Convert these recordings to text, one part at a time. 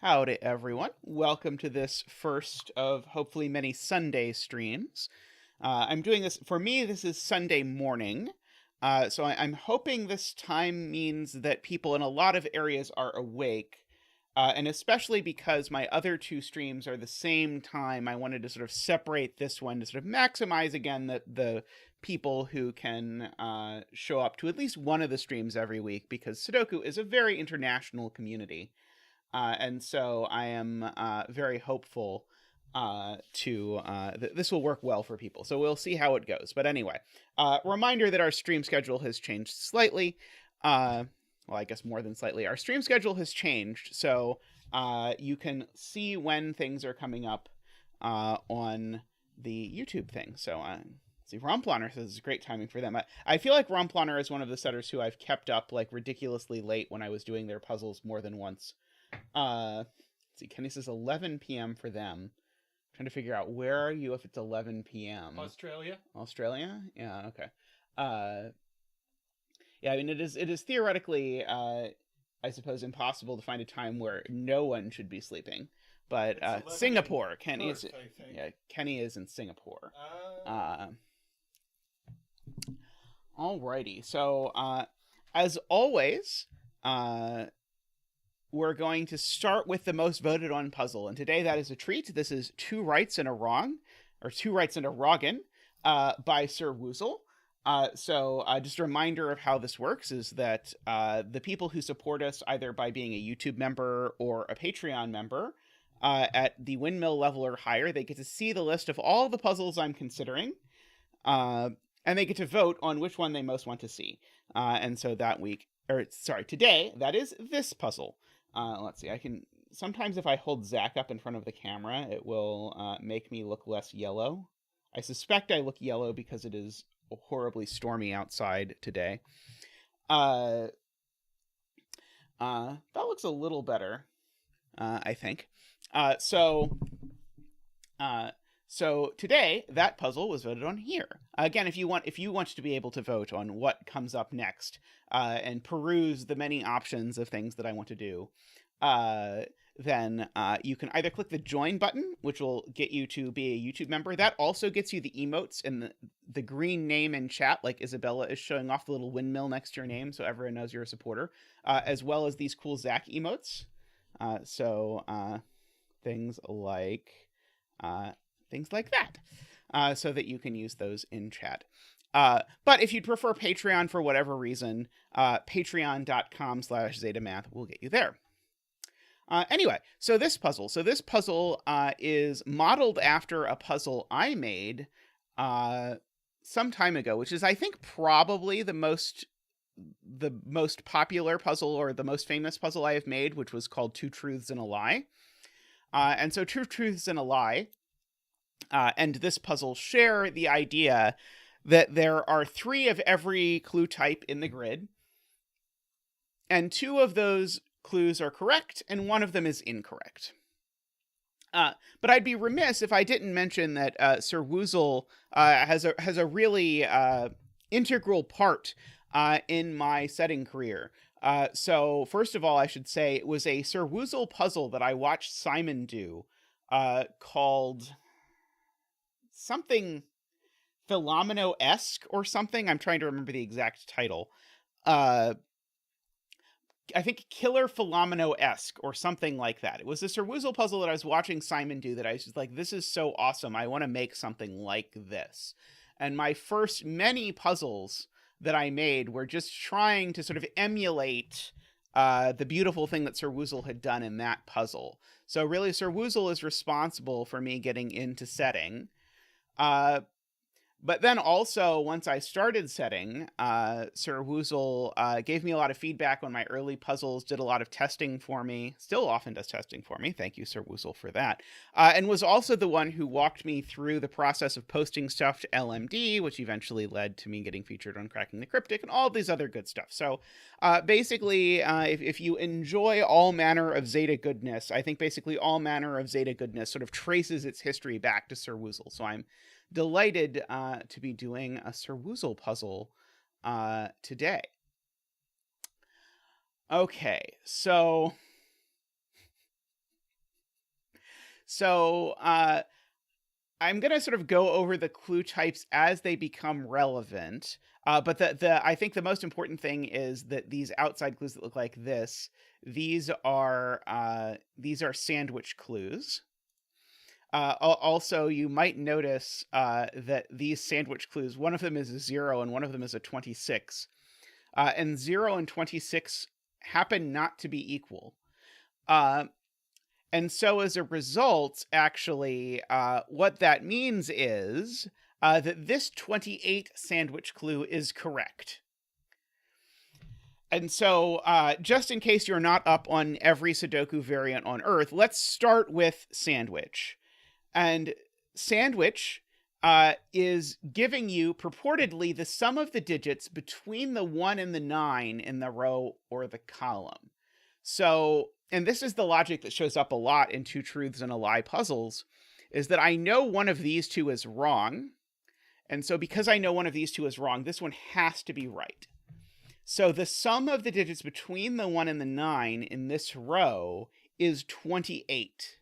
Howdy, everyone. Welcome to this first of hopefully many Sunday streams. I'm doing this, for me, this is Sunday morning. So I'm hoping this time means that people in a lot of areas are awake. And especially because my other two streams are the same time, I wanted to sort of separate this one to sort of maximize again the people who can show up to at least one of the streams every week, because Sudoku is a very international community. And so I am very hopeful this will work well for people. So we'll see how it goes. But anyway, reminder that our stream schedule has changed slightly. Well, I guess more than slightly. Our stream schedule has changed, so you can see when things are coming up on the YouTube thing. So see, Romplaner says it's great timing for them. I feel like Romplaner is one of the setters who I've kept up like ridiculously late when I was doing their puzzles more than once. Let's see, Kenny says 11 p.m. for them. Trying to figure out, where are you if it's 11 p.m.? Australia? Yeah, okay. Yeah, I mean, it is theoretically, I suppose, impossible to find a time where no one should be sleeping. But Singapore, Kenny is, yeah, Kenny is in Singapore. Alrighty, so as always, we're going to start with the most voted on puzzle. And today that is a treat. This is Two Rights and a Wrong, or Two Rights and a Wrogn, by Sir Woezel. So just a reminder of how this works is that the people who support us either by being a YouTube member or a Patreon member at the windmill level or higher, they get to see the list of all the puzzles I'm considering. And they get to vote on which one they most want to see. And so today, that is this puzzle. Let's see, sometimes if I hold Zach up in front of the camera, it will make me look less yellow. I suspect I look yellow because it is horribly stormy outside today. That looks a little better, I think. So today, that puzzle was voted on here. Again, if you want to be able to vote on what comes up next and peruse the many options of things that I want to do, then you can either click the join button, which will get you to be a YouTube member. That also gets you the emotes and the green name in chat, like Isabella is showing off the little windmill next to your name so everyone knows you're a supporter, as well as these cool Zach emotes. So things like that, so that you can use those in chat. But if you'd prefer Patreon for whatever reason, patreon.com/zetamath will get you there. Anyway, so this puzzle is modeled after a puzzle I made some time ago, which is, I think, probably the most popular puzzle, or the most famous puzzle I have made, which was called Two Truths and a Lie. And so Two Truths and a Lie and this puzzle share the idea that there are 3 of every clue type in the grid, and 2 of those clues are correct, and 1 of them is incorrect. But I'd be remiss if I didn't mention that Sir Woezel has a really integral part in my setting career. So first of all, I should say it was a Sir Woezel puzzle that I watched Simon do, called something Philomeno-esque or something. I'm trying to remember the exact title. I think Killer Philomeno-esque or something like that. It was a Sir Woezel puzzle that I was watching Simon do that I was just like, this is so awesome. I want to make something like this. And my first many puzzles that I made were just trying to sort of emulate the beautiful thing that Sir Woezel had done in that puzzle. So really, Sir Woezel is responsible for me getting into setting. But then also, once I started setting, Sir Woezel gave me a lot of feedback on my early puzzles, did a lot of testing for me, still often does testing for me. Thank you, Sir Woezel, for that. And was also the one who walked me through the process of posting stuff to LMD, which eventually led to me getting featured on Cracking the Cryptic and all these other good stuff. So basically, if you enjoy all manner of Zeta goodness, I think basically all manner of Zeta goodness sort of traces its history back to Sir Woezel. So I'm delighted to be doing a Sir Woezel puzzle today. Okay, so So I'm going to sort of go over the clue types as they become relevant. But I think the most important thing is that these outside clues that look like this, these are sandwich clues. Also, you might notice that these sandwich clues, one of them is a 0 and one of them is a 26. And 0 and 26 happen not to be equal. And so as a result, actually, what that means is that this 28 sandwich clue is correct. And so just in case you're not up on every Sudoku variant on Earth, let's start with sandwich. And sandwich is giving you purportedly the sum of the digits between the 1 and the 9 in the row or the column. So, and this is the logic that shows up a lot in Two Truths and a Lie puzzles, is that I know one of these two is wrong. And so because I know one of these two is wrong, this one has to be right. So the sum of the digits between the 1 and the 9 in this row is 28.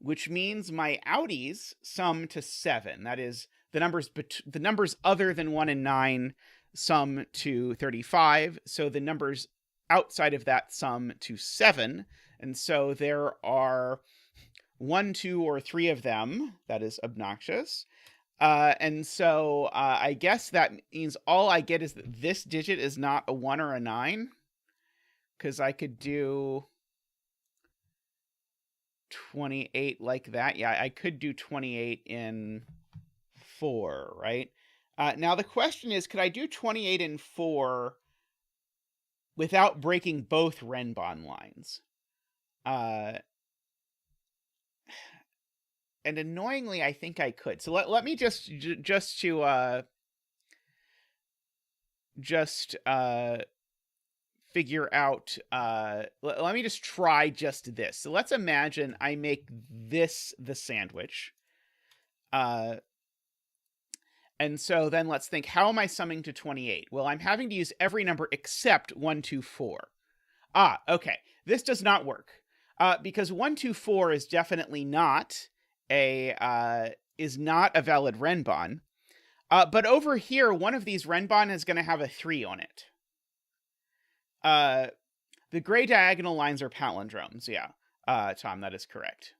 Which means my outies sum to 7. That is, the numbers other than 1 and 9 sum to 35. So the numbers outside of that sum to 7. And so there are 1, 2, or 3 of them. That is obnoxious. And so I guess that means all I get is that this digit is not a 1 or a 9. Because I could do 28 like that. Yeah, I could do 28 in 4, right? Now the question is, could I do 28 in 4 without breaking both renban lines? And annoyingly, I think I could. So let me just figure out, let me just try just this. So let's imagine I make this the sandwich. And so then let's think, how am I summing to 28? Well, I'm having to use every number except 1, 2, 4. Okay. This does not work. Because 1, 2, 4 is definitely not a valid renban. But over here, one of these renban is going to have a 3 on it. The gray diagonal lines are palindromes. Yeah. Tom, that is correct.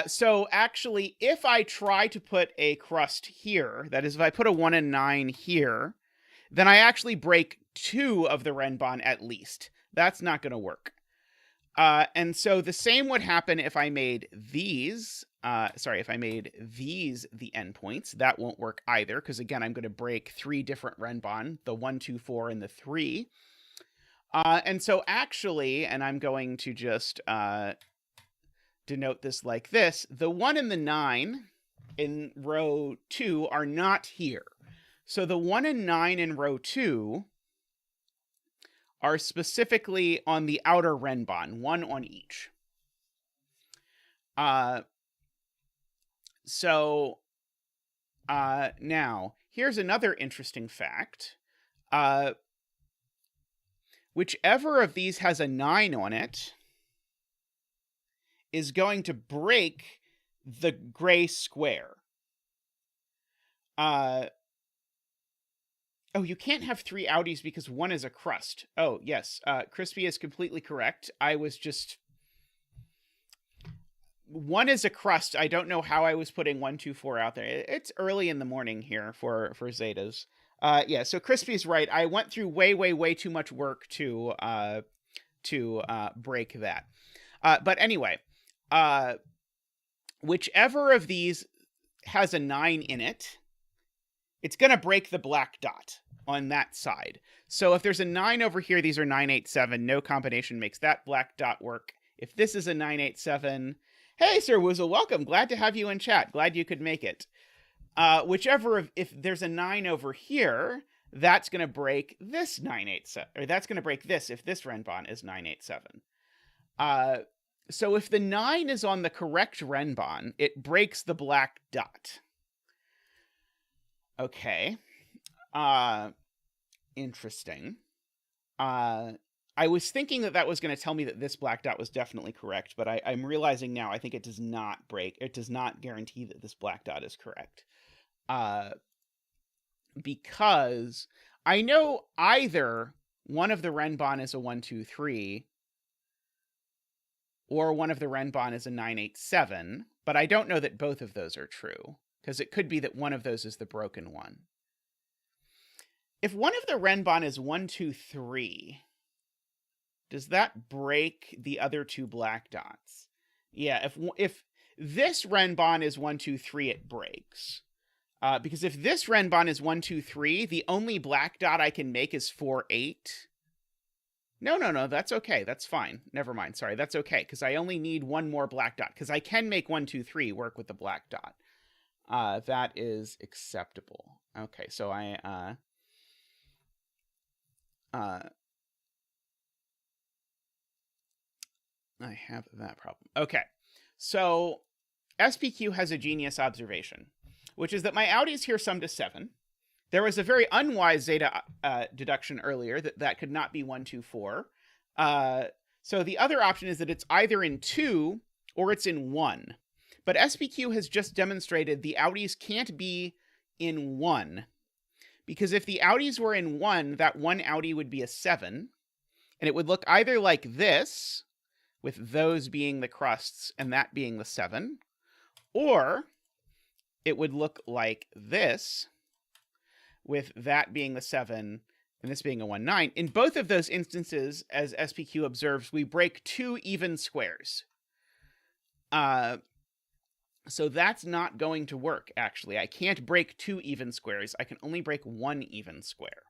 So actually, if I try to put a crust here, that is, if I put a 1 and 9 here, then I actually break 2 of the renban at least. That's not going to work. And so the same would happen if I made these, if I made these the endpoints. That won't work either, because again, I'm going to break 3 different renban, the 1, 2, 4, and the 3. And so actually, and I'm going to just denote this like this, the 1 and the 9 in row 2 are not here. So the 1 and 9 in row 2 are specifically on the outer renban, 1 on each. Now, here's another interesting fact. Whichever of these has a 9 on it is going to break the gray square. Oh, you can't have 3 outies because 1 is a crust. Oh, yes. Crispy is completely correct. I was just... 1 is a crust. I don't know how I was putting 1, 2, 4 out there. It's early in the morning here for Zetas. Yeah, so Crispy's right. I went through way too much work to break that. But anyway, whichever of these has a 9 in it, it's going to break the black dot on that side. So if there's a 9 over here, these are 9, 8, 7. No combination makes that black dot work. If this is a 9, 8, 7... Hey, Sir Woezel, welcome. Glad to have you in chat. Glad you could make it. If there's a 9 over here, that's going to break this 9, 8, 7. Or that's going to break this if this renban is 9, 8, 7. So if the 9 is on the correct renban, it breaks the black dot. Okay. Interesting. I was thinking that was going to tell me that this black dot was definitely correct, but I'm realizing now I think it does not guarantee that this black dot is correct. Because I know either one of the renban is a 1, 2, 3, or one of the renban is a 9, 8, 7, but I don't know that both of those are true, because it could be that one of those is the broken one. If one of the renban is 1, 2, 3, does that break the other two black dots? Yeah, if this renban is 1, 2, 3, it breaks. Because if this renban is 1, 2, 3, the only black dot I can make is 4, 8. No, that's okay. That's fine. Never mind. Sorry, that's okay, because I only need one more black dot, because I can make 1, 2, 3 work with the black dot. That is acceptable. Okay, so I have that problem. Okay, so SPQ has a genius observation, which is that my outies here sum to 7. There was a very unwise zeta deduction earlier that could not be 1, 2, 4. So the other option is that it's either in 2 or it's in 1. But SPQ has just demonstrated the outies can't be in 1. Because if the outies were in 1, that one outie would be a 7. And it would look either like this, with those being the crusts and that being the 7. Or it would look like this, with that being the 7 and this being a 1, 9. In both of those instances, as SPQ observes, we break 2 even squares. So that's not going to work, actually. I can't break 2 even squares. I can only break 1 even square.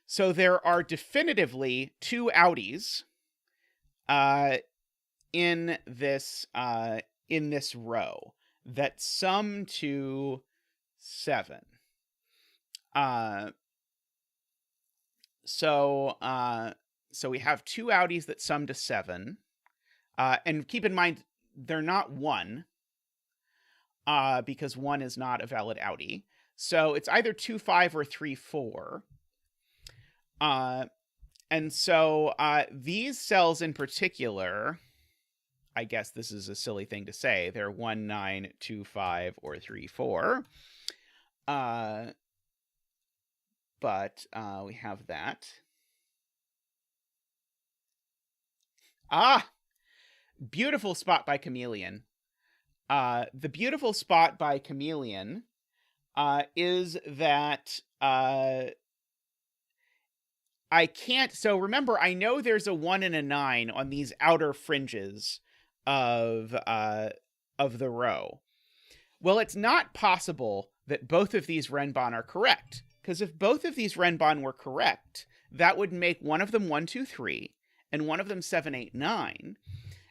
So there are definitively 2 outies in this row that sum to 7. So we have 2 outies that sum to 7. And keep in mind, they're not 1, because 1 is not a valid outie. So it's either 2, 5 or 3, 4. And so these cells in particular, I guess this is a silly thing to say, they're 1, 9, 2, 5, or 3, 4. But we have that. Beautiful spot by Chameleon. The beautiful spot by Chameleon is that I can't... So remember, I know there's a 1 and a 9 on these outer fringes of the row. Well, it's not possible that both of these renban are correct. Because if both of these renban were correct, that would make one of them 1, 2, 3, and one of them 7, 8, 9.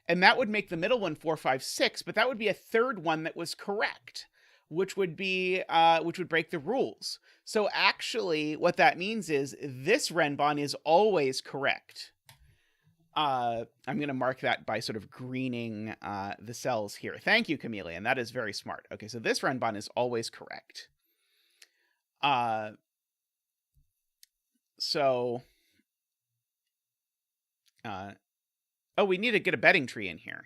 And that would make the middle one 4, 5, 6, but that would be a third one that was correct, which would break the rules. So actually, what that means is this renban is always correct. I'm going to mark that by sort of greening the cells here. Thank you, Chameleon. That is very smart. Okay, so this renban is always correct. We need to get a betting tree in here.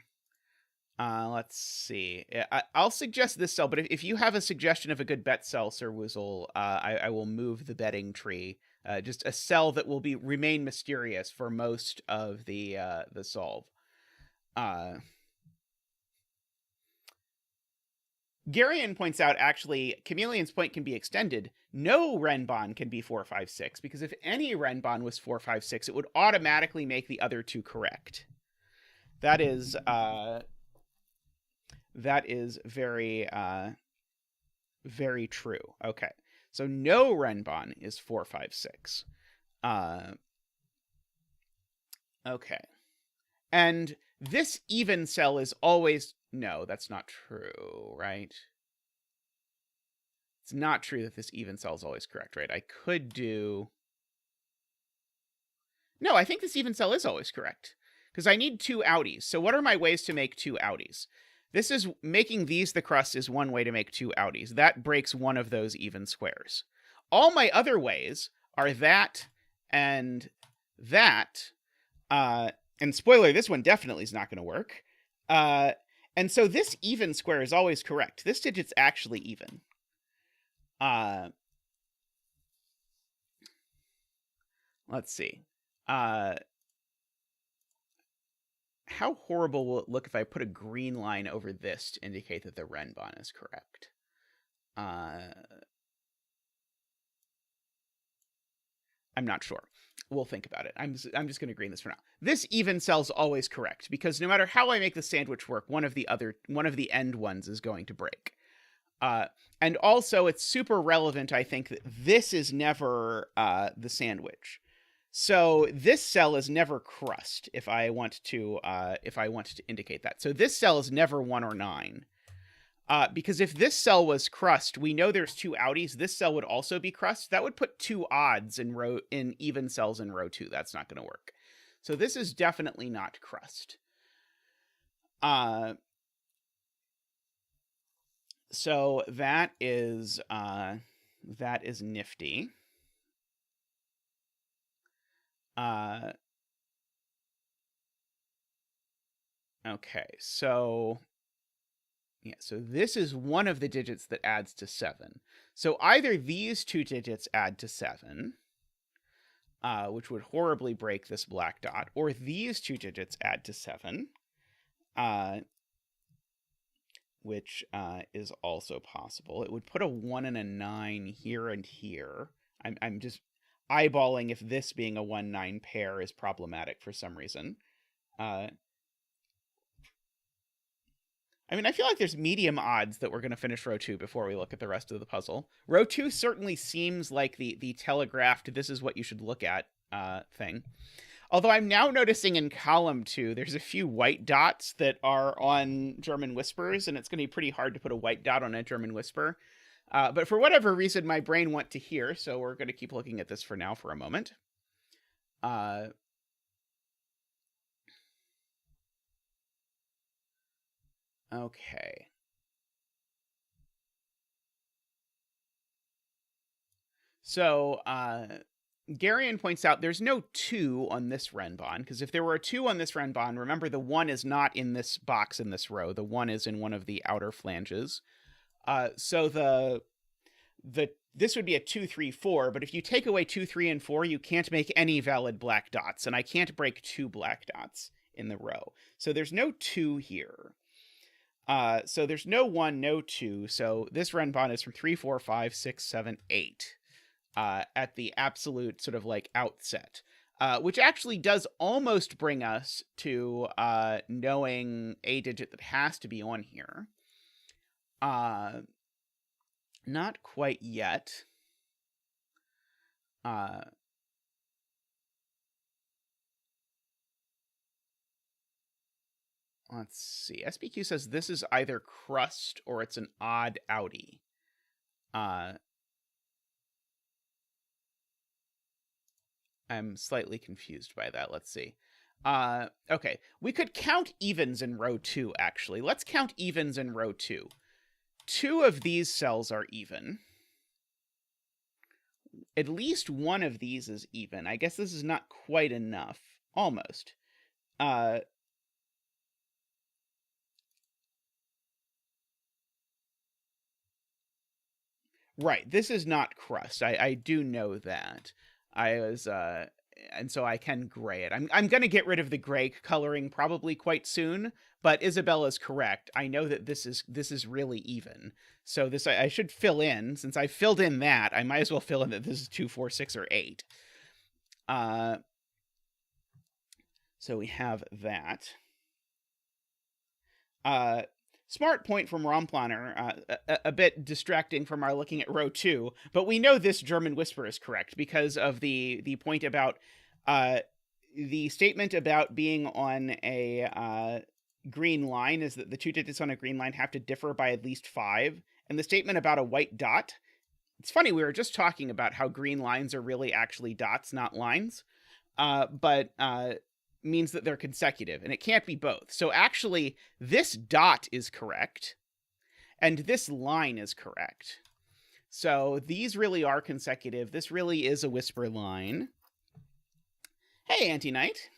Let's see. I'll suggest this cell, but if you have a suggestion of a good bet cell, Sir Woezel, I will move the betting tree. Just a cell that will remain mysterious for most of the solve. Garion points out, actually, Chameleon's point can be extended. No renban can be 4, 5, 6, because if any renban was 4, 5, 6, it would automatically make the other two correct. That is very, very true. Okay, so no renban is 4, 5, 6. Okay, and this even cell is always... No, that's not true, right? It's not true that this even cell is always correct, right? I could do... No, I think this even cell is always correct, because I need 2 outies. So what are my ways to make 2 outies? This is... Making these the crust is one way to make 2 outies. That breaks one of those even squares. All my other ways are that and that, And spoiler, this one definitely is not going to work. And so this even square is always correct. This digit's actually even. Let's see. How horrible will it look if I put a green line over this to indicate that the renban is correct? I'm not sure. We'll think about it. I'm just going to green this for now. This even cell's always correct because no matter how I make the sandwich work, one of the end ones is going to break. And also, it's super relevant, I think, that this is never the sandwich. So this cell is never crust. If I want to indicate that, so this cell is never 1 or 9. Because if this cell was crust, we know there's 2 outies. This cell would also be crust. That would put 2 odds in even cells in row 2. That's not going to work. So this is definitely not crust. So that is nifty. Okay, so yeah, so this is one of the digits that adds to 7. So either these 2 digits add to 7, which would horribly break this black dot, or these 2 digits add to 7, which is also possible. It would put a 1 and a 9 here and here. I'm just eyeballing if this being a 1-9 pair is problematic for some reason. I mean, I feel like there's medium odds that we're going to finish row 2 before we look at the rest of the puzzle. Row 2 certainly seems like the telegraphed, this is what you should look at thing. Although I'm now noticing in column 2, there's a few white dots that are on German whispers, and it's going to be pretty hard to put a white dot on a German whisper. But for whatever reason, my brain went to here, so we're going to keep looking at this for now for a moment. Okay. So, Garion points out there's no 2 on this renban, because if there were a 2 on this renban, remember the 1 is not in this box in this row. The 1 is in one of the outer flanges. So this would be a 2, 3, 4, but if you take away 2, 3, and 4, you can't make any valid black dots, and I can't break 2 black dots in the row. So there's no 2 here. So there's no 1, no 2, so this renban is from 3, 4, 5, 6, 7, 8. At the absolute sort of like outset, which actually does almost bring us to knowing a digit that has to be on here. Not quite yet. Let's see. SBQ says this is either crust or it's an odd outie. I'm slightly confused by that. Let's see. Okay, we could count evens in row 2, actually. Let's count evens in row 2. 2 of these cells are even. At least one of these is even. I guess this is not quite enough. Almost. Right, this is not crust. I do know that. I was, and so I can gray it. I'm going to get rid of the gray coloring probably quite soon, but Isabella's correct. I know that this is really even. So this, I should fill in. Since I filled in that, I might as well fill in that this is 2, 4, 6, or 8. So we have that. Smart point from Romplaner, a bit distracting from our looking at row 2, but we know this German whisper is correct because of the point about the statement about being on a green line is that the 2 digits on a green line have to differ by at least 5, and the statement about a white dot, it's funny, we were just talking about how green lines are really actually dots, not lines, but means that they're consecutive, and it can't be both. So actually, this dot is correct, and this line is correct. So these really are consecutive. This really is a whisper line. Hey, Anti-Knight.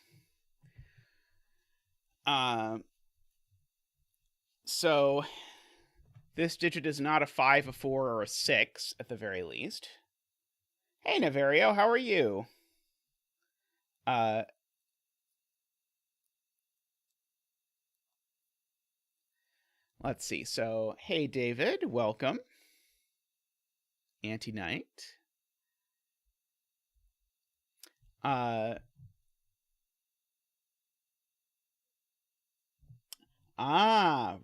So this digit is not a 5, a 4, or a 6, at the very least. Hey, Naverio, how are you? Let's see. So, hey, David, welcome. Anti-Knight.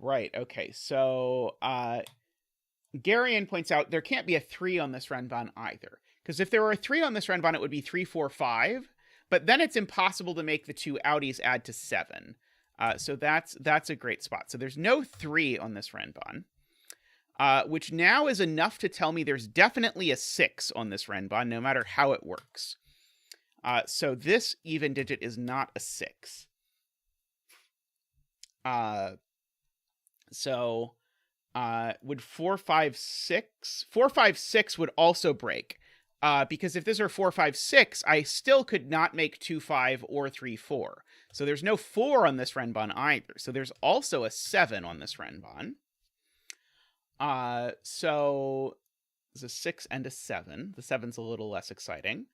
Right. Okay. So, Garion points out there can't be a 3 on this renban either. Because if there were a 3 on this renban, it would be 3, 4, 5. But then it's impossible to make the two outies add to 7. So that's a great spot. So there's no 3 on this renban. Which now is enough to tell me there's definitely a 6 on this renban, no matter how it works. So this even digit is not a 6. Would 4, 5, 6? 4, 5, 6 would also break. Because if this are 4, 5, 6, I still could not make 2, 5 or 3, 4. So there's no 4 on this renban either. So there's also a 7 on this renban. So there's a 6 and a 7. The 7's a little less exciting.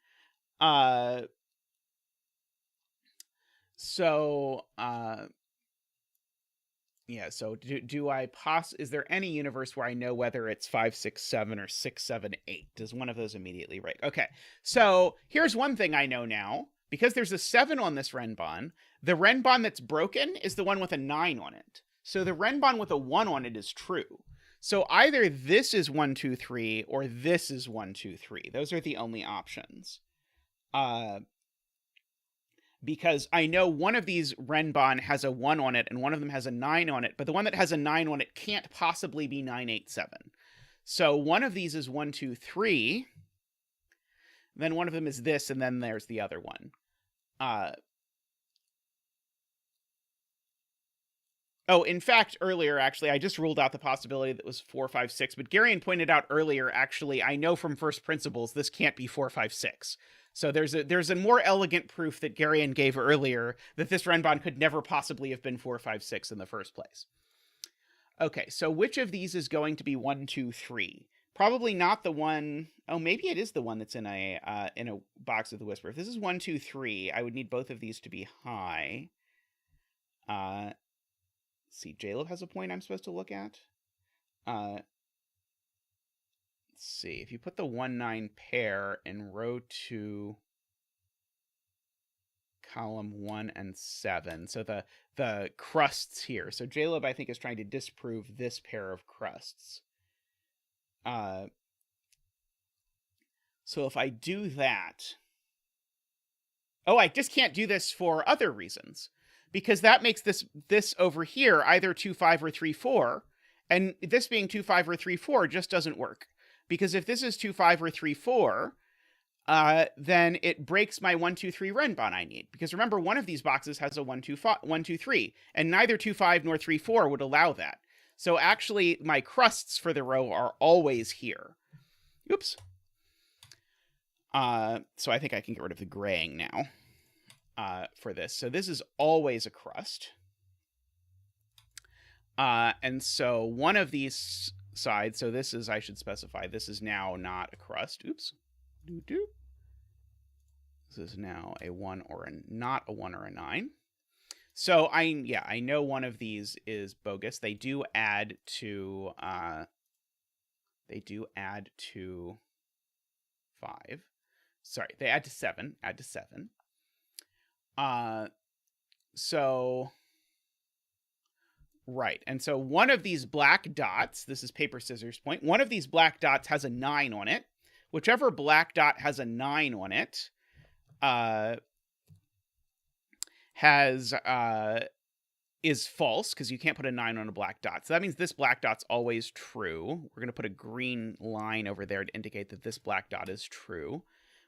Yeah, so is there any universe where I know whether it's 5, 6, 7 or 6, 7, 8? Does one of those immediately break? Okay, so here's one thing I know now. Because there's a 7 on this renban, the renban that's broken is the one with a 9 on it. So the renban with a 1 on it is true. So either this is 1, 2, 3, or this is 1, 2, 3. Those are the only options. Because I know one of these renban has a 1 on it, and one of them has a 9 on it, but the one that has a 9 on it can't possibly be 9, 8, 7. So one of these is 1, 2, 3. Then one of them is this, and then there's the other one. In fact, earlier, actually, I just ruled out the possibility that it was 4, 5, 6, but Garion pointed out earlier, actually, I know from first principles, this can't be 4, 5, 6. So there's a more elegant proof that Garion gave earlier that this renban could never possibly have been 4, 5, 6 in the first place. Okay, so which of these is going to be 1, 2, 3? Probably not the one. Oh, maybe it is the one that's in a box of the Whisper. If this is 1, 2, 3, I would need both of these to be high. See, J-Lo has a point I'm supposed to look at. Let's see. If you put the 1, 9 pair in row 2, column 1 and 7. So the crusts here. So J-Lo, I think, is trying to disprove this pair of crusts. So if I do that... Oh, I just can't do this for other reasons. Because that makes this over here either 2, 5 or 3, 4. And this being 2, 5 or 3, 4 just doesn't work. Because if this is 2, 5 or 3, 4, then it breaks my 1, 2, 3 renban I need. Because remember, one of these boxes has a 1, 2, 3. And neither 2, 5 nor 3, 4 would allow that. So actually, my crusts for the row are always here. Oops. So I think I can get rid of the graying now. For this. So this is always a crust. And so one of these sides, so this is, I should specify, this is now not a crust. Oops. Doo-doo. This is now a 1 or not a 1 or a 9. So I know one of these is bogus. They do add to 5. Sorry, they add to 7. Right. And so one of these black dots, this is paper, scissors point. One of these black dots has a 9 on it. Whichever black dot has a 9 on it, is false, because you can't put a 9 on a black dot. So that means this black dot's always true. We're going to put a green line over there to indicate that this black dot is true,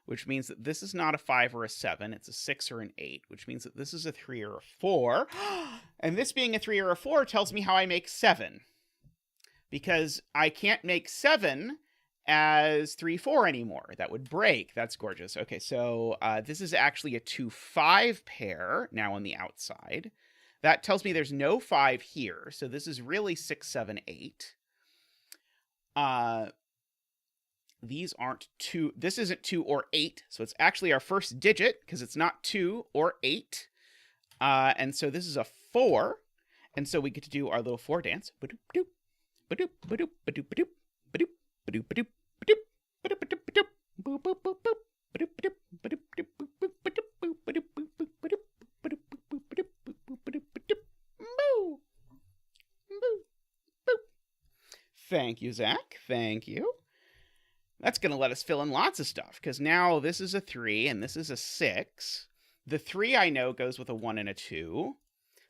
which means that this is not a 5 or a 7. It's a 6 or an 8, which means that this is a 3 or a 4. And this being a 3 or a 4 tells me how I make 7. Because I can't make 7 as 3, 4 anymore. That would break. That's gorgeous. Okay, so this is actually a 2, 5 pair now on the outside. That tells me there's no 5 here. So this is really 6, 7, 8. These aren't 2. This isn't 2 or 8. So it's actually our first digit because it's not 2 or 8. And so this is a 4. And so we get to do our little 4 dance. Ba-doop, ba-doop, ba-doop, ba-doop, ba-doop, ba-doop, ba-doop, ba-doop, ba-doop, ba-doop, ba-doop, ba-doop, boop, boop, boop, boop, ba-doop, ba-doop, ba-doop, ba-doop, boop, boop, ba-doop, boop, ba-doop, boop, boop, ba-doop, ba-doop, boop, boop, ba-doop, boop, boop, ba-doop, ba-doop, boo, boo, boop. Thank you, Zach. Thank you. That's going to let us fill in lots of stuff, because now this is a 3 and this is a 6. The 3 I know goes with a 1 and a 2.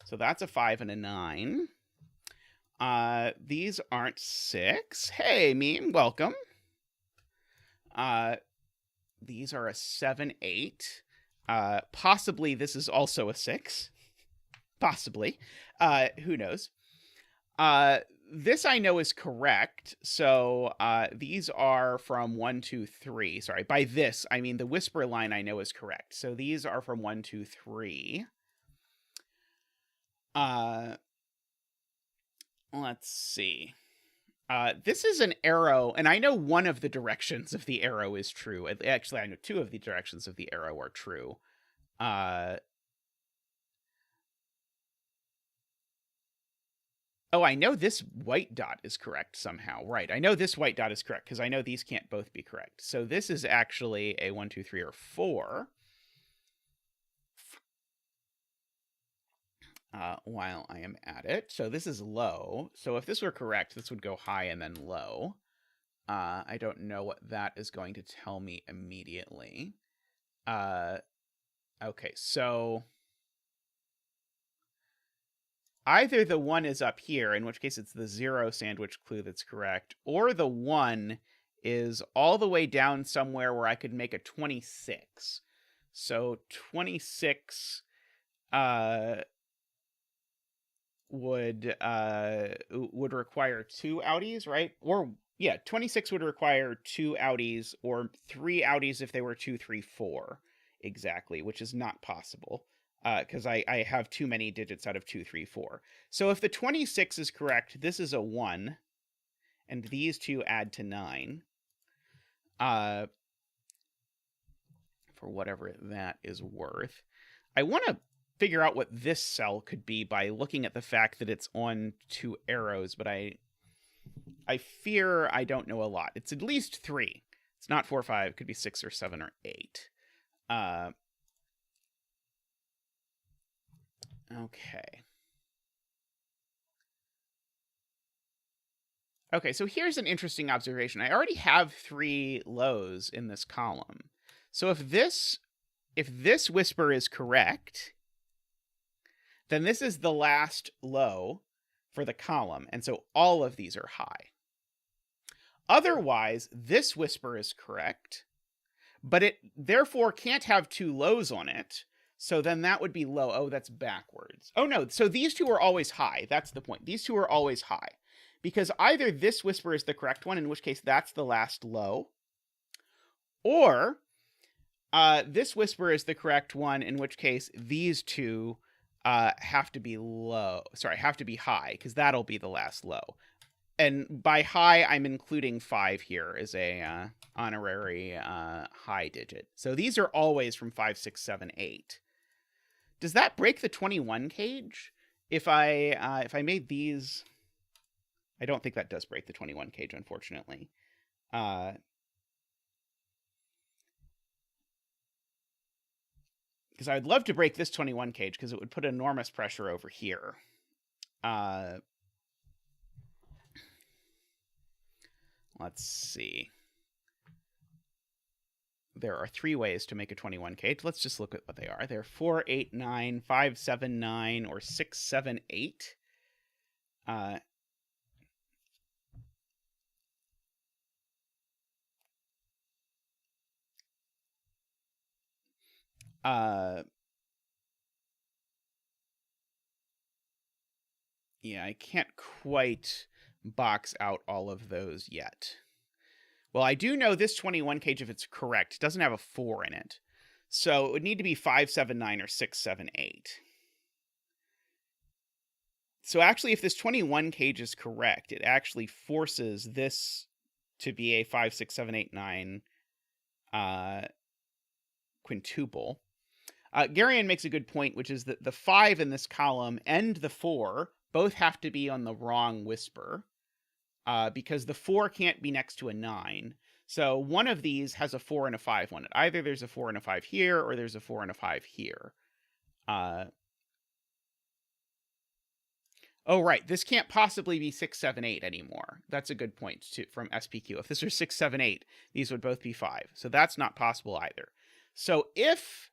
So that's a 5 and a 9. These aren't 6. Hey, meme, welcome. These are a 7, 8. Possibly this is also a 6. Possibly. Who knows? This I know is correct. So these are from 1, 2, 3. Sorry, by this, I mean the whisper line I know is correct. So these are from 1, 2, 3. Let's see. This is an arrow, and I know one of the directions of the arrow is true. Actually, I know 2 of the directions of the arrow are true. Oh, I know this white dot is correct somehow. Right, I know this white dot is correct, because I know these can't both be correct. So this is actually a 1, 2, 3, or 4. While I am at it. So this is low. So if this were correct, this would go high and then low. I don't know what that is going to tell me immediately. Okay, so either the 1 is up here, in which case it's the 0 sandwich clue that's correct, or the 1 is all the way down somewhere where I could make a 26. So 26 would require 2 outies, right? Or yeah, 26 would require 2 outies, or 3 outies if they were 2, 3, 4 exactly, which is not possible because I have too many digits out of 2, 3, 4. So if the 26 is correct, this is a 1, and these 2 add to 9. For whatever that is worth. I want to figure out what this cell could be by looking at the fact that it's on 2 arrows, but I fear I don't know a lot. It's at least 3. It's not 4 or 5. It could be 6 or 7 or 8. Okay. Okay, so here's an interesting observation. I already have 3 lows in this column. So if this whisper is correct, then this is the last low for the column, and so all of these are high. Otherwise, this whisper is correct, but it therefore can't have 2 lows on it, so then that would be low. Oh, that's backwards. Oh no, so these 2 are always high. That's the point. These 2 are always high, because either this whisper is the correct one, in which case that's the last low, or this whisper is the correct one, in which case these 2 have to be have to be high, because that'll be the last low. And by high, I'm including 5 here as a honorary high digit. So these are always from 5, 6, 7, 8. Does that break the 21 cage? If I made these, I don't think that does break the 21 cage, unfortunately. Because I would love to break this 21 cage, because it would put enormous pressure over here. Let's see. There are 3 ways to make a 21 cage. Let's just look at what they are. They're 4, 8, 9, 5, 7, 9, or 6, 7, 8. Yeah, I can't quite box out all of those yet. Well, I do know this 21 cage, if it's correct, doesn't have a 4 in it. So it would need to be 5, 7, 9, or 6, 7, 8. So actually, if this 21 cage is correct, it actually forces this to be a 5, 6, 7, 8, 9 quintuple. Garion makes a good point, which is that the 5 in this column and the 4 both have to be on the wrong whisper, because the 4 can't be next to a 9. So one of these has a 4 and a 5 on it. Either there's a 4 and a 5 here, or there's a 4 and a 5 here. Oh, right. This can't possibly be 6, 7, 8 anymore. That's a good point too, from SPQ. If this were 6, 7, 8, these would both be 5. So that's not possible either. So if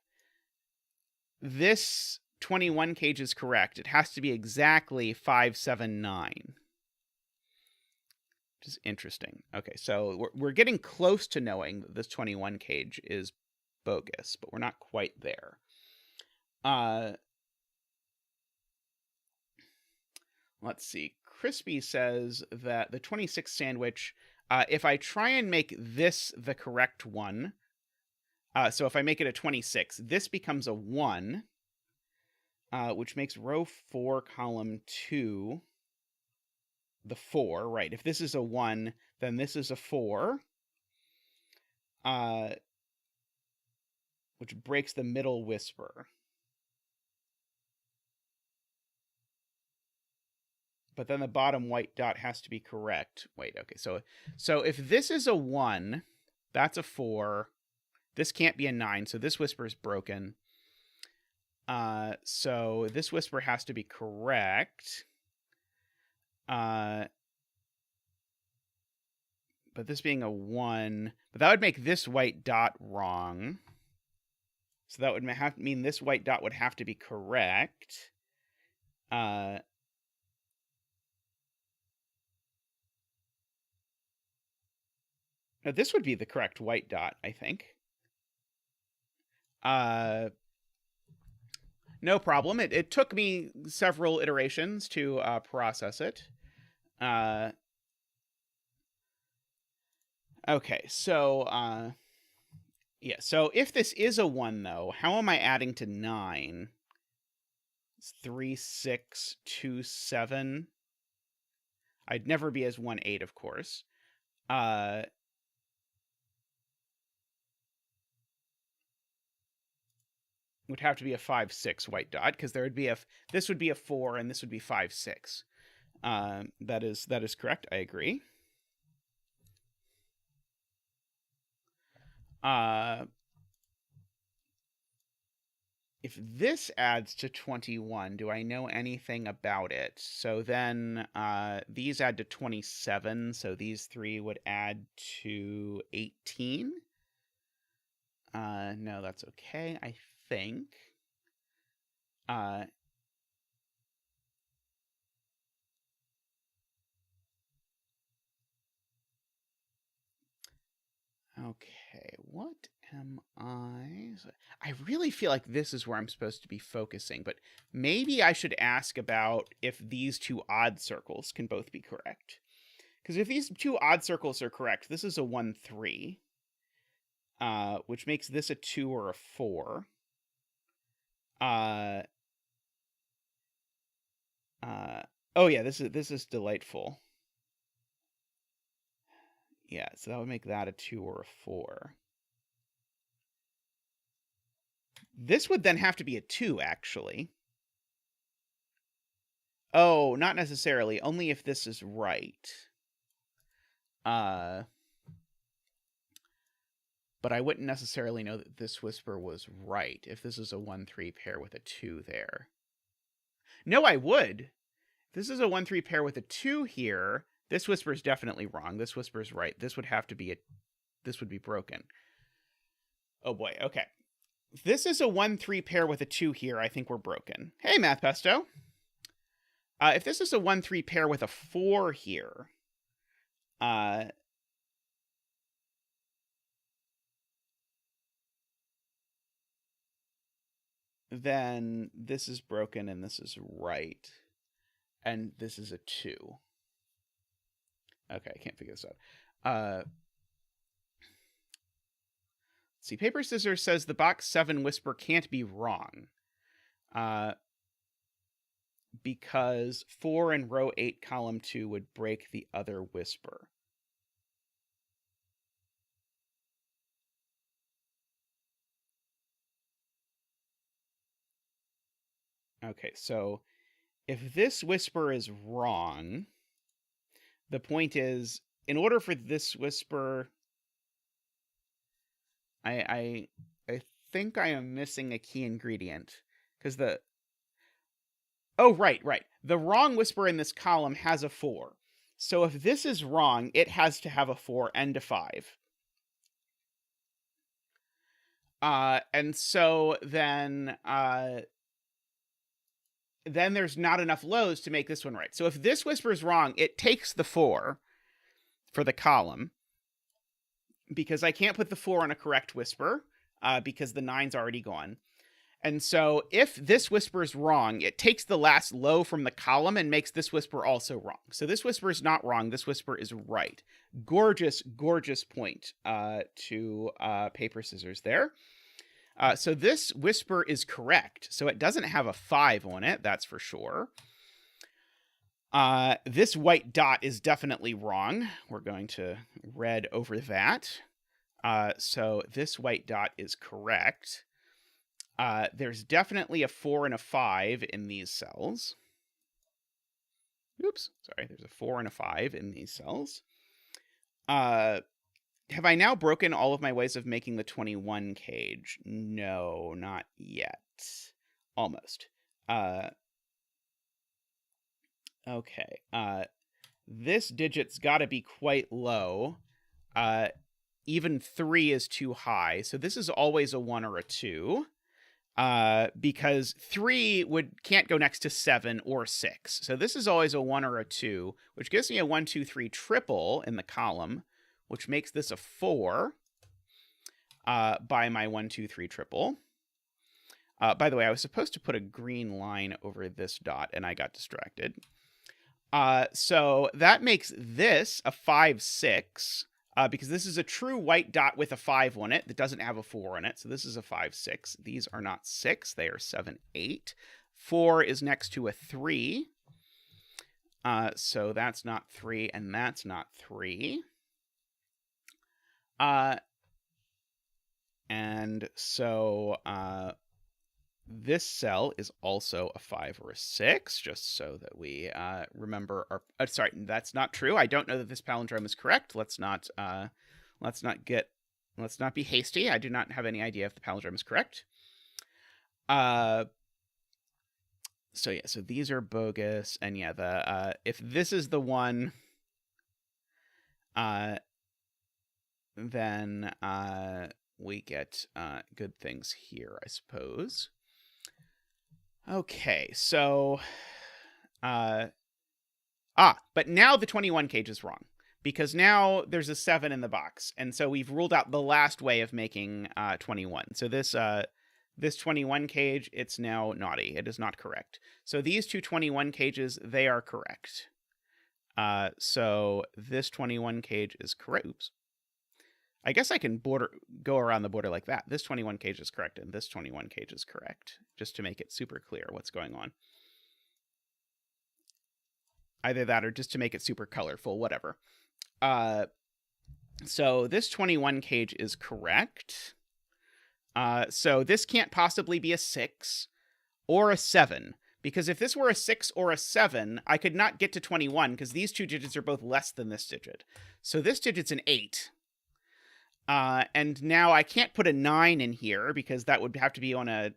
this 21 cage is correct, it has to be exactly 5, 7, 9. Which is interesting. Okay, so we're getting close to knowing that this 21 cage is bogus, but we're not quite there. Let's see. Crispy says that the 26 sandwich, if I try and make this the correct one, so if I make it a 26, this becomes a 1, which makes row 4, column 2, the 4, right? If this is a 1, then this is a 4, which breaks the middle whisper. But then the bottom white dot has to be correct. Wait, okay. So if this is a 1, that's a 4. This can't be a 9, so this whisper is broken. So this whisper has to be correct. But this being a 1, but that would make this white dot wrong. So that would mean this white dot would have to be correct. Now, this would be the correct white dot, I think. No problem. It took me several iterations to process it. Okay, so yeah. So if this is a 1, though, how am I adding to 9? It's 3, 6, 2, 7. I'd never be as 1, 8, of course. Would have to be a 5, 6 white dot, because there would be this would be a 4 and this would be 5, 6. That is correct. I agree. If this adds to 21, do I know anything about it? So then these add to 27, so these 3 would add to 18. No, that's okay, I think. Okay, what am I? I really feel like this is where I'm supposed to be focusing, but maybe I should ask about if these 2 odd circles can both be correct. Because if these 2 odd circles are correct, this is a 1, 3. Which makes this a 2 or a 4. Oh yeah, this is delightful. Yeah, so that would make that a 2 or a 4. This would then have to be a 2, actually. Oh, not necessarily. Only if this is right. But I wouldn't necessarily know that this whisper was right if this is a 1, 3 pair with a 2 there. No, I would. If this is a 1, 3 pair with a 2 here, this whisper is definitely wrong. This whisper is right. This would have to be this would be broken. Oh boy, okay. If this is a 1, 3 pair with a 2 here, I think we're broken. Hey, Math Pesto. If this is a 1, 3 pair with a 4 here, then this is broken and this is right. And this is a 2. Okay, I can't figure this out. Let's see, Paper Scissors says the box 7 whisper can't be wrong. because 4 in row 8, column 2 would break the other whisper. Okay, so if this whisper is wrong, the point is, in order for this whisper, I think I am missing a key ingredient, because oh, right. The wrong whisper in this column has a 4. So if this is wrong, it has to have a 4 and a 5. And so then there's not enough lows to make this one right. So if this whisper is wrong, it takes the 4 for the column, because I can't put the 4 on a correct whisper, because the 9's already gone. And so if this whisper is wrong, it takes the last low from the column and makes this whisper also wrong. So this whisper is not wrong. This whisper is right. Gorgeous, gorgeous point to paper, scissors there. So this whisper is correct. So it doesn't have a 5 on it, that's for sure. This white dot is definitely wrong. We're going to red over that. So this white dot is correct. There's definitely a 4 and a 5 in these cells. Oops, sorry, there's a 4 and a 5 in these cells. Have I now broken all of my ways of making the 21 cage? No, not yet. Almost. Okay. This digit's got to be quite low. Even 3 is too high, so this is always a 1 or a 2. Because 3 can't go next to 7 or 6. So this is always a 1 or a 2, which gives me a 1, 2, 3 triple in the column, which makes this a 4 by my 1, 2, 3 triple. By the way, I was supposed to put a green line over this dot, and I got distracted. So that makes this a 5, 6. Because this is a true white dot with a 5 on it that doesn't have a 4 on it. So this is a 5, 6. These are not 6. They are 7, 8. 4 is next to a 3. So that's not 3, and that's not 3. And so this cell is also a 5 or a 6, just so that we remember our... sorry, that's not true. I don't know that this palindrome is correct. Let's not be hasty. I do not have any idea if the palindrome is correct. So yeah, so these are bogus, and yeah, if this is the one, then we get good things here, I suppose. Okay, so, but now the 21 cage is wrong, because now there's a 7 in the box, and so we've ruled out the last way of making 21. So this 21 cage, it's now naughty. It is not correct. So these two 21 cages, they are correct. So this 21 cage is correct. Oops. I guess I can go around the border like that. This 21 cage is correct, and this 21 cage is correct, just to make it super clear what's going on. Either that or just to make it super colorful, whatever. So this 21 cage is correct. So this can't possibly be a 6 or a 7, because if this were a 6 or a 7, I could not get to 21, because these two digits are both less than this digit. So this digit's an 8. And now I can't put a 9 in here, because that would have to be on a...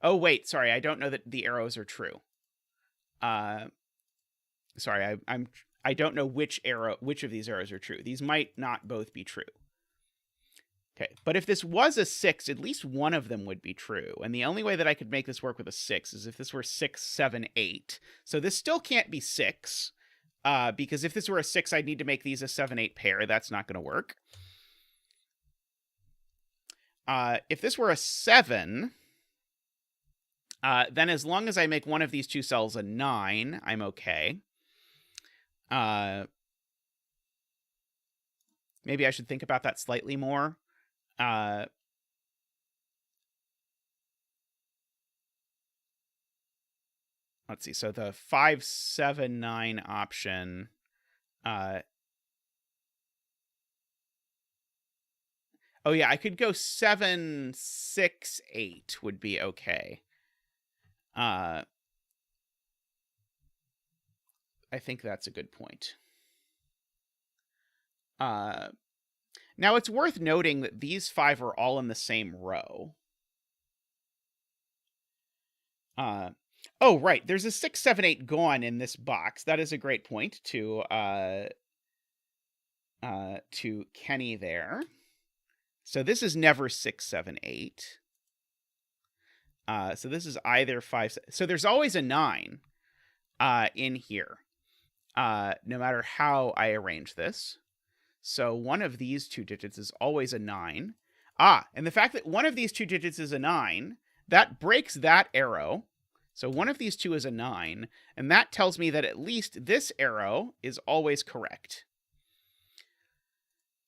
Oh, wait, sorry, I don't know that the arrows are true. Sorry, I don't know which of these arrows are true. These might not both be true. Okay, but if this was a 6, at least one of them would be true. And the only way that I could make this work with a 6 is if this were 6, 7, 8. So this still can't be 6, because if this were a 6, I'd need to make these a 7, 8 pair. That's not going to work. If this were a 7, then as long as I make one of these two cells a 9, I'm okay. Maybe I should think about that slightly more. let's see. So the 5, 7, 9 option, oh yeah, I could go 7, 6, 8 would be okay. I think that's a good point. Now it's worth noting that these 5 are all in the same row. Oh, right. There's a 6, 7, 8 gone in this box. That is a great point to Kenny there. So this is never 6, 7, 8. So this is either 5. So there's always a 9 in here, no matter how I arrange this. So one of these 2 digits is always a 9. And the fact that one of these 2 digits is a 9, that breaks that arrow. So one of these 2 is a 9, and that tells me that at least this arrow is always correct.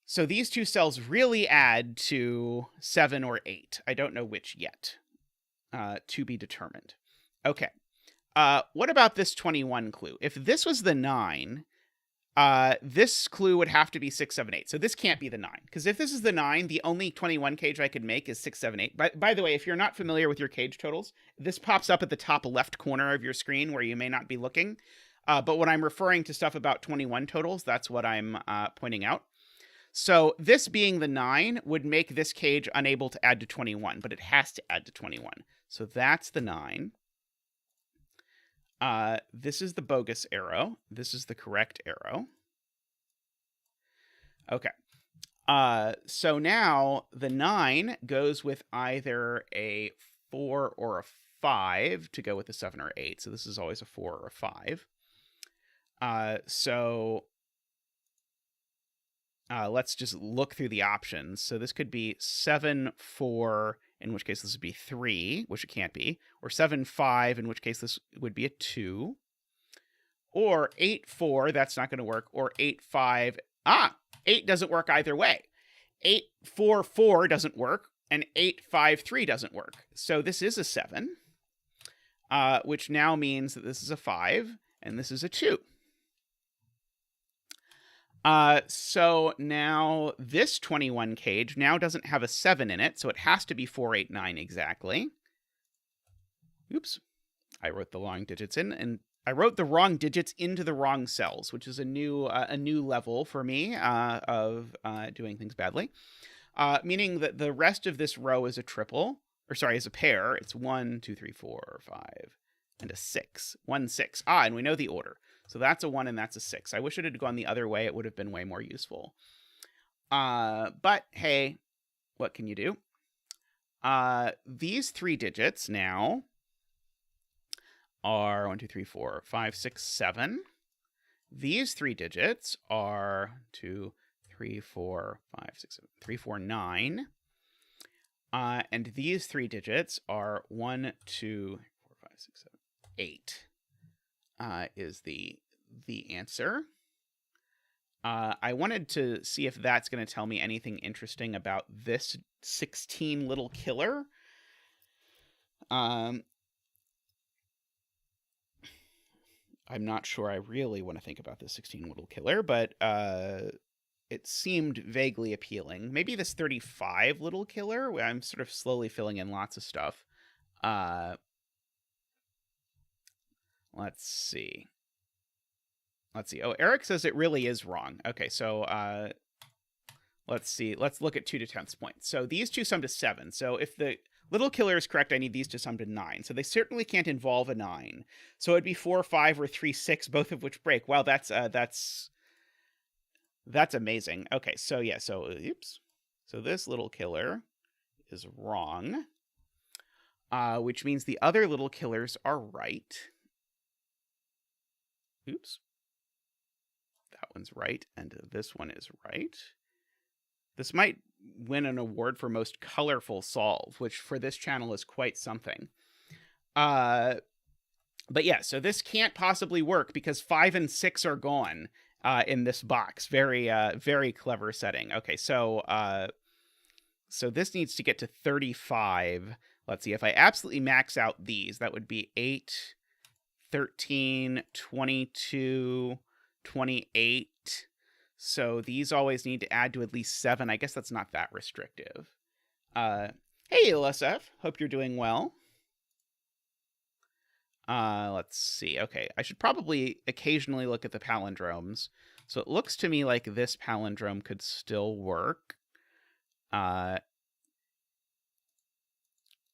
So these 2 cells really add to 7 or 8. I don't know which yet. To be determined. Okay. What about this 21 clue? If this was the 9, this clue would have to be 6, 7, 8. So this can't be the 9. Because if this is the 9, the only 21 cage I could make is 6, 7, 8. By the way, if you're not familiar with your cage totals, this pops up at the top left corner of your screen where you may not be looking. But when I'm referring to stuff about 21 totals, that's what I'm pointing out. So this being the 9 would make this cage unable to add to 21, but it has to add to 21. So that's the 9. This is the bogus arrow. This is the correct arrow. Okay. So now the 9 goes with either a 4 or a 5 to go with a 7 or 8. So this is always a 4 or a 5. Let's just look through the options. So this could be 7, 4, in which case this would be 3, which it can't be, or 7, 5, in which case this would be a 2, or 8, 4, that's not going to work, or 8, 5, 8 doesn't work either way. 8, 4, 4 doesn't work, and 8, 5, 3 doesn't work. So this is a 7, which now means that this is a 5, and this is a 2. So now this 21 cage now doesn't have a 7 in it, so it has to be 4, 8, 9 exactly. Oops. I wrote the wrong digits in, and I wrote the wrong digits into the wrong cells, which is a new level for me of doing things badly. Meaning that the rest of this row is a triple, or sorry, is a pair. It's 1, 2, 3, 4, 5, and a 6. 1, 6. And we know the order. So that's a 1 and that's a 6. I wish it had gone the other way. It would have been way more useful. But hey, what can you do? These 3 digits now are 1, 2, 3, 4, 5, 6, 7. These 3 digits are 2, 3, 4, 5, 6, 7, 3, 4, 9. And these 3 digits are 1, 2, 4, 5, 6, 7, 8. Is the answer. I wanted to see if that's going to tell me anything interesting about this 16 little killer. I'm not sure I really want to think about this 16 little killer, but it seemed vaguely appealing. Maybe this 35 little killer, where I'm sort of slowly filling in lots of stuff. Let's see. Oh, Eric says it really is wrong. Okay, so let's see. Let's look at 2 to 10th points. So these 2 sum to 7. So if the little killer is correct, I need these to sum to 9. So they certainly can't involve a 9. So it'd be 4, 5, or 3, 6, both of which break. Wow, that's amazing. Okay, so yeah, so oops. So this little killer is wrong, which means the other little killers are right. Oops. That one's right, and this one is right. This might win an award for most colorful solve, which for this channel is quite something. But yeah, so this can't possibly work because 5 and 6 are gone in this box. Very, very clever setting. Okay, so this needs to get to 35. Let's see, if I absolutely max out these, that would be 8, 13, 22, 28. So these always need to add to at least 7. I guess that's not that restrictive. Hey, LSF. Hope you're doing well. Let's see. Okay, I should probably occasionally look at the palindromes. So it looks to me like this palindrome could still work.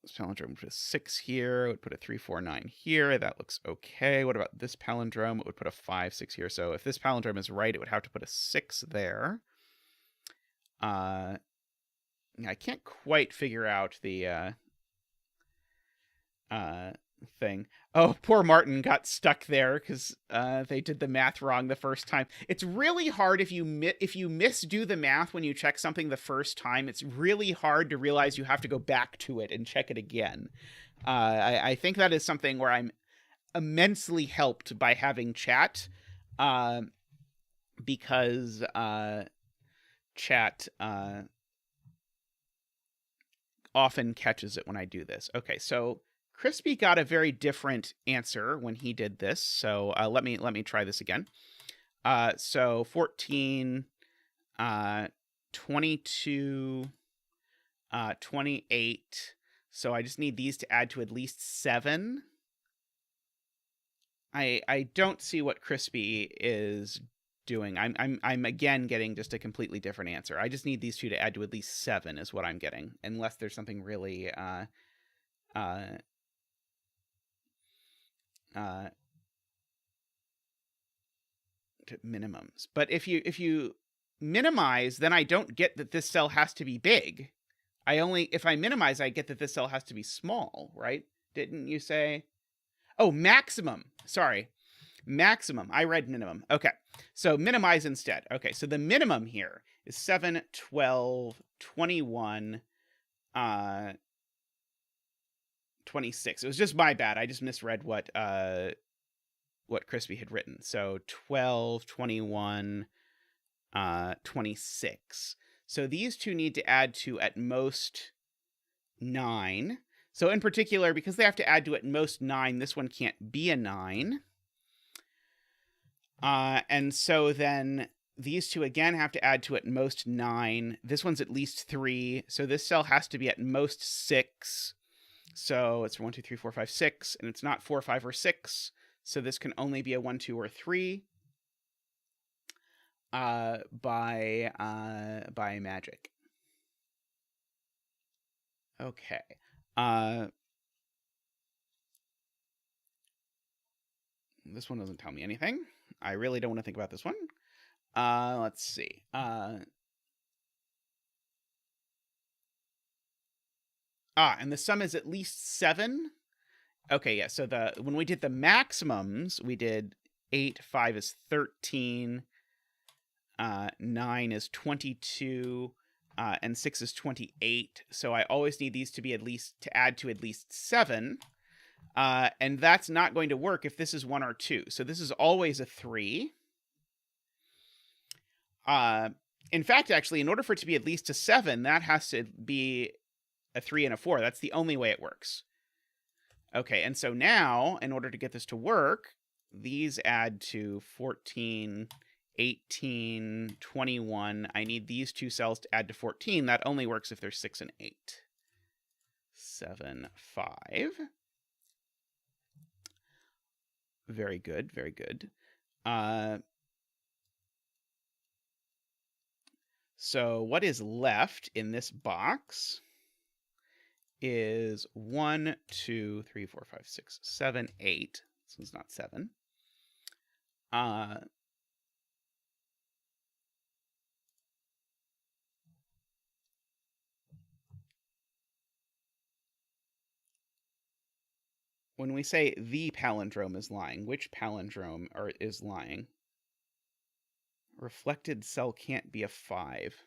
This palindrome would put a 6 here. It would put a 3, 4, 9 here. That looks okay. What about this palindrome? It would put a 5, 6 here. So if this palindrome is right, it would have to put a 6 there. I can't quite figure out the thing. Oh, poor Martin got stuck there because they did the math wrong the first time. It's really hard if you misdo the math when you check something the first time. It's really hard to realize you have to go back to it and check it again. I think that is something where I'm immensely helped by having chat, because chat often catches it when I do this. Okay, so Crispy got a very different answer when he did this, so let me try this again. So 14, 22, 28. So I just need these to add to at least 7. I don't see what Crispy is doing. I'm again getting just a completely different answer. I just need these two to add to at least 7 is what I'm getting, unless there's something really minimums. But if you minimize, then I don't get that this cell has to be big. If I minimize, I get that this cell has to be small, right? Didn't you say? Oh, maximum. Sorry. Maximum. I read minimum. Okay. So minimize instead. Okay. So the minimum here is 7, 12, 21, 26. It was just my bad. I just misread what Crispy had written. So 12, 21, 26. So these two need to add to at most 9. So in particular, because they have to add to at most 9, this one can't be a 9. And so then these two again have to add to at most 9. This one's at least 3. So this cell has to be at most 6. So it's 1, 2, 3, 4, 5, 6. And it's not 4, 5, or 6. So this can only be a 1, 2, or 3. By magic. Okay. This one doesn't tell me anything. I really don't want to think about this one. Let's see. And the sum is at least 7. Okay, yeah. So when we did the maximums, we did 8, 5 is 13, 9 is 22, and 6 is 28. So I always need these to add to at least 7. And that's not going to work if this is 1 or 2. So this is always a 3. In fact, actually, in order for it to be at least a 7, that has to be a 3 and a 4. That's the only way it works. Okay, and so now, in order to get this to work, these add to 14, 18, 21. I need these two cells to add to 14. That only works if there's 6 and 8. 7, 5. Very good, very good. So what is left in this box is 1, 2, 3, 4, 5, 6, 7, 8. This one's not 7. When we say the palindrome is lying, which palindrome is lying? Reflected cell can't be a 5.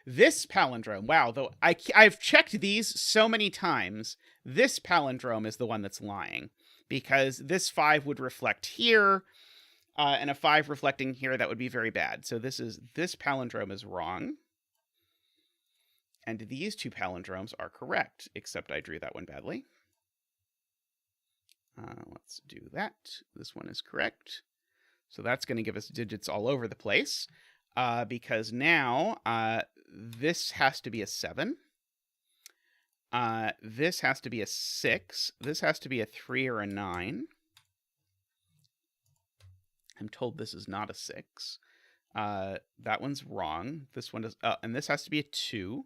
This palindrome, wow, though I've checked these so many times, this palindrome is the one that's lying, because this 5 would reflect here, and a 5 reflecting here, that would be very bad. So this palindrome is wrong, and these two palindromes are correct, except I drew that one badly. Let's do that. This one is correct. So that's going to give us digits all over the place, because now this has to be a 7. This has to be a 6. This has to be a 3 or a 9. I'm told this is not a 6. That one's wrong. This one does, and this has to be a 2.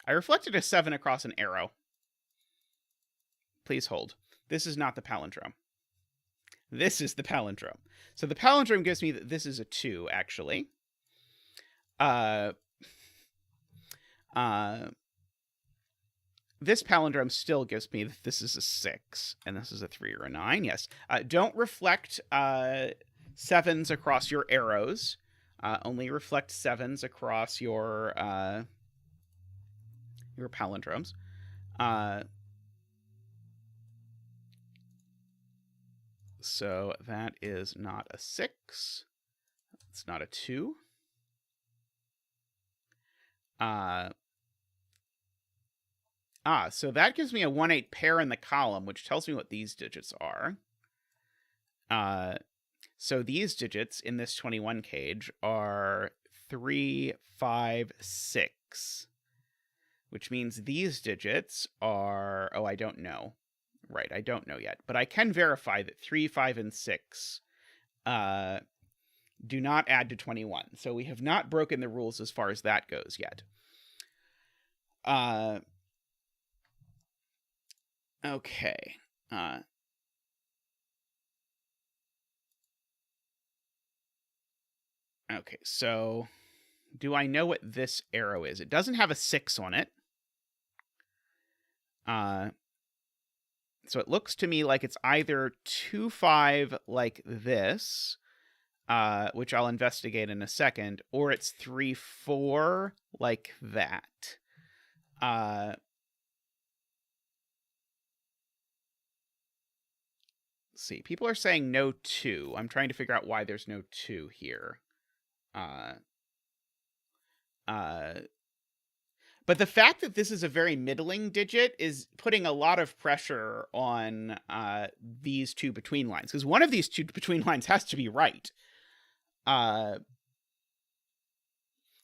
I reflected a 7 across an arrow. Please hold. This is not the palindrome. This is the palindrome. So the palindrome gives me that this is a 2, actually. This palindrome still gives me that this is a 6, and this is a 3 or a 9, yes. Don't reflect 7s across your arrows. Only reflect 7s across your palindromes. So that is not a 6. It's not a 2. So that gives me a 1-8 pair in the column, which tells me what these digits are. So these digits in this 21 cage are 3, 5, 6, which means these digits are, oh, I don't know. Right, I don't know yet, but I can verify that 3, 5, and 6 do not add to 21. So we have not broken the rules as far as that goes yet. Okay. Okay, so do I know what this arrow is? It doesn't have a 6 on it. So it looks to me like it's either 2, 5 like this, which I'll investigate in a second, or it's 3, 4 like that. Let's see. People are saying no 2. I'm trying to figure out why there's no 2 here. But the fact that this is a very middling digit is putting a lot of pressure on these two between lines, because one of these two between lines has to be right.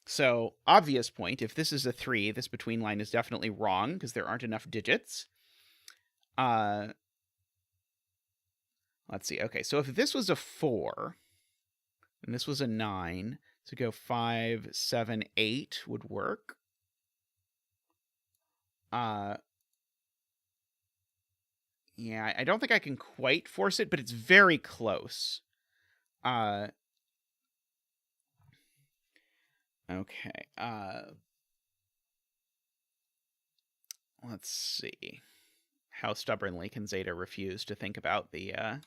So, obvious point, if this is a 3, this between line is definitely wrong, because there aren't enough digits. Let's see. Okay, so if this was a 4, and this was a 9, so go 5, 7, 8 would work. Yeah, I don't think I can quite force it, but it's very close. Okay. Let's see. How stubbornly can Zeta refuse to think about the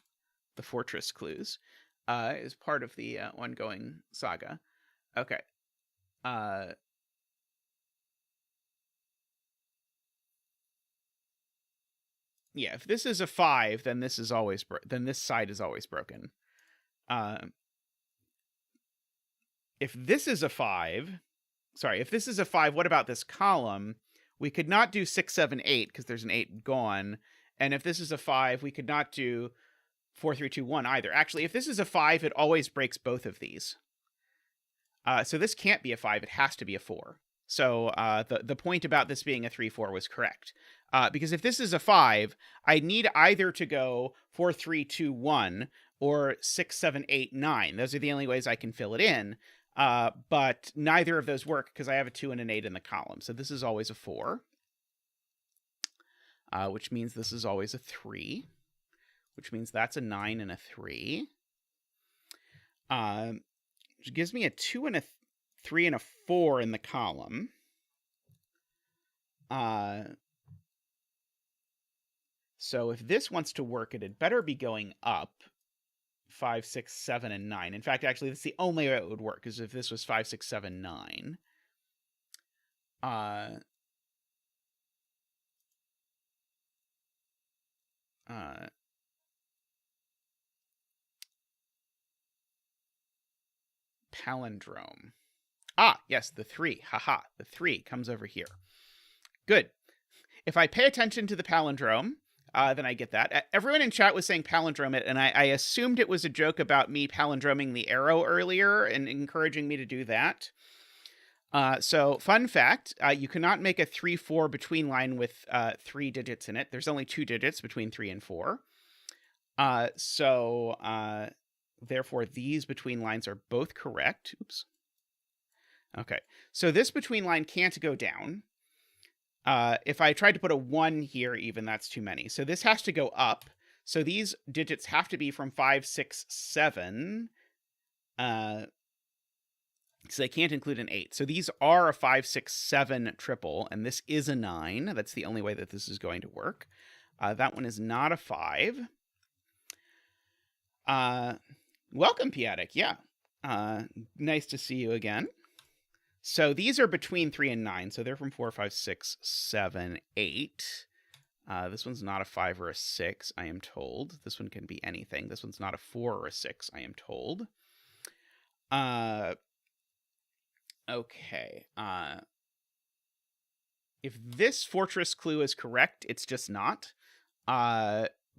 fortress clues? Is part of the ongoing saga. Okay. Yeah, if this is a 5, then this is always then this side is always broken. If this is a 5, if this is a 5, what about this column? We could not do 6, 7, 8 because there's an 8 gone. And if this is a 5, we could not do 4, 3, 2, 1 either. Actually, if this is a 5, it always breaks both of these. So this can't be a 5, it has to be a 4. So the point about this being a 3, 4 was correct. Because if this is a 5, I need either to go 4, 3, 2, 1 or 6, 7, 8, 9. Those are the only ways I can fill it in. But neither of those work because I have a 2 and an 8 in the column. So this is always a 4. Which means this is always a 3. Which means that's a 9 and a 3. Which gives me a 2 and a 3 and a 4 in the column. So if this wants to work, it had better be going up 5, 6, 7, and 9. In fact, actually, that's the only way it would work, is if this was 5, 6, 7, 9. Palindrome. Ah, yes, the 3. Haha, the 3 comes over here. Good. If I pay attention to the palindrome, then I get that. Everyone in chat was saying palindrome it, and I assumed it was a joke about me palindroming the arrow earlier and encouraging me to do that. So, fun fact, you cannot make a 3-4 between line with 3 digits in it. There's only 2 digits between 3 and 4. Therefore, these between lines are both correct. Oops. Okay, so this between line can't go down. If I tried to put a 1 here even, that's too many. So this has to go up. So these digits have to be from 5, 6, 7. So they can't include an 8. So these are a 5, 6, 7 triple, and this is a 9. That's the only way that this is going to work. That one is not a 5. Welcome, Piatic. Yeah. Nice to see you again. So these are between 3 and 9. So they're from 4, 5, 6, 7, 8. This one's not a 5 or a 6, I am told. This one can be anything. This one's not a 4 or a 6, I am told. Okay. If this fortress clue is correct, it's just not.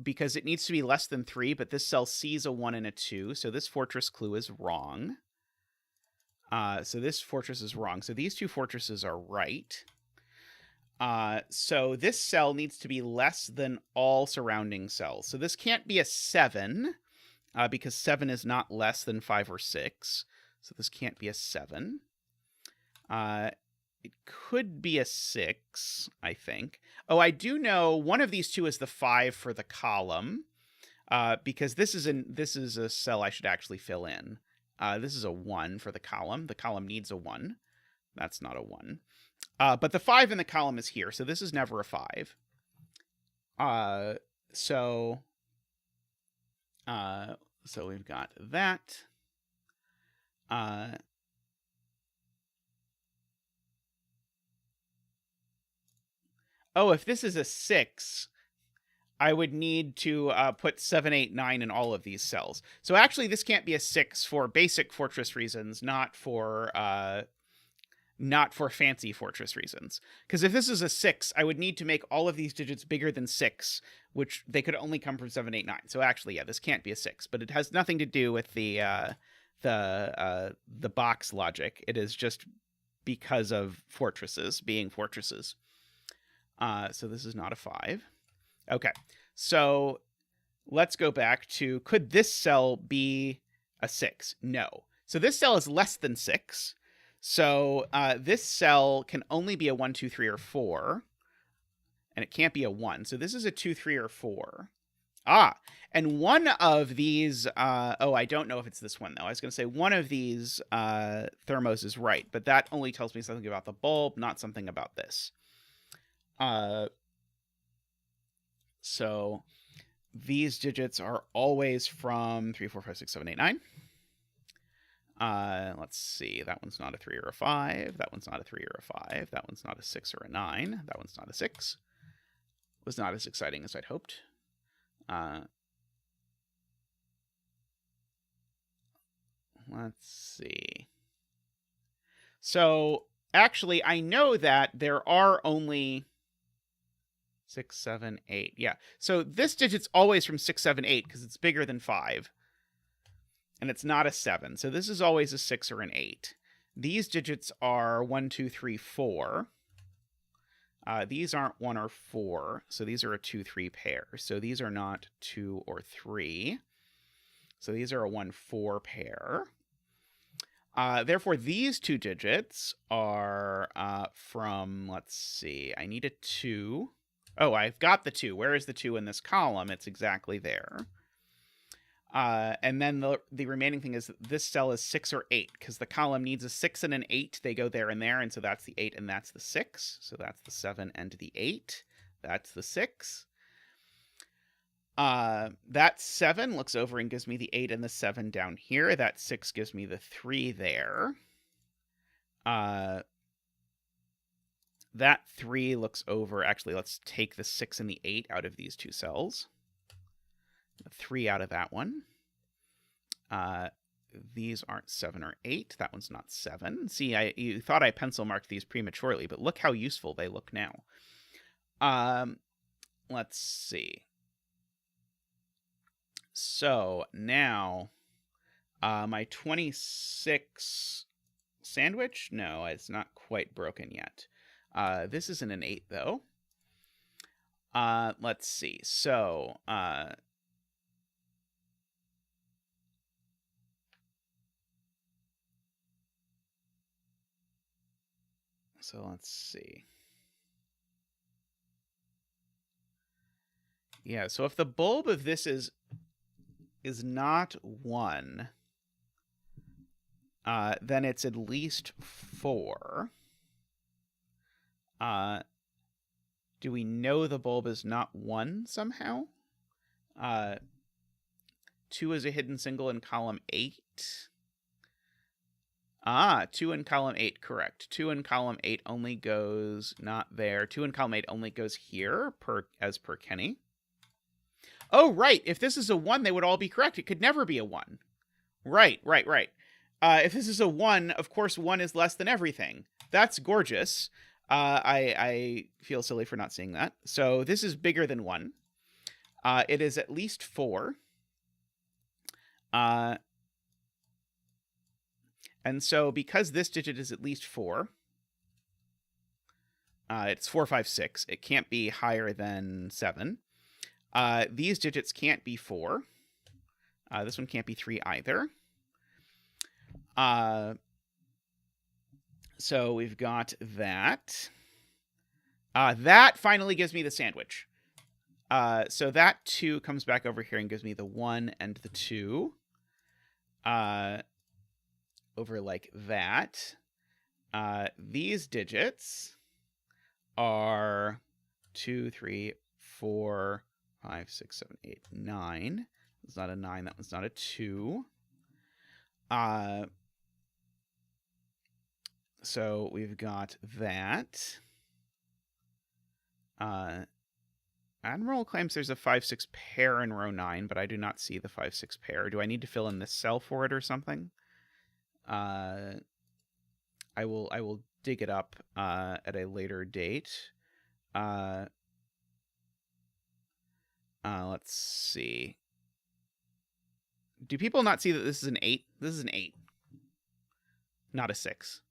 Because it needs to be less than 3, but this cell sees a 1 and a 2, so this fortress clue is wrong. So this fortress is wrong. So these two fortresses are right. So this cell needs to be less than all surrounding cells. So this can't be a 7, because 7 is not less than 5 or 6. So this can't be a 7. It could be a 6, I think. Oh, I do know one of these two is the 5 for the column, because this is a cell I should actually fill in. This is a 1 for the column. The column needs a 1. That's not a 1. But the 5 in the column is here, so this is never a 5. So we've got that. Oh, if this is a 6, I would need to put 7, 8, 9 in all of these cells. So actually, this can't be a 6 for basic fortress reasons, not for fancy fortress reasons. Because if this is a 6, I would need to make all of these digits bigger than 6, which they could only come from 7, 8, 9. So actually, yeah, this can't be a 6. But it has nothing to do with the box logic. It is just because of fortresses being fortresses. So this is not a 5. Okay, so let's go back to, could this cell be a 6? No. So this cell is less than 6. So this cell can only be a 1, 2, 3, or 4. And it can't be a 1. So this is a 2, 3, or 4. And one of these, I don't know if it's this one, though. I was going to say one of these thermos is right, but that only tells me something about the bulb, not something about this. So these digits are always from 3, 4, 5, 6, 7, 8, 9. Let's see. That one's not a 3 or a 5. That one's not a 3 or a 5. That one's not a 6 or a 9. That one's not a 6. Was not as exciting as I'd hoped. Let's see. So actually, I know that there are only 6, 7, 8. Yeah. So this digit's always from 6, 7, 8 because it's bigger than 5. And it's not a 7. So this is always a 6 or an 8. These digits are 1, 2, 3, 4. These aren't 1 or 4. So these are a 2, 3 pair. So these are not 2 or 3. So these are a 1, 4 pair. Therefore, these two digits are from, let's see, I need a 2. Oh, I've got the 2. Where is the 2 in this column? It's exactly there. And then the remaining thing is this cell is 6 or 8, because the column needs a 6 and an 8. They go there, and so that's the 8 and that's the 6. So that's the 7 and the 8. That's the 6. That 7 looks over and gives me the 8 and the 7 down here. That 6 gives me the 3 there. That 3 looks over. Actually, let's take the 6 and the 8 out of these two cells. 3 out of that one. These aren't 7 or 8. That one's not 7. See, you thought I pencil marked these prematurely, but look how useful they look now. let's see. So now my 26 sandwich? No, it's not quite broken yet. This isn't an 8, though. Let's see. So let's see. Yeah, so if the bulb of this is not 1, then it's at least 4. Do we know the bulb is not 1 somehow? 2 is a hidden single in column 8. 2 in column 8, correct. 2 in column 8 only goes not there. 2 in column 8 only goes here, as per Kenny. Oh, right. If this is a 1, they would all be correct. It could never be a 1. Right. If this is a 1, of course 1 is less than everything. That's gorgeous. I feel silly for not seeing that. So this is bigger than 1. It is at least 4. And so because this digit is at least 4, it's 4, 5, 6. It can't be higher than 7. These digits can't be 4. This one can't be 3 either. So we've got that. That finally gives me the sandwich. So that 2 comes back over here and gives me the 1 and the 2. Over like that. These digits are 2, 3, 4, 5, 6, 7, 8, 9. It's not a 9. That one's not a 2. So we've got that. Admiral claims there's a 5-6 pair in row 9, but I do not see the 5-6 pair. Do I need to fill in this cell for it or something? I will dig it up at a later date. Let's see. Do people not see that this is an 8? This is an 8, not a 6.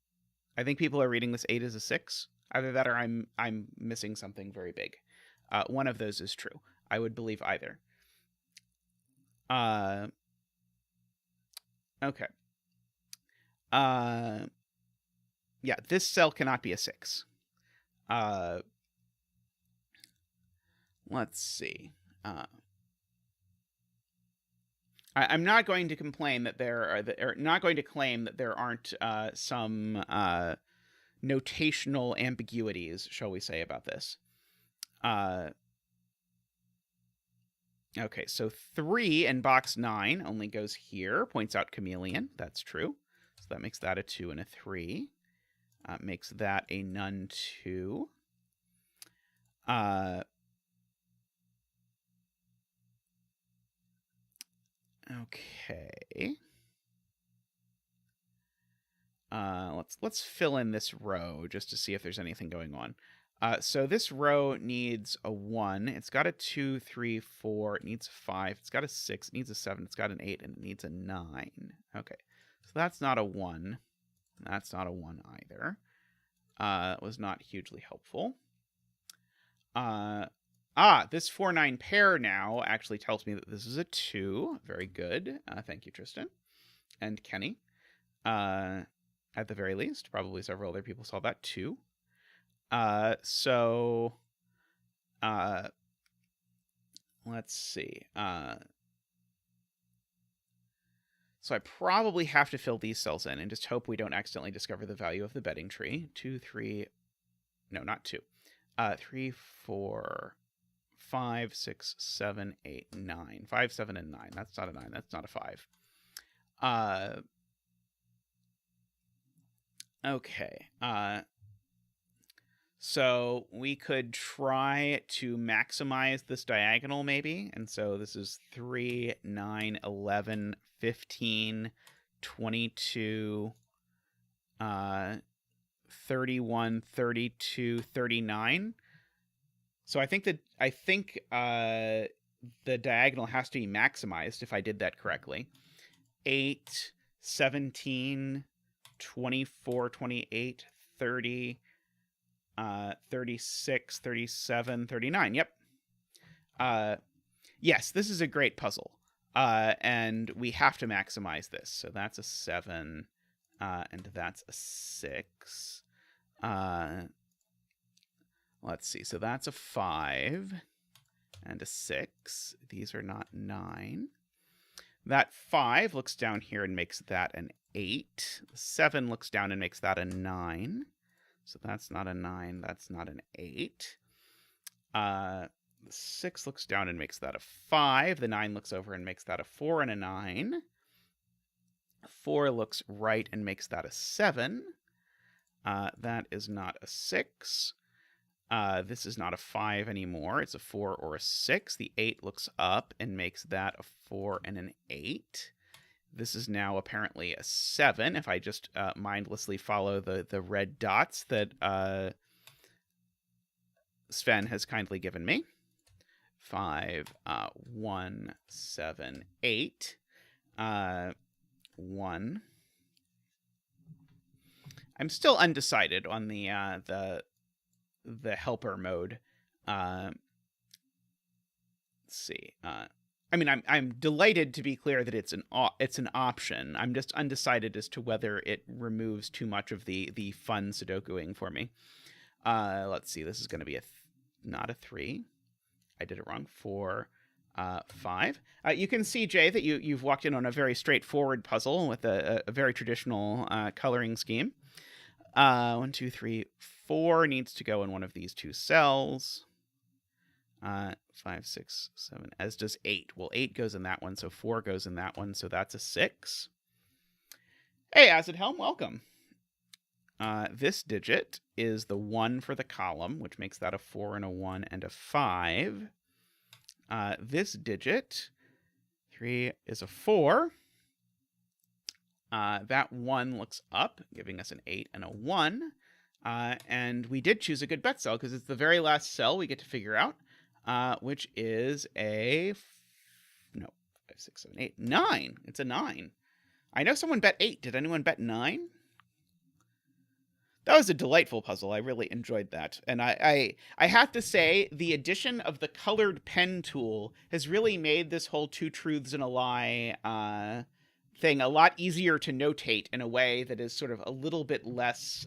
I think people are reading this 8 as a 6. Either that or I'm missing something very big. One of those is true. I would believe either. Okay. Yeah, this cell cannot be a 6. Let's see. I'm not going to complain that not going to claim that there aren't some notational ambiguities, shall we say, about this. Okay, so 3 in box 9 only goes here, points out chameleon. That's true. So that makes that a 2 and a 3. Makes that a none 2. Okay. Let's fill in this row just to see if there's anything going on. So this row needs a 1. It's got a 2, 3, 4. It needs a 5. It's got a 6. It needs a 7. It's got an 8, and it needs a 9. Okay. So that's not a 1. That's not a 1 either. That was not hugely helpful. This 4-9 pair now actually tells me that this is a 2. Very good. Thank you, Tristan. And Kenny. At the very least. Probably several other people saw that too. So let's see. So I probably have to fill these cells in and just hope we don't accidentally discover the value of the betting tree. 2, 3, no, not 2. 3, 4, 5, 6, 7, 8, 9. 5, 7, and 9. That's not a 9. That's not a 5. Okay. So we could try to maximize this diagonal maybe. And so this is 3, 9, 11, 15, 22, 31, 32, 39. So I think the diagonal has to be maximized if I did that correctly. 8, 17, 24, 28, 30, 36, 37, 39. Yep. Yes, this is a great puzzle. And we have to maximize this. So that's a 7, and that's a 6. Let's see. So that's a 5 and a 6. These are not 9. That 5 looks down here and makes that an 8. The 7 looks down and makes that a 9. So that's not a 9. That's not an 8. The 6 looks down and makes that a 5. The 9 looks over and makes that a 4 and a 9. 4 looks right and makes that a 7. That is not a 6. This is not a 5 anymore. It's a 4 or a 6. The 8 looks up and makes that a 4 and an 8. This is now apparently a 7, if I just mindlessly follow the red dots that Sven has kindly given me. 5, 1, 7, 8. 1. I'm still undecided on the helper mode. Let's see. I mean, I'm delighted to be clear that it's an option. I'm just undecided as to whether it removes too much of the fun Sudokuing for me. Let's see. This is going to be not a 3. I did it wrong. 4, 5. You can see, Jay, that you've walked in on a very straightforward puzzle with a very traditional coloring scheme. 1, 2, 3, 4 needs to go in one of these two cells. 5, 6, 7, as does 8. Well, 8 goes in that one, so 4 goes in that one, so that's a 6. Hey, Acid Helm, welcome. This digit is the 1 for the column, which makes that a 4 and a 1 and a 5. This digit, 3, is a 4. That 1 looks up, giving us an 8 and a 1. And we did choose a good bet cell because it's the very last cell we get to figure out, which is a 5, 6, 7, 8, 9. It's a 9. I know someone bet 8. Did anyone bet 9? That was a delightful puzzle. I really enjoyed that. And I have to say, the addition of the colored pen tool has really made this whole 2 truths and a lie thing a lot easier to notate in a way that is sort of a little bit less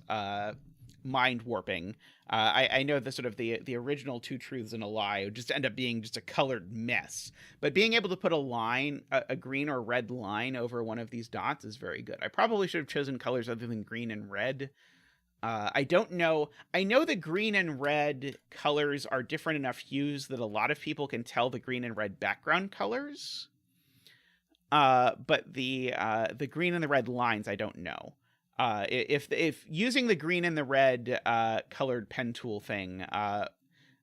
mind warping. I know the sort of the original 2 truths and a lie would just end up being just a colored mess. But being able to put a line, a green or red line over one of these dots is very good. I probably should have chosen colors other than green and red. I don't know. I know the green and red colors are different enough hues that a lot of people can tell the green and red background colors. But the green and the red lines, I don't know. If using the green and the red colored pen tool thing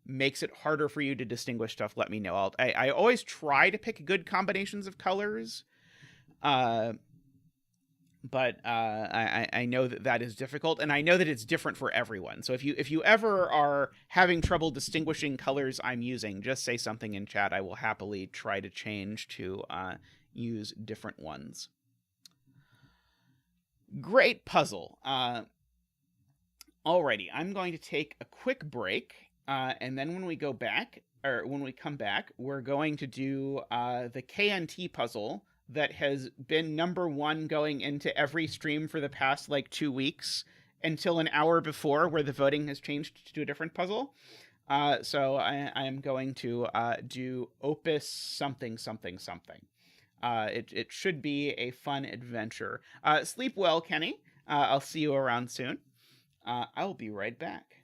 makes it harder for you to distinguish stuff, let me know. I always try to pick good combinations of colors. But I know that is difficult, and I know that it's different for everyone. So if you ever are having trouble distinguishing colors I'm using, just say something in chat. I will happily try to change to use different ones. Great puzzle. Alrighty, I'm going to take a quick break, and then when we come back, we're going to do the KNT puzzle that has been number 1 going into every stream for the past 2 weeks until an hour before, where the voting has changed to a different puzzle. So I am going to do Opus something something something. It should be a fun adventure. Sleep well, Kenny. I'll see you around soon. I'll be right back.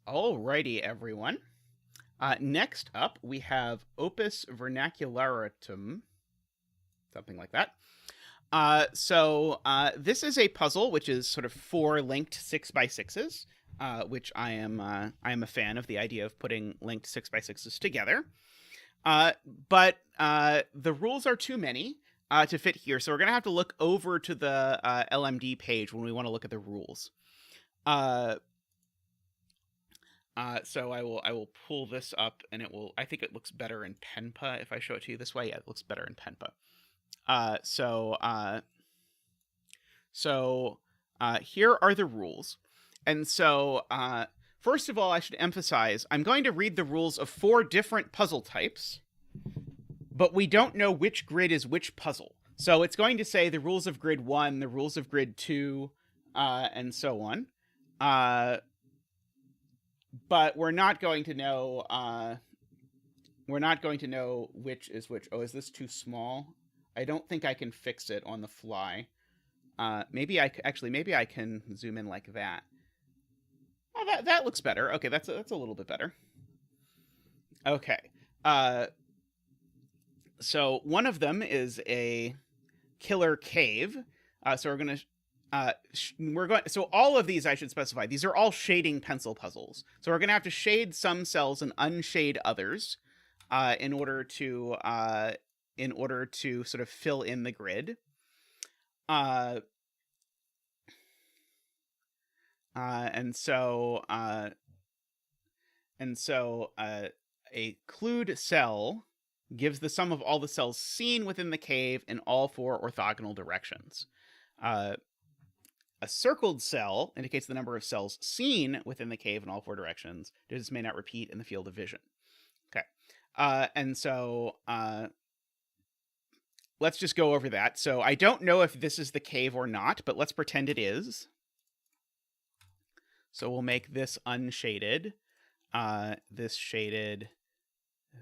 Alrighty, everyone. Next up, we have Opus Vermiculatum, something like that. This is a puzzle which is sort of 4 linked 6x6s, which I am a fan of the idea of putting linked 6x6s together. But the rules are too many to fit here, so we're gonna have to look over to the LMD page when we want to look at the rules. So I will pull this up, and I think it looks better in Penpa if I show it to you this way. Yeah, it looks better in Penpa. Here are the rules. And so, first of all, I should emphasize, I'm going to read the rules of 4 different puzzle types, but we don't know which grid is which puzzle. So it's going to say the rules of grid 1, the rules of grid 2, and so on. But we're not going to know, which is which. Oh, is this too small? I don't think I can fix it on the fly. Maybe I can zoom in like that. Oh, that looks better. Okay, that's a little bit better. Okay. So one of them is a killer cave. So so all of these, I should specify, these are all shading pencil puzzles. So we're going to have to shade some cells and unshade others in order to sort of fill in the grid. A clued cell gives the sum of all the cells seen within the cave in all 4 orthogonal directions. A circled cell indicates the number of cells seen within the cave in all 4 directions. Digits may not repeat in the field of vision. Okay. Let's just go over that. So I don't know if this is the cave or not, but let's pretend it is. So we'll make this unshaded, this shaded,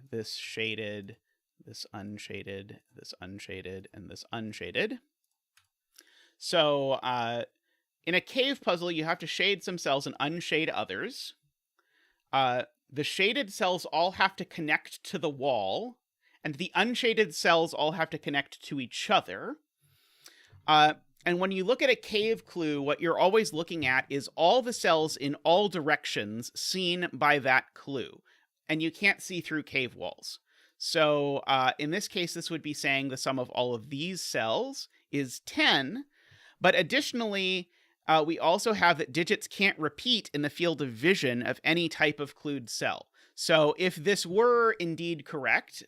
this shaded, this unshaded, this unshaded, and this unshaded. So in a cave puzzle, you have to shade some cells and unshade others. The shaded cells all have to connect to the wall, and the unshaded cells all have to connect to each other. And when you look at a cave clue, what you're always looking at is all the cells in all directions seen by that clue. And you can't see through cave walls. So in this case, this would be saying the sum of all of these cells is 10. But additionally, we also have that digits can't repeat in the field of vision of any type of clued cell. So if this were indeed correct,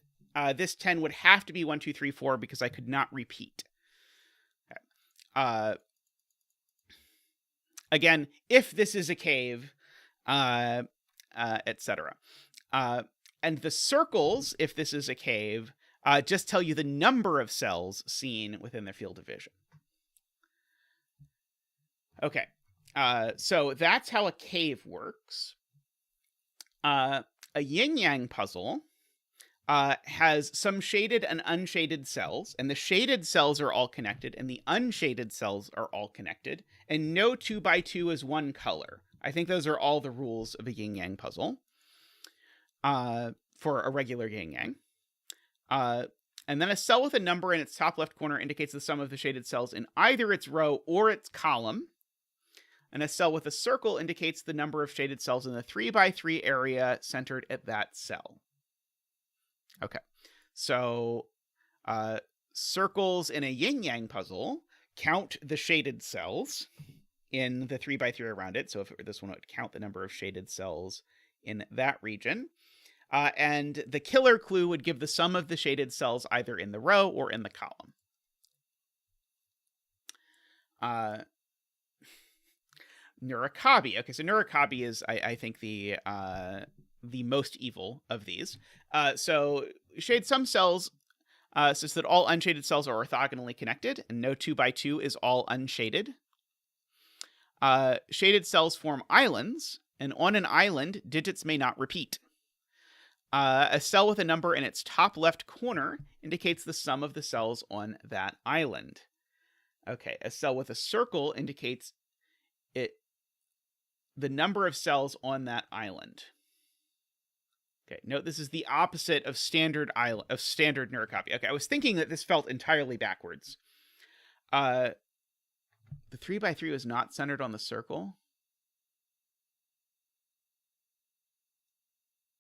this 10 would have to be 1, 2, 3, 4 because I could not repeat. Again, if this is a cave, etc. And the circles, if this is a cave, just tell you the number of cells seen within their field of vision. Okay, so that's how a cave works. A yin-yang puzzle has some shaded and unshaded cells, and the shaded cells are all connected, and the unshaded cells are all connected, and no 2x2 is one color. I think those are all the rules of a yin-yang puzzle for a regular yin-yang. And then a cell with a number in its top left corner indicates the sum of the shaded cells in either its row or its column. And a cell with a circle indicates the number of shaded cells in the 3x3 area centered at that cell. Okay, so circles in a yin-yang puzzle count the shaded cells in the 3x3 around it. So if this one would count the number of shaded cells in that region. And the killer clue would give the sum of the shaded cells either in the row or in the column. Nurikabi. Okay, so Nurikabi is, I think, the most evil of these. So shade some cells such that all unshaded cells are orthogonally connected, and no 2x2 is all unshaded. Shaded cells form islands, and on an island, digits may not repeat. A cell with a number in its top left corner indicates the sum of the cells on that island. Okay, a cell with a circle indicates the number of cells on that island. Okay, note this is the opposite of standard neurocopy. Okay, I was thinking that this felt entirely backwards. The 3x3 was not centered on the circle.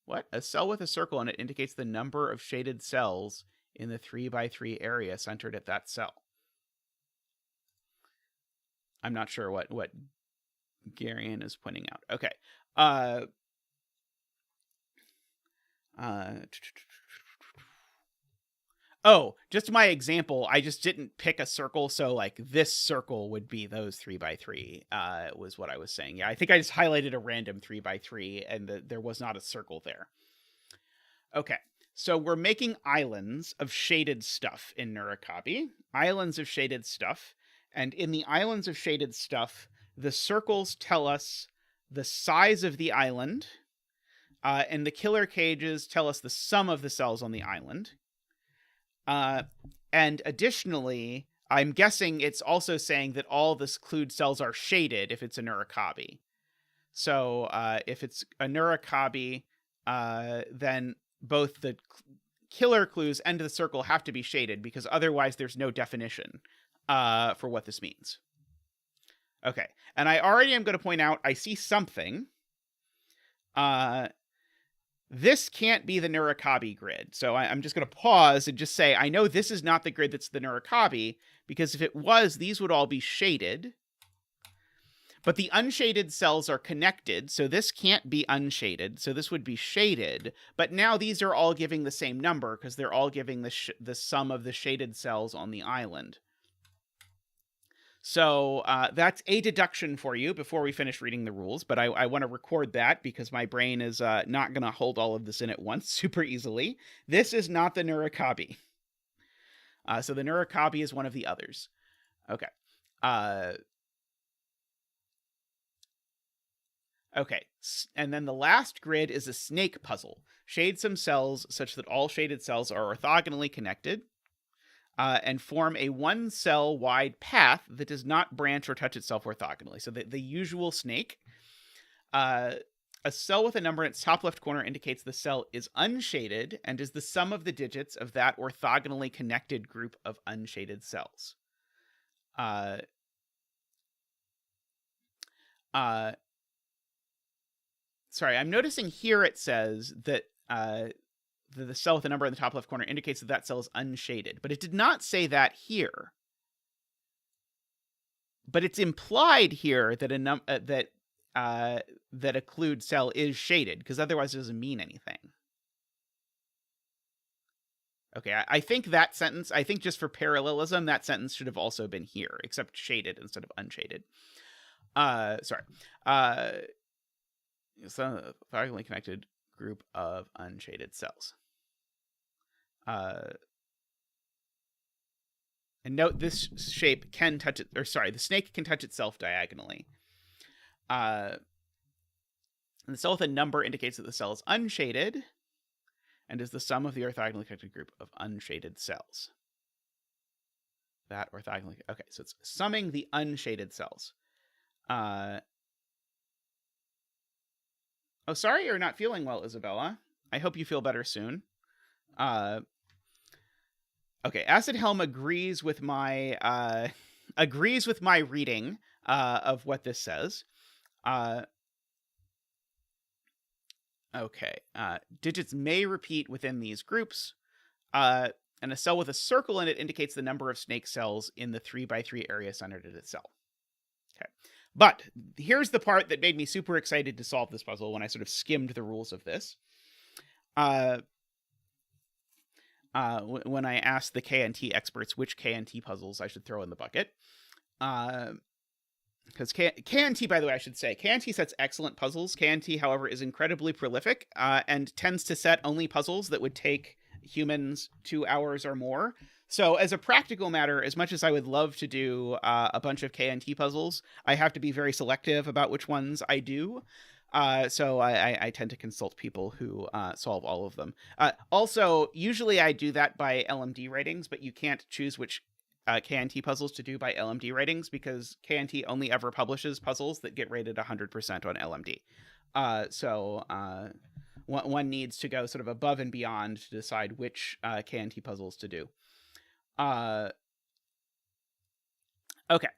What? A cell with a circle in it indicates the number of shaded cells in the 3x3 area centered at that cell. I'm not sure what Garion is pointing out. Okay. Oh, just my example, I just didn't pick a circle, so like this circle would be those 3x3, was what I was saying. Yeah, I think I just highlighted a random 3x3 and there was not a circle there. Okay, so we're making islands of shaded stuff in neurocopy. Islands of shaded stuff. And in the islands of shaded stuff, the circles tell us the size of the island, and the killer cages tell us the sum of the cells on the island. And additionally, I'm guessing it's also saying that all the clued cells are shaded if it's a neurocopy. So if it's a neurocopy, then both the killer clues and the circle have to be shaded, because otherwise there's no definition for what this means. Okay, and I already am going to point out I see something. This can't be the neurocopy grid. So I'm just going to pause and just say, I know this is not the grid that's the neurocopy, because if it was, these would all be shaded. But the unshaded cells are connected, so this can't be unshaded, so this would be shaded. But now these are all giving the same number, because they're all giving the sum of the shaded cells on the island. So that's a deduction for you before we finish reading the rules, but I want to record that because my brain is not going to hold all of this in at once super easily. This is not the neurocopy. So the neurocopy is one of the others. Okay. Okay, and then the last grid is a snake puzzle. Shade some cells such that all shaded cells are orthogonally connected. And form a one-cell wide path that does not branch or touch itself orthogonally. So the usual snake. A cell with a number in its top left corner indicates the cell is unshaded and is the sum of the digits of that orthogonally connected group of unshaded cells. Sorry, I'm noticing here it says that the cell with a number in the top left corner indicates that cell is unshaded, but it did not say that here. But it's implied here that that a clued cell is shaded, because otherwise it doesn't mean anything. Okay, I think that sentence, I think just for parallelism, that sentence should have also been here, except shaded instead of unshaded. Sorry. It's a orthogonally connected group of unshaded cells. And note this shape can touch it, or sorry, the snake can touch itself diagonally. And the cell with a number indicates that the cell is unshaded and is the sum of the orthogonally connected group of unshaded cells. That orthogonally, okay, so it's summing the unshaded cells. Oh, sorry you're not feeling well, Isabella. I hope you feel better soon. Okay, Acid Helm agrees with my reading of what this says. Okay, digits may repeat within these groups, and a cell with a circle in it indicates the number of snake cells in the 3x3 area centered at its cell. Okay, but here's the part that made me super excited to solve this puzzle when I sort of skimmed the rules of this. When I asked the KNT experts which KNT puzzles I should throw in the bucket. Because KNT, by the way, I should say, KNT sets excellent puzzles. KNT, however, is incredibly prolific and tends to set only puzzles that would take humans 2 hours or more. So as a practical matter, as much as I would love to do a bunch of KNT puzzles, I have to be very selective about which ones I do. So I tend to consult people who solve all of them. Also, usually I do that by LMD ratings, but you can't choose which KNT puzzles to do by LMD ratings, because KNT only ever publishes puzzles that get rated 100% on LMD. So one needs to go sort of above and beyond to decide which KNT puzzles to do. Okay.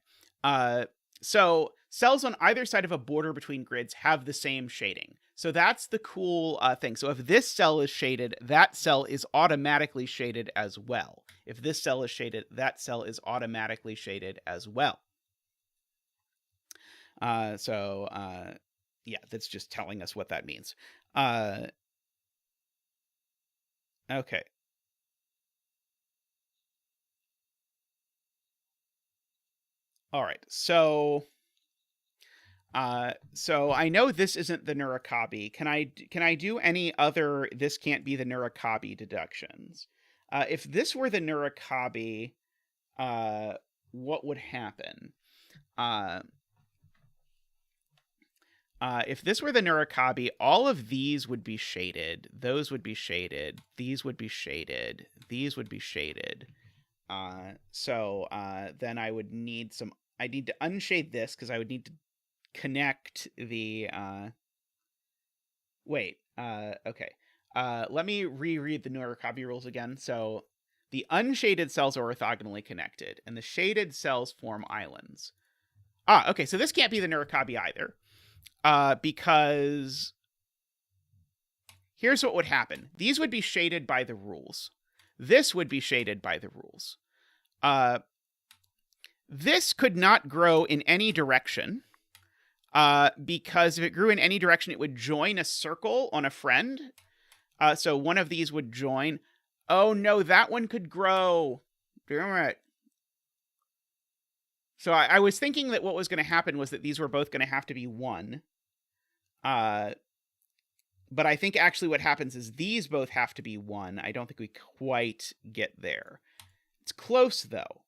So cells on either side of a border between grids have the same shading. So that's the cool thing. So if this cell is shaded, that cell is automatically shaded as well. If this cell is shaded, that cell is automatically shaded as well. Yeah, that's just telling us what that means. Okay. All right. So I know this isn't the Nurikabe. Can I do any other this can't be the Nurikabe deductions? If this were the Nurikabe, what would happen? If this were the Nurikabe, all of these would be shaded. Those would be shaded. These would be shaded. These would be shaded. Then I would need I need to unshade this because I would need to connect the okay. Let me reread the Nurikabe rules again. So the unshaded cells are orthogonally connected, and the shaded cells form islands. Okay, so this can't be the Nurikabe either. Because here's what would happen. These would be shaded by the rules. This would be shaded by the rules. This could not grow in any direction. Because if it grew in any direction, it would join a circle on a friend. So one of these would join. Oh no, that one could grow. Damn it. So I was thinking that what was going to happen was that these were both going to have to be 1. But I think actually what happens is these both have to be 1. I don't think we quite get there. It's close, though.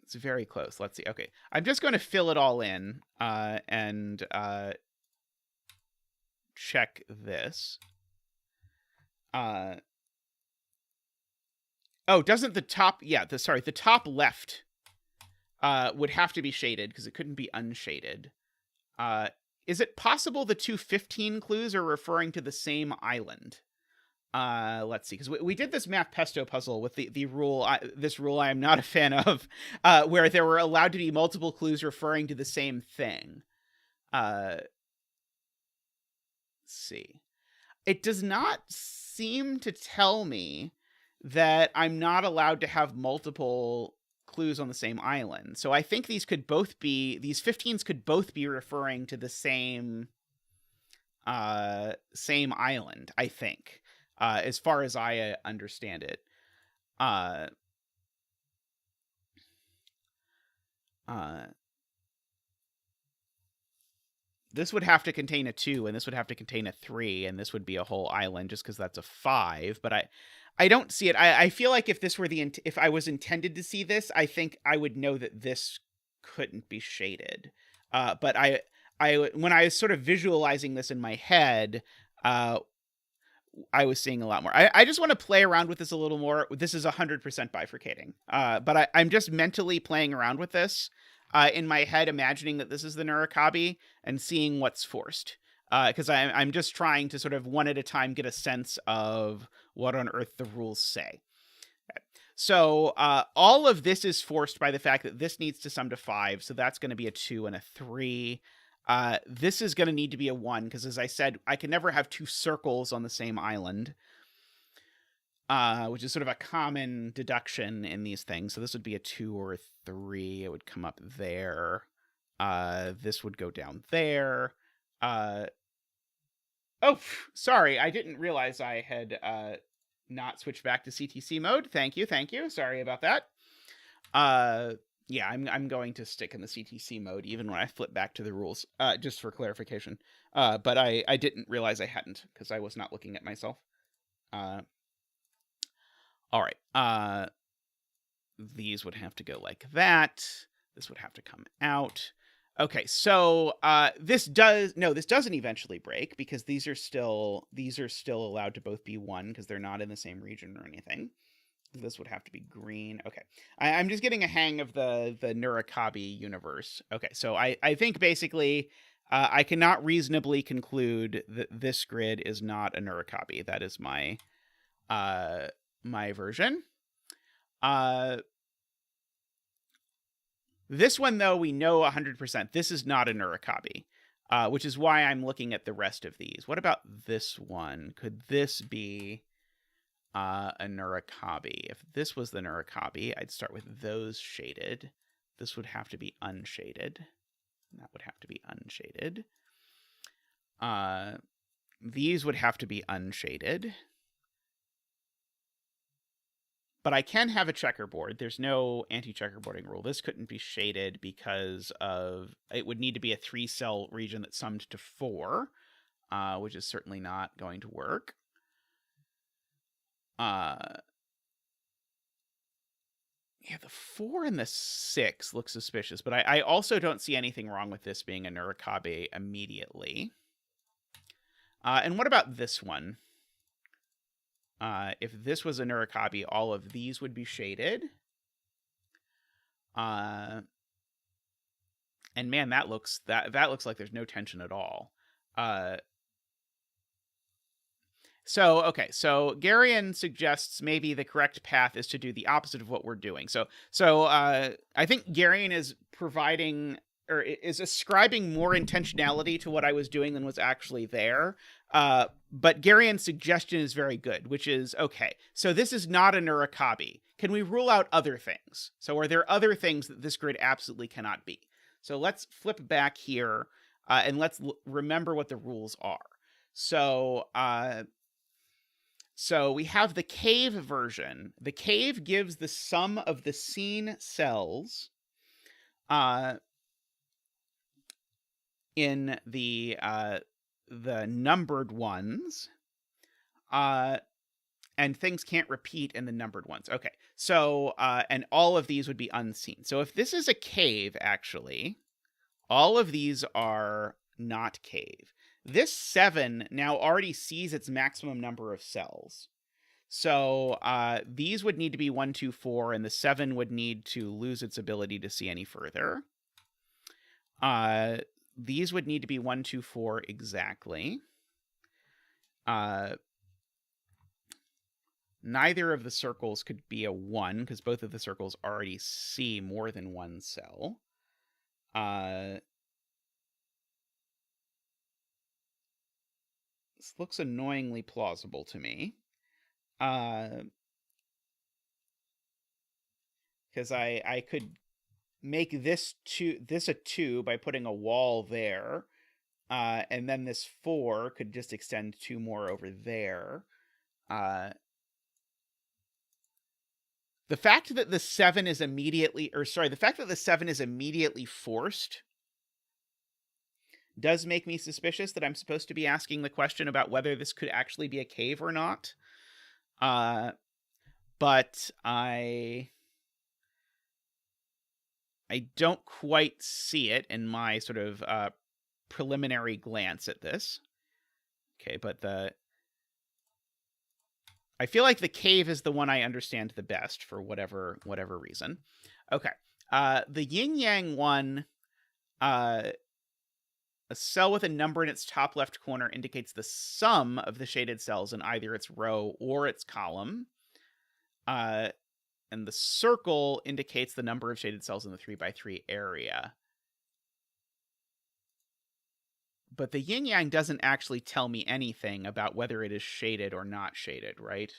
It's very close. Let's see. Okay. I'm just going to fill it all in and check this. Oh, doesn't the top... Yeah, the top left would have to be shaded because it couldn't be unshaded. Is it possible the two 15 clues are referring to the same island? Let's see, because we did this math pesto puzzle with the rule, this rule I am not a fan of, where there were allowed to be multiple clues referring to the same thing. Let's see. It does not seem to tell me that I'm not allowed to have multiple clues on the same island. So I think these 15s could both be referring to the same island, I think. As far as I understand it. This would have to contain a 2, and this would have to contain a 3, and this would be a whole island just because that's a 5. But I don't see it. I feel like if this were if I was intended to see this, I think I would know that this couldn't be shaded. But when I was sort of visualizing this in my head, I was seeing a lot more. I just want to play around with this a little more. This is 100% bifurcating. But I'm just mentally playing around with this in my head, imagining that this is the Nurikabe and seeing what's forced. Because I'm just trying to sort of one at a time get a sense of what on earth the rules say. Okay. So all of this is forced by the fact that this needs to sum to 5. So that's going to be a 2 and a 3. This is going to need to be a 1 because, as I said, I can never have 2 circles on the same island, which is sort of a common deduction in these things. So this would be a 2 or a 3. It would come up there. This would go down there. Oh, sorry. I didn't realize I had not switched back to CTC mode. Thank you. Sorry about that. Yeah, I'm going to stick in the CTC mode even when I flip back to the rules, just for clarification. But I didn't realize I hadn't because I was not looking at myself. All right. These would have to go like that. This would have to come out. Okay, so this doesn't eventually break because these are still allowed to both be 1 because they're not in the same region or anything. This would have to be green. Okay. I'm just getting a hang of the Nurikabe universe. Okay, so I think basically I cannot reasonably conclude that this grid is not a Nurikabe. That is my my version. This one, though, we know 100%. This is not a Nurikabe, which is why I'm looking at the rest of these. What about this one? Could this be a Nurikabe? If this was the Nurikabe, I'd start with those shaded. This would have to be unshaded. That would have to be unshaded. These would have to be unshaded. But I can have a checkerboard. There's no anti-checkerboarding rule. This couldn't be shaded because of it would need to be a 3-cell region that summed to 4, which is certainly not going to work. Yeah, the 4 and the 6 look suspicious, but I also don't see anything wrong with this being a Nurikabe immediately. And what about this one? If this was a Nurikabe, all of these would be shaded. And man, that looks like there's no tension at all. So Garion suggests maybe the correct path is to do the opposite of what we're doing. So I think Garion is providing or is ascribing more intentionality to what I was doing than was actually there. But Garion's suggestion is very good, which is, okay, so this is not a Nurikabe. Can we rule out other things? So are there other things that this grid absolutely cannot be? So let's flip back here and let's remember what the rules are. So we have the cave version. The cave gives the sum of the seen cells in the numbered ones, and things can't repeat in the numbered ones. Okay, so and all of these would be unseen. So if this is a cave, actually, all of these are not cave. This 7 now already sees its maximum number of cells. So these would need to be 1, 2, 4, and the 7 would need to lose its ability to see any further. These would need to be 1, 2, 4 exactly. Neither of the circles could be a 1, because both of the circles already see more than one cell. This looks annoyingly plausible to me. Because I could make this a 2 by putting a wall there, and then this 4 could just extend 2 more over there. The fact that the 7 is immediately forced does make me suspicious that I'm supposed to be asking the question about whether this could actually be a cave or not. But I don't quite see it in my sort of preliminary glance at this. Okay, but I feel like the cave is the one I understand the best for whatever reason. Okay, the yin-yang one, a cell with a number in its top left corner indicates the sum of the shaded cells in either its row or its column. And the circle indicates the number of shaded cells in the 3x3 area. But the yin-yang doesn't actually tell me anything about whether it is shaded or not shaded, right?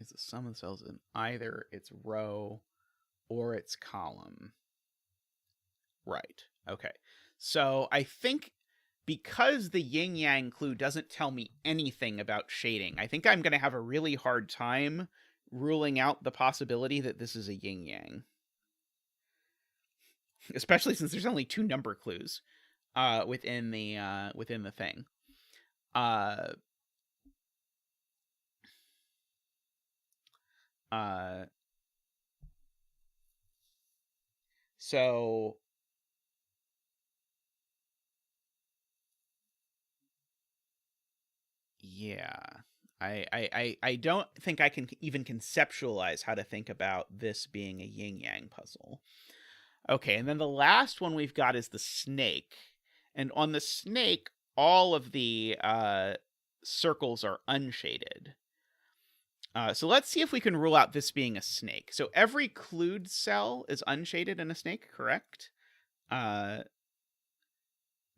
Is the sum of the cells in either its row or its column. Right. Okay. So I think because the yin-yang clue doesn't tell me anything about shading, I think I'm going to have a really hard time ruling out the possibility that this is a yin-yang. Especially since there's only 2 number clues within the thing. So yeah, I don't think I can even conceptualize how to think about this being a yin-yang puzzle. Okay, and then the last one we've got is the snake. And on the snake, all of the circles are unshaded. So let's see if we can rule out this being a snake. So every clued cell is unshaded in a snake, correct?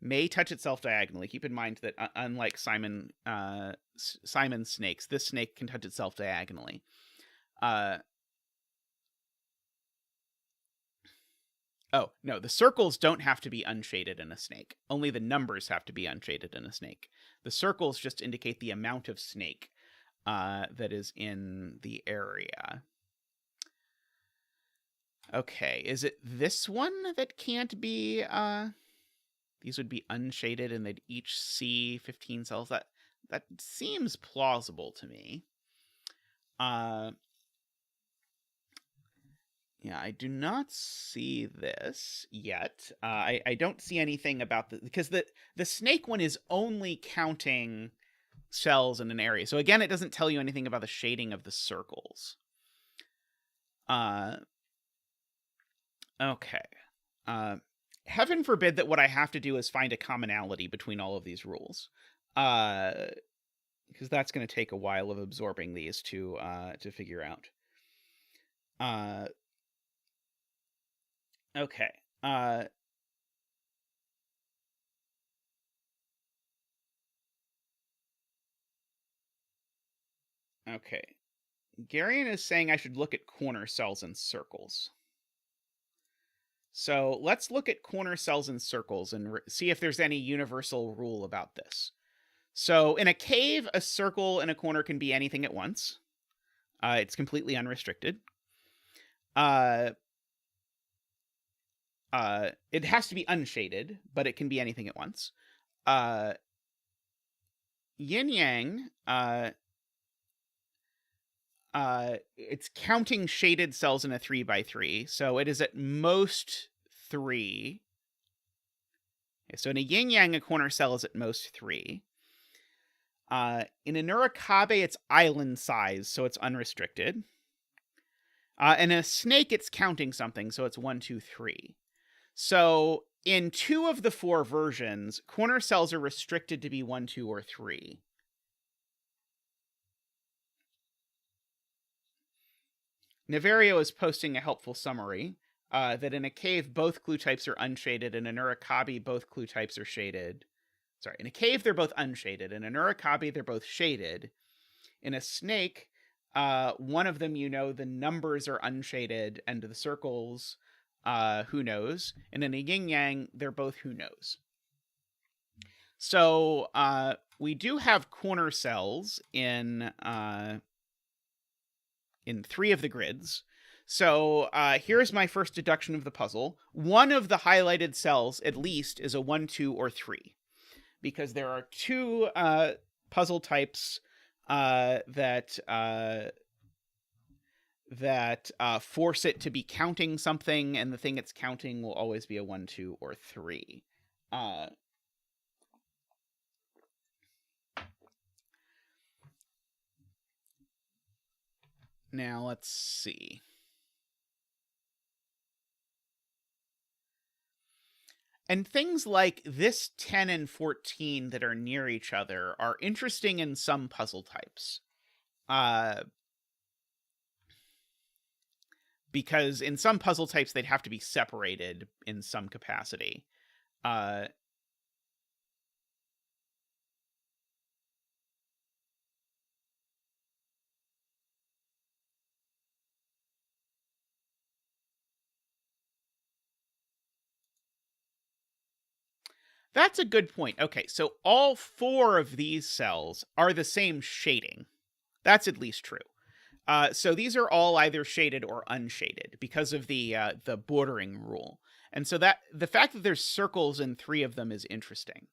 May touch itself diagonally. Keep in mind that unlike Simon's snakes, this snake can touch itself diagonally. Oh, no, the circles don't have to be unshaded in a snake. Only the numbers have to be unshaded in a snake. The circles just indicate the amount of snake that is in the area. Okay, is it this one that can't be... these would be unshaded and they'd each see 15 cells? That seems plausible to me. Yeah, I do not see this yet. I don't see anything about because the snake one is only counting cells in an area. So again, it doesn't tell you anything about the shading of the circles. Okay. Heaven forbid that what I have to do is find a commonality between all of these rules. Because that's going to take a while of absorbing these to figure out. Okay. Okay. Garion is saying I should look at corner cells and circles. So let's look at corner cells and circles and see if there's any universal rule about this. So in a cave, a circle and a corner can be anything at once. It's completely unrestricted. It has to be unshaded, but it can be anything at once. Yin-yang, it's counting shaded cells in a 3x3, so it is at most 3. Okay, so in a yin-yang, a corner cell is at most 3. In a Nurikabe, it's island size, so it's unrestricted. And in a snake, it's counting something, so it's 1, 2, 3. So in 2 of the 4 versions, corner cells are restricted to be 1, 2, or 3. Neverio is posting a helpful summary that in a cave, both clue types are unshaded. In a Nurikabe, both clue types are shaded. Sorry, in a cave, they're both unshaded. In a Nurikabe, they're both shaded. In a snake, one of them, the numbers are unshaded, and the circles, who knows. And in a yin-yang, they're both who knows. So we do have corner cells in 3 of the grids. So here's my first deduction of the puzzle. One of the highlighted cells, at least, is a 1, 2, or 3. Because there are 2 puzzle types that force it to be counting something, and the thing it's counting will always be a 1, 2, or 3. Now, let's see. And things like this 10 and 14 that are near each other are interesting in some puzzle types. Because in some puzzle types, they'd have to be separated in some capacity. That's a good point. Okay, so all 4 of these cells are the same shading. That's at least true. So these are all either shaded or unshaded because of the bordering rule. And so that the fact that there's circles in 3 of them is interesting.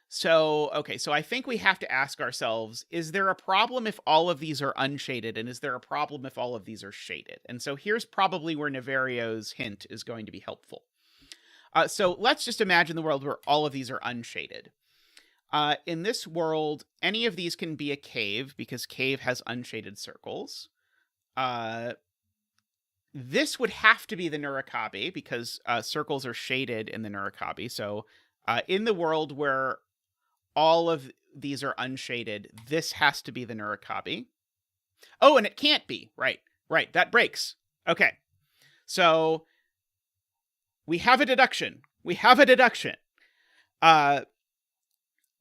So, okay, so I think we have to ask ourselves, is there a problem if all of these are unshaded, and is there a problem if all of these are shaded? And so here's probably where Navario's hint is going to be helpful. So let's just imagine the world where all of these are unshaded. In this world, any of these can be a cave, because cave has unshaded circles. This would have to be the Nurikabe, because circles are shaded in the Nurikabe. So in the world where all of these are unshaded, this has to be the Nurikabe. Oh, and it can't be. Right. That breaks. Okay. So we have a deduction.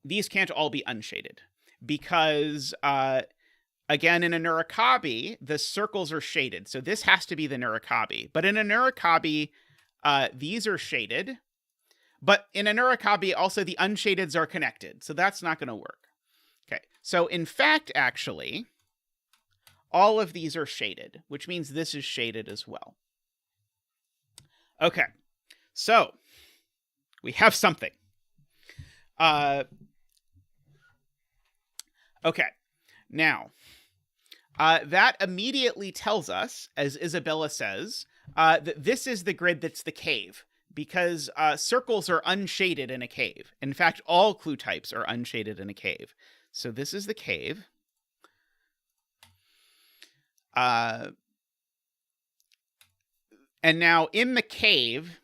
These can't all be unshaded because, again, in a Nurikabe, the circles are shaded. So this has to be the Nurikabe. But in a Nurikabe, these are shaded. But in a Nurikabe, also the unshadeds are connected. So that's not going to work. Okay. So in fact, actually, all of these are shaded, which means this is shaded as well. Okay. So we have something. Okay. Now, that immediately tells us, as Isabella says, that this is the grid that's the cave, because circles are unshaded in a cave. In fact, all clue types are unshaded in a cave. So this is the cave. And now in the cave,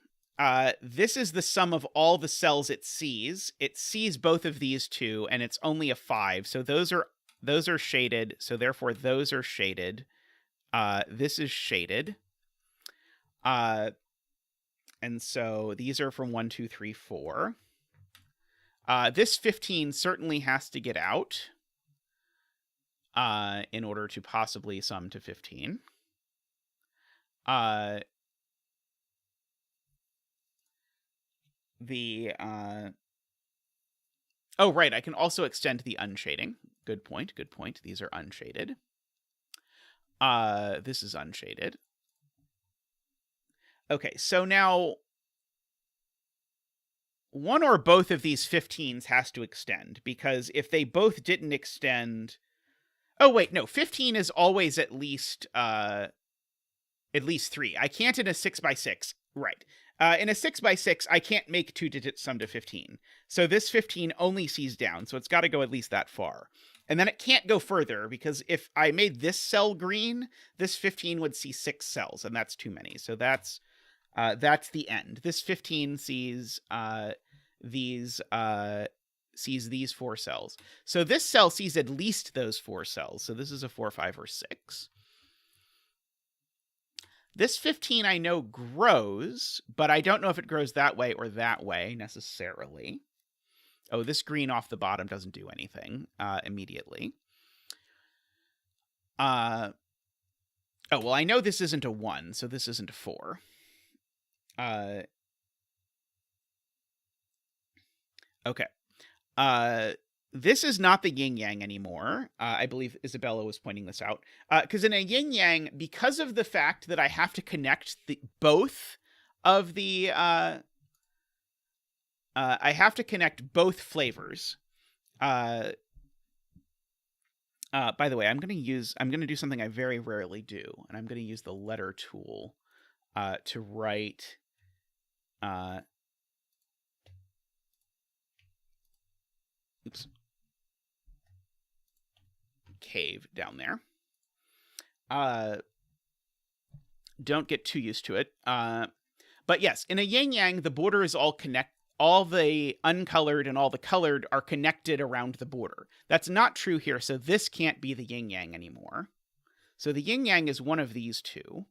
this is the sum of all the cells it sees. It sees both of these two, and it's only a 5. So those are shaded. So therefore, those are shaded. This is shaded. And so these are from 1, 2, 3, 4. This 15 certainly has to get out in order to possibly sum to 15. Oh, right, I can also extend the unshading. Good point. These are unshaded. This is unshaded. Okay, so now one or both of these 15s has to extend, because if they both didn't extend... Oh, wait, no, 15 is always at least 3. I can't in a 6x6. Right. In a 6x6, I can't make 2-digit sum to 15. So this 15 only sees down, so it's got to go at least that far. And then it can't go further, because if I made this cell green, this 15 would see 6 cells, and that's too many. So that's the end. This 15 sees these 4 cells. So this cell sees at least those 4 cells. So this is a 4, 5, or 6. This 15 I know grows, but I don't know if it grows that way or that way necessarily. Oh, this green off the bottom doesn't do anything immediately. Oh, well, I know this isn't a 1, so this isn't a 4. Okay. This is not the yin-yang anymore. I believe Isabella was pointing this out. Because in a yin-yang, because of the fact that I have to connect both of the... I have to connect both flavors. By the way, I'm going to do something I very rarely do, and I'm going to use the letter tool to write... oops. Cave down there. Don't get too used to it. But yes, in a yin-yang, the border is all the uncolored and all the colored are connected around the border. That's not true here, so this can't be the yin-yang anymore. So the yin-yang is one of these two.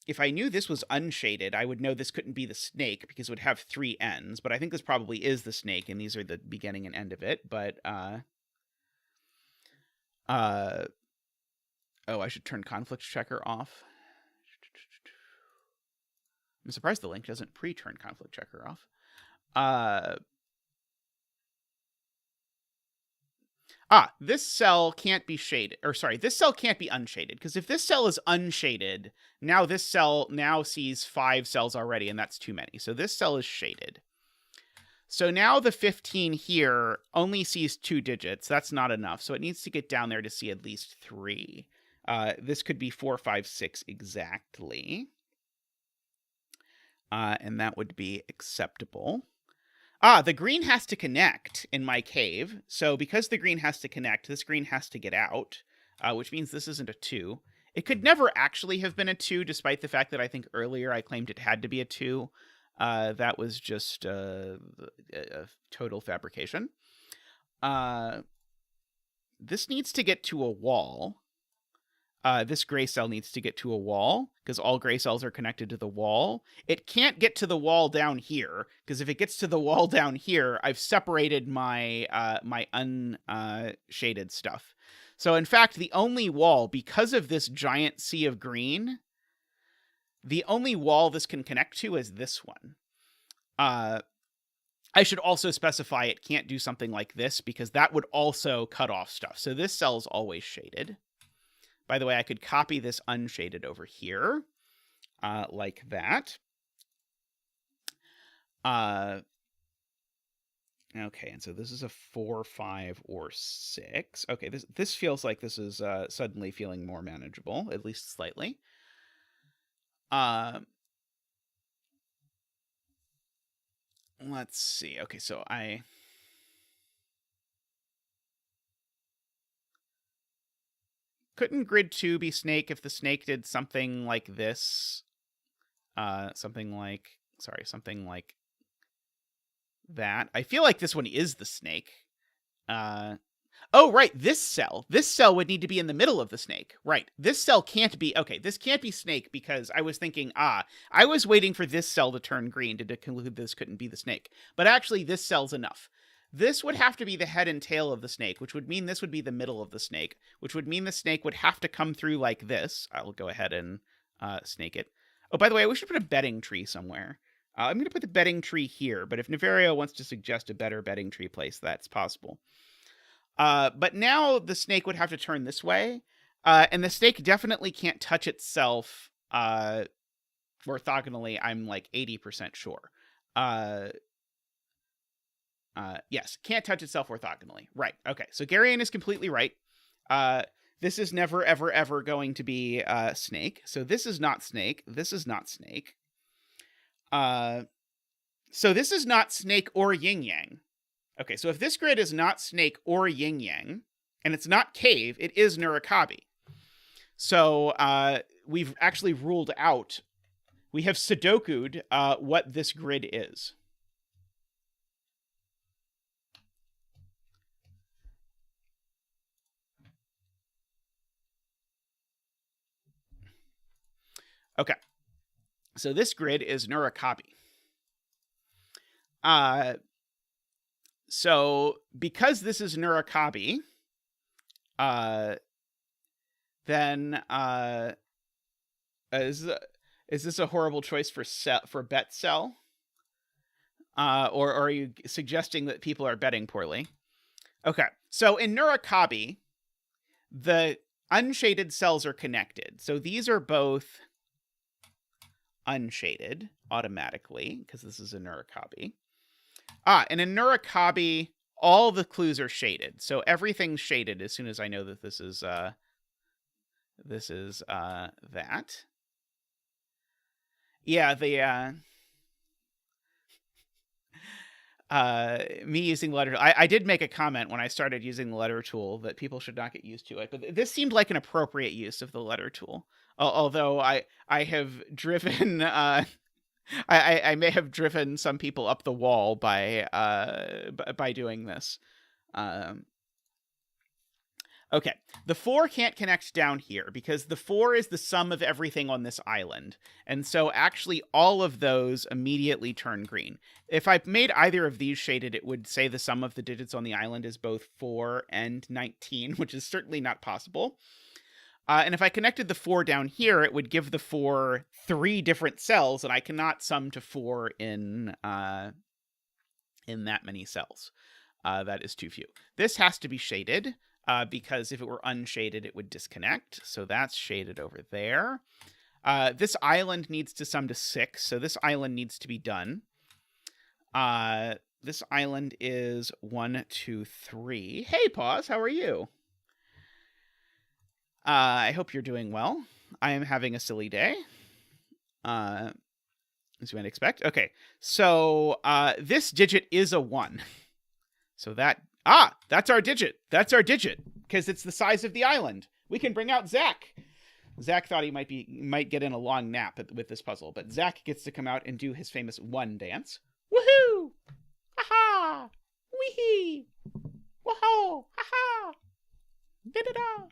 If I knew this was unshaded, I would know this couldn't be the snake, because it would have 3 ends, but I think this probably is the snake, and these are the beginning and end of it, but, oh, I should turn conflict checker off. I'm surprised the link doesn't pre-turn conflict checker off. This cell can't be shaded, or sorry, this cell can't be unshaded, because if this cell is unshaded, this cell now sees 5 cells already, and that's too many. So this cell is shaded. So now the 15 here only sees 2 digits. That's not enough. So it needs to get down there to see at least 3. This could be 4, 5, 6 exactly. And that would be acceptable. The green has to connect in my cave. So because the green has to connect, this green has to get out, which means this isn't a 2. It could never actually have been a 2, despite the fact that I think earlier I claimed it had to be a 2. That was just a total fabrication. This needs to get to a wall. This gray cell needs to get to a wall, because all gray cells are connected to the wall. It can't get to the wall down here, because if it gets to the wall down here, I've separated my my unshaded stuff. So in fact, the only wall, because of this giant sea of green, the only wall this can connect to is this one. I should also specify it can't do something like this, because that would also cut off stuff. So this cell's always shaded. By the way, I could copy this unshaded over here, like that. Okay, and so this is a 4, 5, or 6. Okay, this feels like this is suddenly feeling more manageable, at least slightly. Let's see. Okay, so couldn't grid 2 be snake if the snake did something like this? Something like that. I feel like this one is the snake. Oh, right, this cell would need to be in the middle of the snake. Right, this cell can't be, okay, this can't be snake, because I was thinking, I was waiting for this cell to turn green to conclude this couldn't be the snake. But actually, this cell's enough. This would have to be the head and tail of the snake, which would mean this would be the middle of the snake, which would mean the snake would have to come through like this. I'll go ahead and snake it. Oh, by the way, we should put a bedding tree somewhere. I'm going to put the bedding tree here, but if Nevario wants to suggest a better bedding tree place, that's possible. But now the snake would have to turn this way, and the snake definitely can't touch itself orthogonally, I'm like 80% sure. Yes, can't touch itself orthogonally. Right, okay, so Garion is completely right. This is never, ever, ever going to be snake. So this is not snake. This is not snake. So this is not snake or yin-yang. Okay, so if this grid is not snake or yin-yang, and it's not cave, it is Nurikabe. So we've actually ruled out, we have sudoku'd what this grid is. Okay, so this grid is Nurikabe. So because this is Nurikabe, then is this a horrible choice for bet cell? Or are you suggesting that people are betting poorly? Okay, so in Nurikabe, the unshaded cells are connected. So these are both unshaded automatically, because this is a Nurikabe. And in Nurikabe, all the clues are shaded. So everything's shaded as soon as I know that this is that. Yeah, the me using the letter, I did make a comment when I started using the letter tool that people should not get used to it, but this seemed like an appropriate use of the letter tool. Although I have driven I may have driven some people up the wall by doing this. Okay, the 4 can't connect down here because the 4 is the sum of everything on this island. And so actually all of those immediately turn green. If I made either of these shaded, it would say the sum of the digits on the island is both 4 and 19, which is certainly not possible. And if I connected the 4 down here, it would give the 4 3 different cells, and I cannot sum to 4 in that many cells. That is too few. This has to be shaded, because if it were unshaded, it would disconnect. So that's shaded over there. This island needs to sum to 6, so this island needs to be done. This island is 1, 2, 3. Hey, Pause, how are you? I hope you're doing well. I am having a silly day. As you might expect. Okay, so this digit is a 1. So that's our digit. That's our digit, because it's the size of the island. We can bring out Zach. Zach thought he might get in a long nap with this puzzle, but Zach gets to come out and do his famous 1 dance. Woohoo! Ha-ha! Wee-hee! Whoa! Ha-ha! Da-da-da!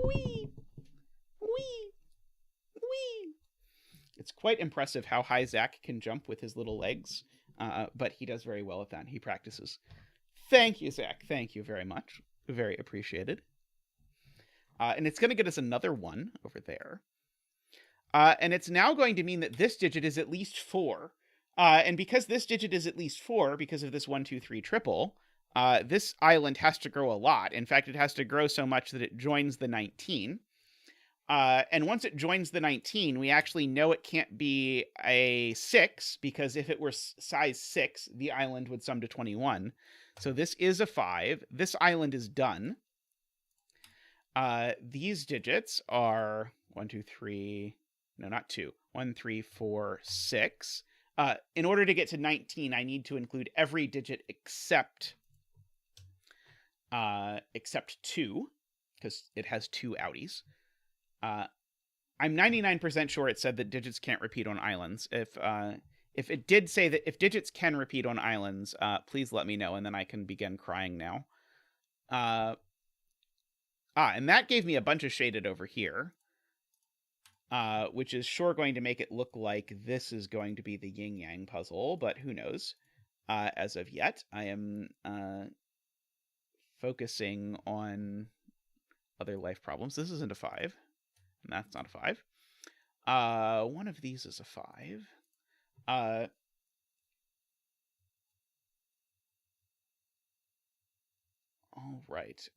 Wee! Wee! Wee! It's quite impressive how high Zach can jump with his little legs, but he does very well at that. He practices. Thank you, Zach. Thank you very much. Very appreciated. And it's going to get us another 1 over there. And it's now going to mean that this digit is at least 4. And because this digit is at least 4, because of this 1, 2, 3 triple, this island has to grow a lot. In fact, it has to grow so much that it joins the 19. And once it joins the 19, we actually know it can't be a 6, because if it were size 6, the island would sum to 21. So this is a 5. This island is done. These digits are 1, 2, 3. No, not 2. 1, 3, 4, 6. In order to get to 19, I need to include every digit except 2, because it has 2 outies. I'm 99% sure it said that digits can't repeat on islands. If it did say that if digits can repeat on islands, please let me know, and then I can begin crying now. And that gave me a bunch of shaded over here, which is sure going to make it look like this is going to be the yin-yang puzzle, but who knows? As of yet, I am focusing on other life problems. This isn't a 5, and that's not a 5. One of these is a 5. All right.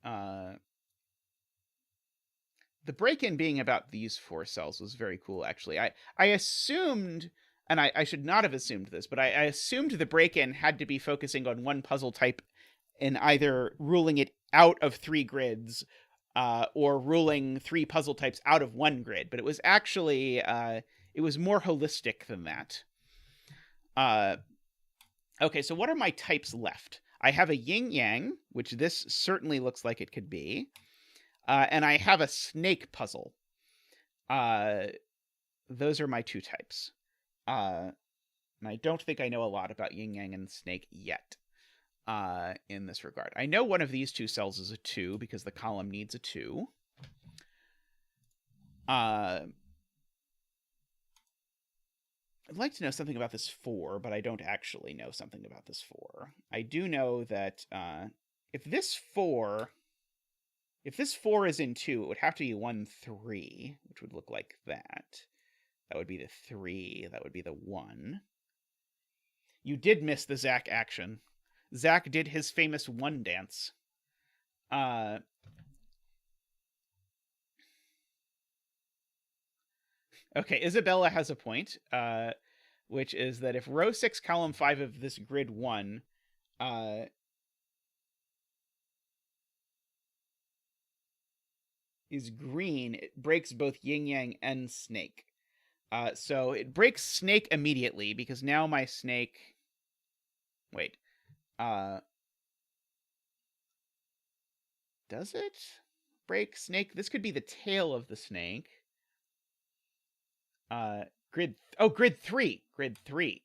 The break-in being about these 4 cells was very cool, actually. I assumed, and I should not have assumed this, but I assumed the break-in had to be focusing on one puzzle type and either ruling it out of 3 grids or ruling 3 puzzle types out of 1 grid. But it was actually, it was more holistic than that. Okay, so what are my types left? I have a yin-yang, which this certainly looks like it could be. And I have a snake puzzle. Those are my 2 types. And I don't think I know a lot about yin-yang and snake yet in this regard. I know one of these 2 cells is a 2 because the column needs a 2. I'd like to know something about this 4, but I don't actually know something about this 4. I do know that if this 4 is in 2, it would have to be 1, 3, which would look like that. That would be the 3. That would be the 1. You did miss the Zach action. Zach did his famous 1 dance. Okay, Isabella has a point, which is that if row 6, column 5 of this grid 1 is green, it breaks both yin-yang and snake. So it breaks snake immediately, because now my snake... Wait. Does it break snake? This could be the tail of the snake. Grid 3. Grid 3.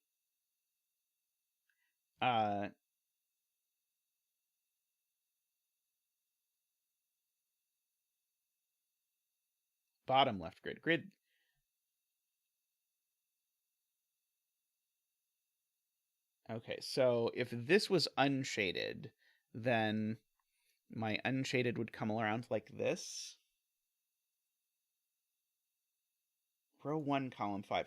Bottom left grid. Grid. Okay, so if this was unshaded, then my unshaded would come around like this. Row 1, column 5.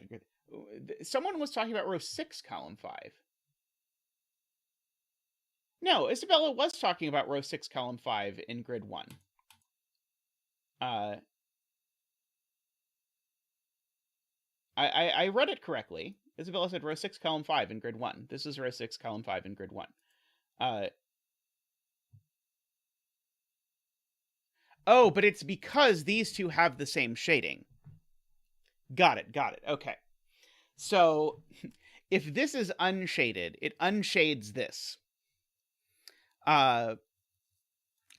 Someone was talking about row 6, column 5. No, Isabella was talking about row 6, column 5 in grid 1. I read it correctly. Isabella said row 6, column 5 in grid 1. This is row 6, column 5 in grid 1. Oh, but it's because these two have the same shading. Got it. Okay. So if this is unshaded, it unshades this. And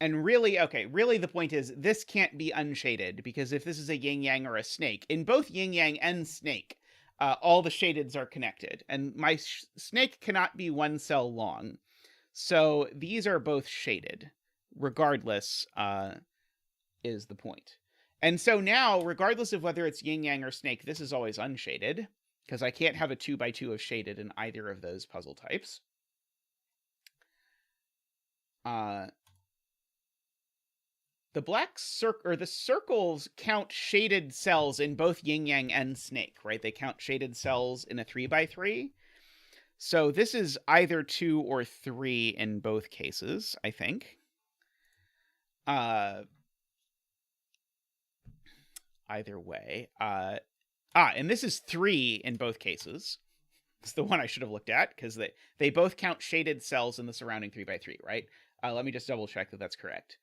really, the point is this can't be unshaded, because if this is a yin-yang or a snake, in both yin-yang and snake, all the shadeds are connected, and my snake cannot be one cell long. So these are both shaded, regardless, is the point. And so now, regardless of whether it's yin-yang or snake, this is always unshaded, because I can't have a 2x2 of shaded in either of those puzzle types. The black the circles count shaded cells in both yin-yang and snake, right? They count shaded cells in a 3x3. So this is either 2 or 3 in both cases, I think. Either way. And this is 3 in both cases. It's the one I should have looked at, because they both count shaded cells in the surrounding 3x3, right? Let me just double check that that's correct.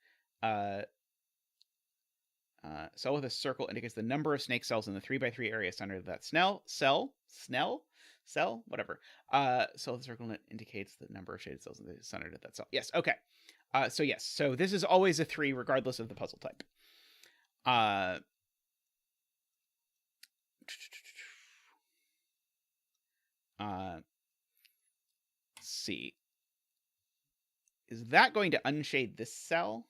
Cell with a circle indicates the number of snake cells in the 3x3 area centered at that cell, whatever. Cell with a circle indicates the number of shaded cells in the centered at that cell. Yes, okay. So yes, so this is always a 3 regardless of the puzzle type. Let's see. Is that going to unshade this cell?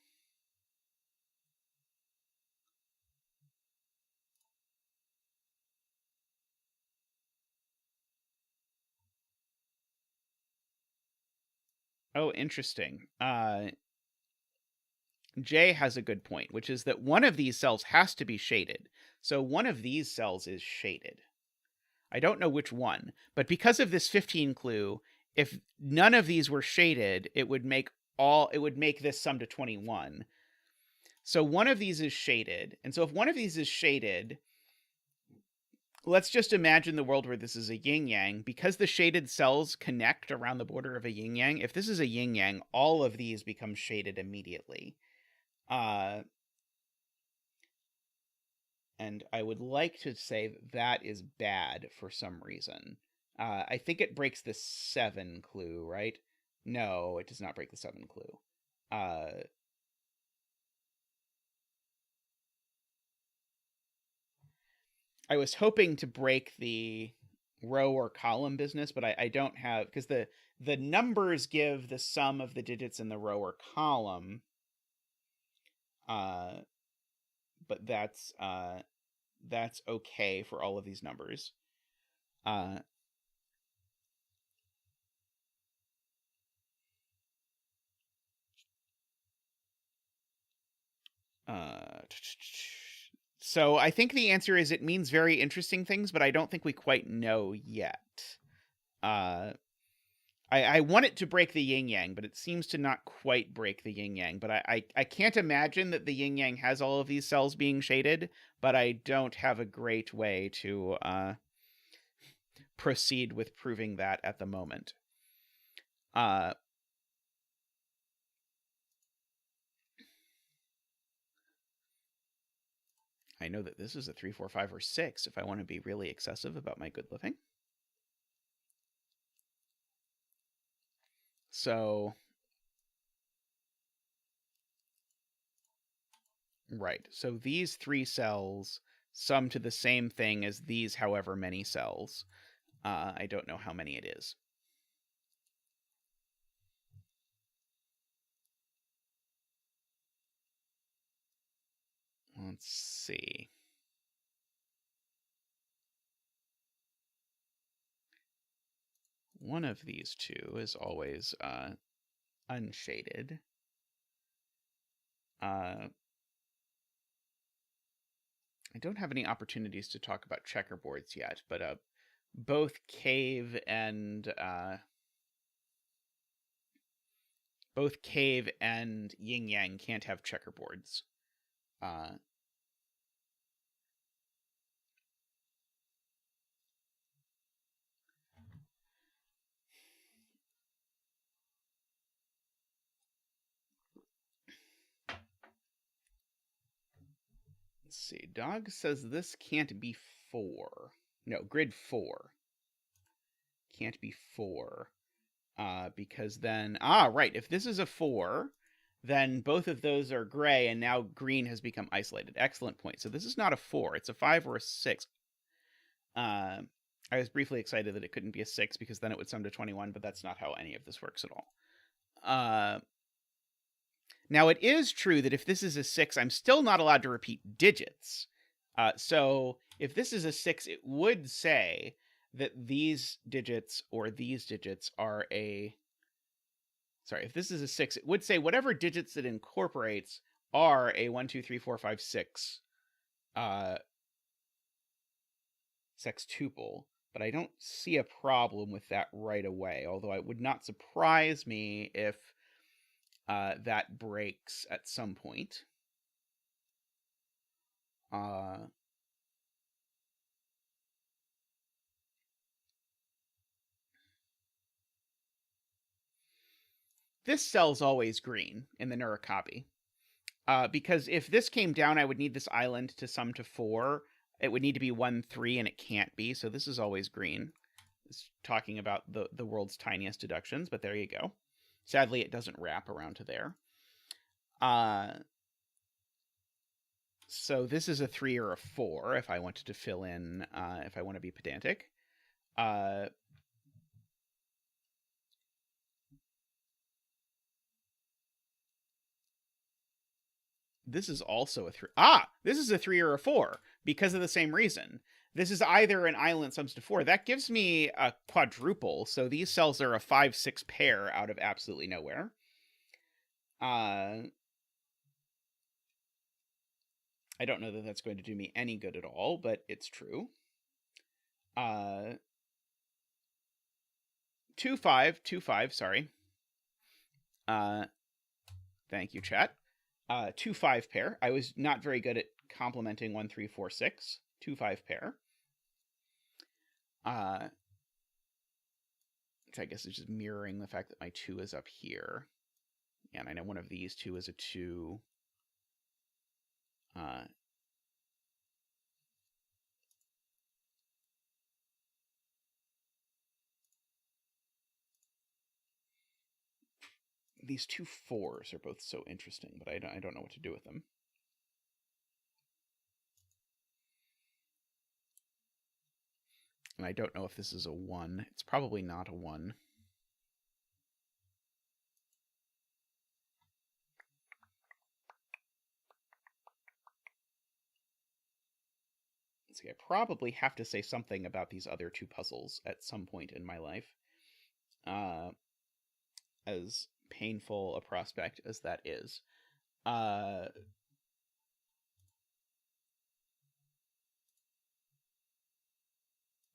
Oh, interesting. Jay has a good point, which is that one of these cells has to be shaded. So one of these cells is shaded. I don't know which one, but because of this 15 clue, if none of these were shaded, it would make this sum to 21. So one of these is shaded. And so if one of these is shaded, let's just imagine the world where this is a yin-yang. Because the shaded cells connect around the border of a yin-yang, if this is a yin-yang, all of these become shaded immediately. And I would like to say that is bad for some reason. I think it breaks the 7 clue, right? No, it does not break the 7 clue. I was hoping to break the row or column business, but I don't have, because the numbers give the sum of the digits in the row or column. But that's okay for all of these numbers. So I think the answer is it means very interesting things, but I don't think we quite know yet. I want it to break the yin-yang, but it seems to not quite break the yin-yang. But I can't imagine that the yin-yang has all of these cells being shaded, but I don't have a great way to proceed with proving that at the moment. I know that this is a 3, 4, 5, or 6 if I want to be really excessive about my good living. So, right. So these 3 cells sum to the same thing as these however many cells. I don't know how many it is. Let's see. One of these two is always unshaded. I don't have any opportunities to talk about checkerboards yet, but both cave and yin yang can't have checkerboards. see. Dog says this can't be 4. No, grid 4. Can't be 4. Because then... right. If this is a 4, then both of those are gray, and now green has become isolated. Excellent point. So this is not a 4. It's a 5 or a 6. I was briefly excited that it couldn't be a 6, because then it would sum to 21, but that's not how any of this works at all. Now, it is true that if this is a 6, I'm still not allowed to repeat digits. So if this is a 6, it would say that these digits or these digits are a... Sorry, if this is a 6, it would say whatever digits it incorporates are a 1, 2, 3, 4, 5, 6 sextuple. But I don't see a problem with that right away, although it would not surprise me if that breaks at some point. This cell's always green in the Nura copy. Because if this came down, I would need this island to sum to 4. It would need to be 1, 3, and it can't be, so this is always green. It's talking about the world's tiniest deductions, but there you go. Sadly, it doesn't wrap around to there. So this is a 3 or a 4, if I wanted to fill in, if I want to be pedantic. This is also a 3. This is a 3 or a 4, because of the same reason. This is either an island sums to 4. That gives me a quadruple, so these cells are a 5, 6 pair out of absolutely nowhere. I don't know that that's going to do me any good at all, but it's true. 2, 5, 2, 5, sorry. Thank you, chat. 2, 5 pair. I was not very good at complementing 1, 3, 4, 6. 2, 5 pair. Which I guess is just mirroring the fact that my 2 is up here. And I know one of these 2 is a 2. These 2 4s are both so interesting, but I don't know what to do with them. And I don't know if this is a 1. It's probably not a 1. Let's see, I probably have to say something about these other 2 puzzles at some point in my life. As painful a prospect as that is.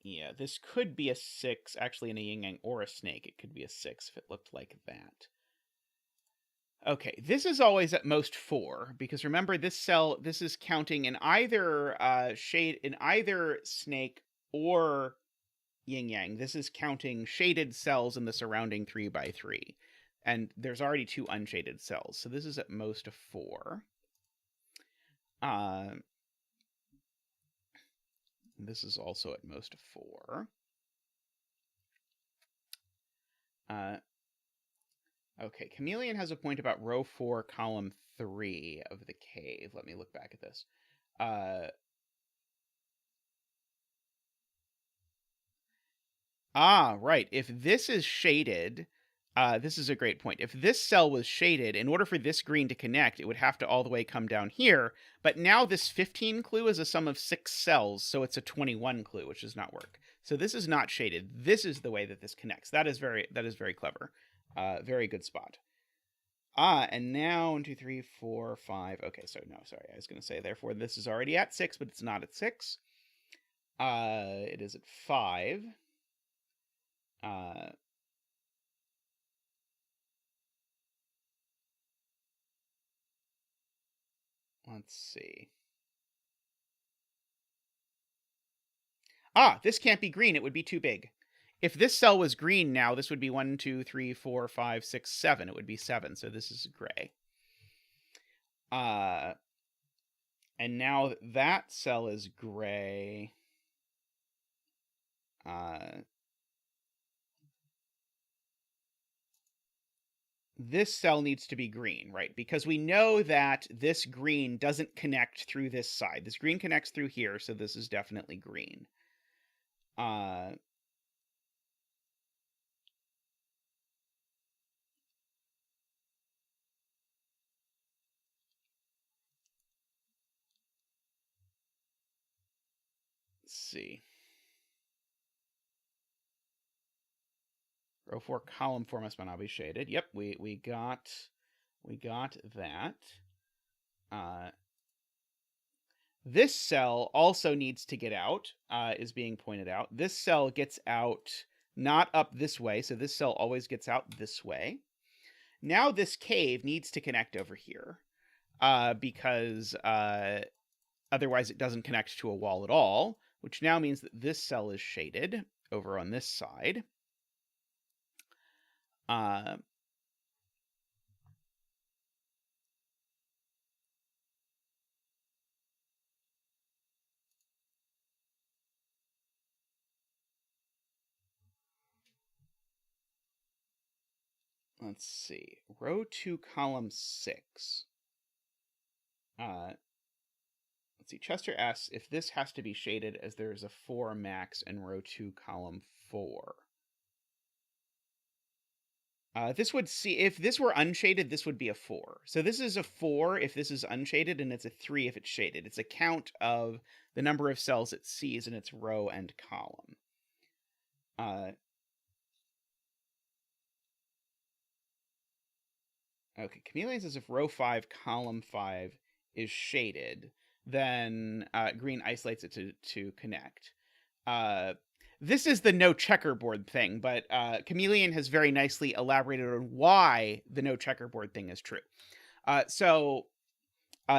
Yeah, this could be a 6, actually, in a yin-yang or a snake. It could be a 6 if it looked like that. Okay, this is always at most 4, because remember, this cell, this is counting in either either snake or yin-yang. This is counting shaded cells in the surrounding 3 by 3. And there's already 2 unshaded cells, so this is at most a 4. This is also at most a 4. Okay, Chameleon has a point about row 4, column 3 of the cave. Let me look back at this. Right. If this is shaded... this is a great point. If this cell was shaded, in order for this green to connect, it would have to all the way come down here. But now this 15 clue is a sum of 6 cells, so it's a 21 clue, which does not work. So this is not shaded. This is the way that this connects. That is very clever. Very good spot. And now 1, 2, 3, 4, 5. Okay, so no, sorry. I was going to say, therefore, this is already at 6, but it's not at 6. It is at 5. Let's see. This can't be green. It would be too big. If this cell was green now, this would be 1, 2, 3, 4, 5, 6, 7. It would be 7, so this is gray. And now that cell is gray. This cell needs to be green, right? Because we know that this green doesn't connect through this side. This green connects through here, so this is definitely green. Let's see. Row 4, column 4 must not be shaded. Yep, we got that. This cell also needs to get out, is being pointed out. This cell gets out not up this way, so this cell always gets out this way. Now this cave needs to connect over here, because otherwise it doesn't connect to a wall at all, which now means that this cell is shaded over on this side. Let's see. Row 2, column 6. Let's see. Chester asks if this has to be shaded as there's a 4 max in row 2, column 4. This would see, if this were unshaded, this would be a 4. So this is a 4 if this is unshaded, and it's a 3 if it's shaded. It's a count of the number of cells it sees in its row and column. Okay, Chameleon says if row 5, column 5 is shaded, then green isolates it to connect. This is the no checkerboard thing, but Chameleon has very nicely elaborated on why the no checkerboard thing is true. So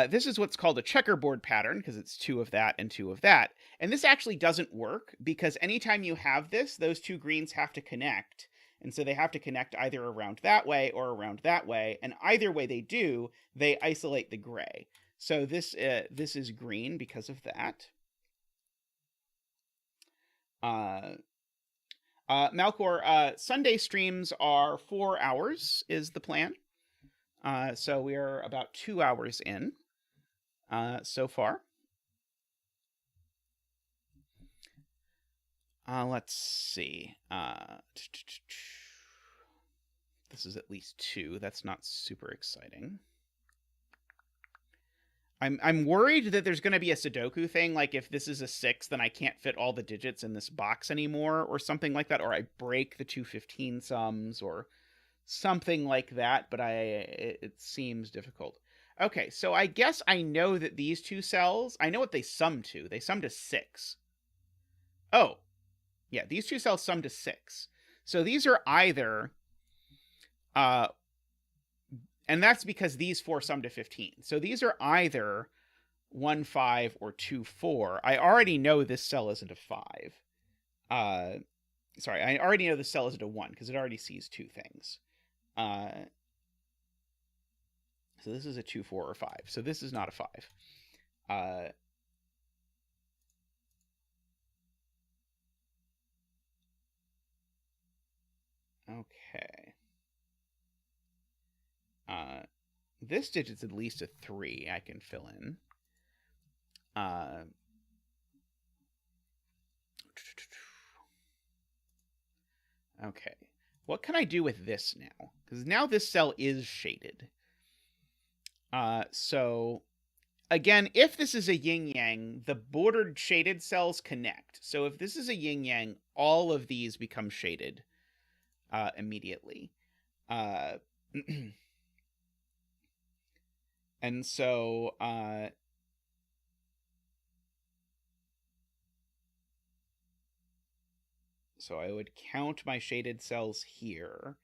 this is what's called a checkerboard pattern, because it's 2 of that and 2 of that. And this actually doesn't work, because anytime you have this, those 2 greens have to connect. And so they have to connect either around that way or around that way. And either way they do, they isolate the gray. So this is green because of that. Malcor, Sunday streams are 4 hours is the plan. So we are about 2 hours in so far. Let's see. This is at least 2. That's not super exciting. I'm worried that there's going to be a Sudoku thing, like if this is a 6, then I can't fit all the digits in this box anymore, or something like that, or I break the 215 sums, or something like that, but it seems difficult. Okay, so I guess I know that these 2 cells, I know what they sum to. They sum to 6. Oh, yeah, these 2 cells sum to 6. So these are either... and that's because these 4 sum to 15. So these are either 1, 5 or 2, 4. I already know this cell isn't a 5. Sorry, I already know this cell isn't a 1 because it already sees 2 things. So this is a 2, 4, or 5. So this is not a 5. Okay. This digit's at least a 3 I can fill in. Okay. What can I do with this now? Because now this cell is shaded. So, again, if this is a yin-yang, the bordered shaded cells connect. So if this is a yin-yang, all of these become shaded immediately. And so, so I would count my shaded cells here,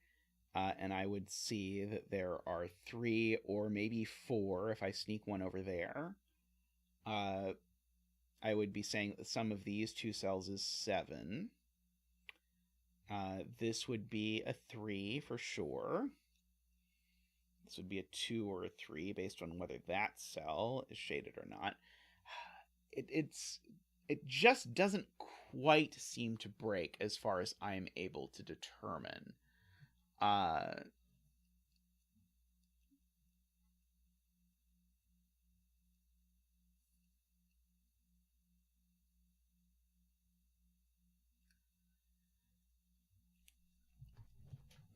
and I would see that there are 3 or maybe 4 if I sneak one over there. I would be saying that the sum of these 2 cells is 7. This would be a 3 for sure. This would be a 2 or a 3 based on whether that cell is shaded or not. It just doesn't quite seem to break as far as I'm able to determine.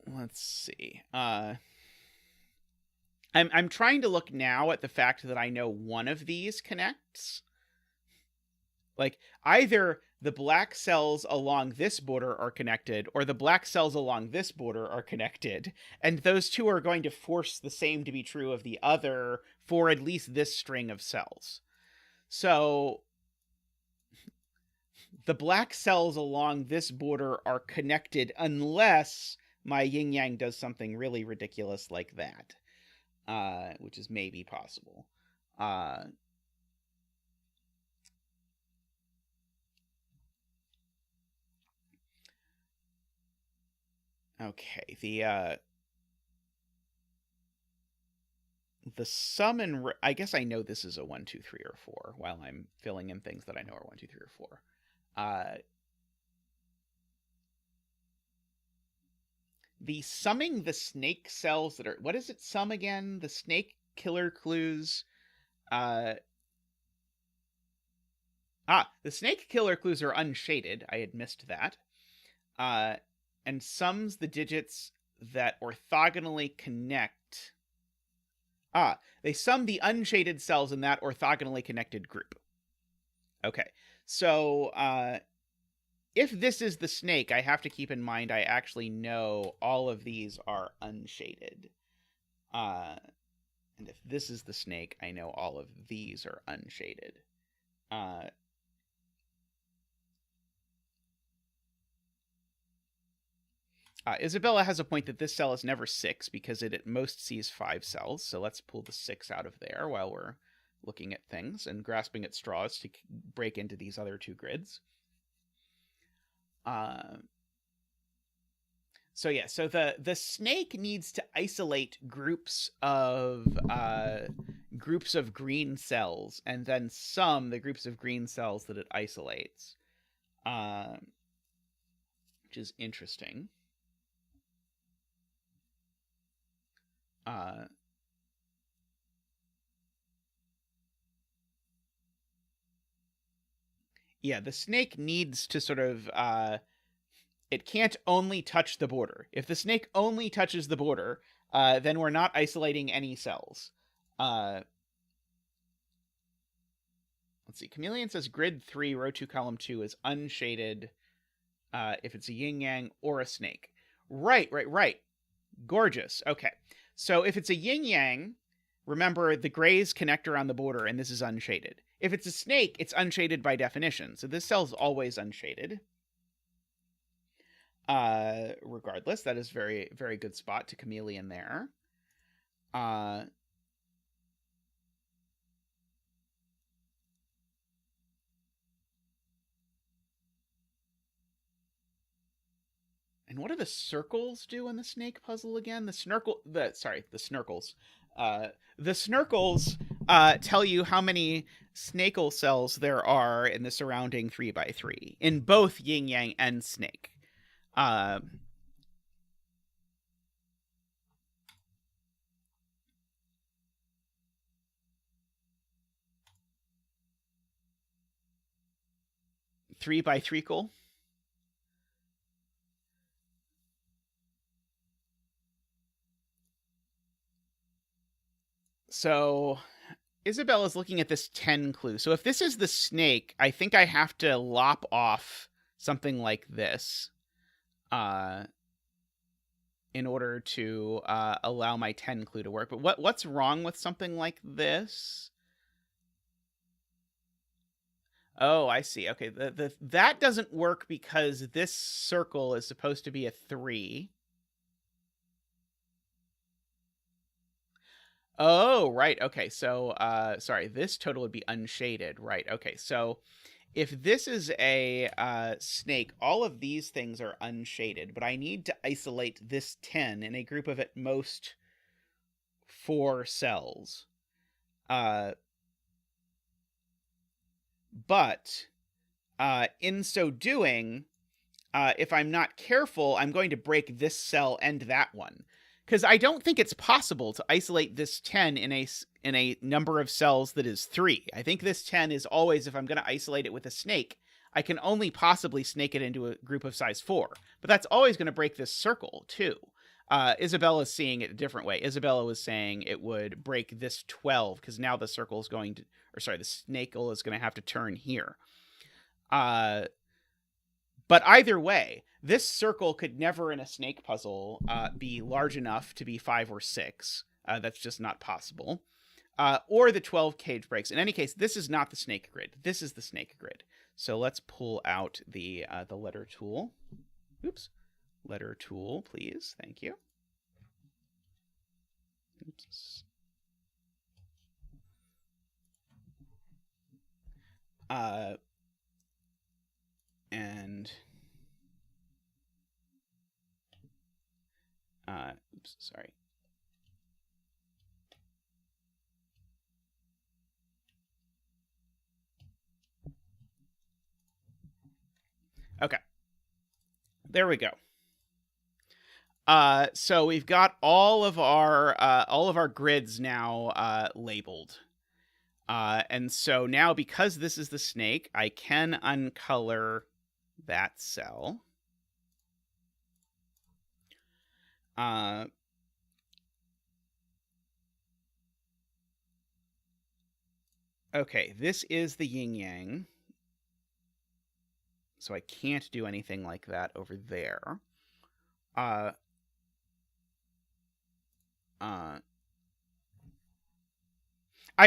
Let's see. I'm trying to look now at the fact that I know one of these connects. Like, either the black cells along this border are connected, or the black cells along this border are connected, and those two are going to force the same to be true of the other for at least this string of cells. So the black cells along this border are connected unless my yin-yang does something really ridiculous like that. Which is maybe possible. Okay, the sum and... I guess I know this is a 1, 2, 3, or 4 while I'm filling in things that I know are 1, 2, 3, or 4. The summing the snake cells that are... What is it sum again? The snake killer clues... the snake killer clues are unshaded. I had missed that. And sums the digits that orthogonally connect. They sum the unshaded cells in that orthogonally connected group. Okay, so if this is the snake, I have to keep in mind I actually know all of these are unshaded. And if this is the snake, I know all of these are unshaded. Isabella has a point that this cell is never 6 because it at most sees 5 cells. So let's pull the 6 out of there while we're looking at things and grasping at straws to break into these other 2 grids. So yeah, so the snake needs to isolate groups of green cells and then sum the groups of green cells that it isolates, which is interesting. Yeah, the snake needs to sort of it can't only touch the border. If the snake only touches the border, then we're not isolating any cells. Let's see. Chameleon says grid 3, row 2, column 2 is unshaded if it's a yin-yang or a snake. Right. Gorgeous. Okay. So if it's a yin-yang, remember the grays connect around the border and this is unshaded. If it's a snake, it's unshaded by definition. So this cell's always unshaded. Regardless, that is very, very good spot to chameleon there. And what do the circles do in the snake puzzle again? The snurkles. The snurkles tell you how many snakel cells there are in the surrounding 3x3 in both yin yang and snake. 3x3 cool. So Isabella's looking at this 10 clue. So if this is the snake, I think I have to lop off something like this in order to allow my 10 clue to work. But what's wrong with something like this? Oh, I see. Okay, that doesn't work because this circle is supposed to be a 3. Oh, right. Okay, so sorry, this total would be unshaded. Right. Okay, so if this is a snake, all of these things are unshaded, but I need to isolate this 10 in a group of at most 4 cells. But in so doing, if I'm not careful, I'm going to break this cell and that one. Because I don't think it's possible to isolate this 10 in a number of cells that is 3. I think this 10 is always, if I'm going to isolate it with a snake, I can only possibly snake it into a group of size 4. But that's always going to break this circle, too. Isabella's seeing it a different way. Isabella was saying it would break this 12, because now the circle is going to... Or sorry, the snake is going to have to turn here. But either way, this circle could never in a snake puzzle be large enough to be 5 or 6. That's just not possible. Or the 12 cage breaks. In any case, this is not the snake grid. This is the snake grid. So let's pull out the letter tool. Oops. Letter tool, please. Thank you. Oops. Oops, sorry. Okay. There we go. So we've got all of our grids now labeled. And so now, because this is the snake, I can uncolor that cell. Okay, this is the yin-yang. So I can't do anything like that over there. I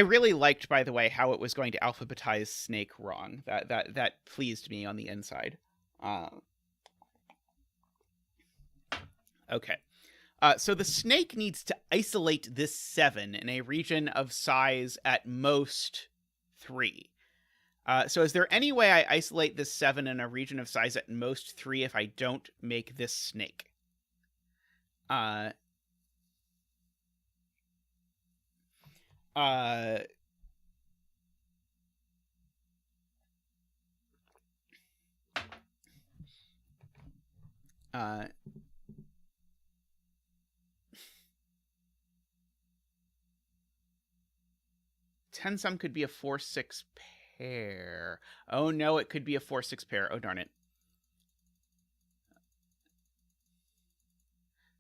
really liked, by the way, how it was going to alphabetize snake wrong. That pleased me on the inside. Okay. So the snake needs to isolate this 7 in a region of size at most 3. So is there any way I isolate this 7 in a region of size at most 3 if I don't make this snake? 10 sum could be a 4-6 pair. Oh no, it could be a 4-6 pair. Oh darn it.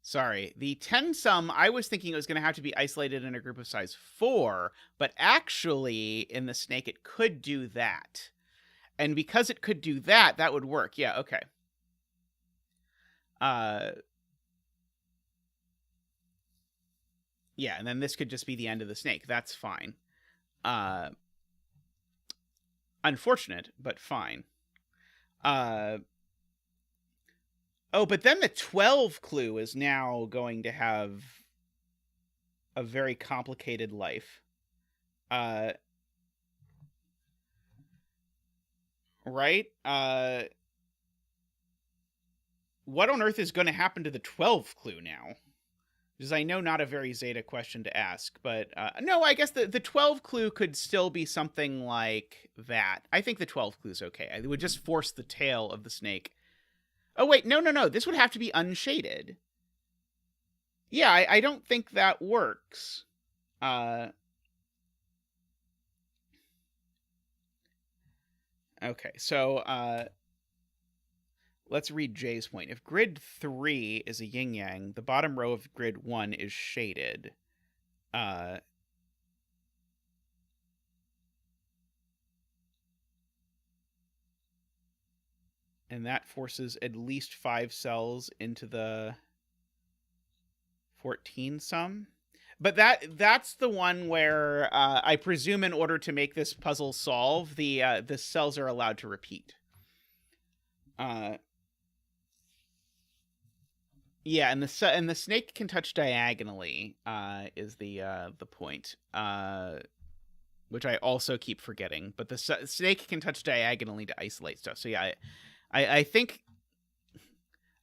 Sorry, the 10 sum, I was thinking it was going to have to be isolated in a group of size 4, but actually, in the snake, it could do that. And because it could do that, that would work. Yeah, okay. Yeah, and then this could just be the end of the snake. That's fine. Unfortunate, but fine. Oh, but then the 12 clue is now going to have a very complicated life. Right? What on earth is going to happen to the 12 clue now? Which is, I know, not a very Zeta question to ask, but no, I guess the 12 clue could still be something like that. I think the 12 clue is okay. It would just force the tail of the snake. Oh, wait, no. This would have to be unshaded. Yeah, I don't think that works. Okay, so let's read Jay's point. If grid 3 is a yin-yang, the bottom row of grid 1 is shaded. And that forces at least 5 cells into the 14 sum. But that's the one where I presume in order to make this puzzle solve, the cells are allowed to repeat. Yeah, and the snake can touch diagonally is the point. Which I also keep forgetting, but the snake can touch diagonally to isolate stuff. So yeah, I think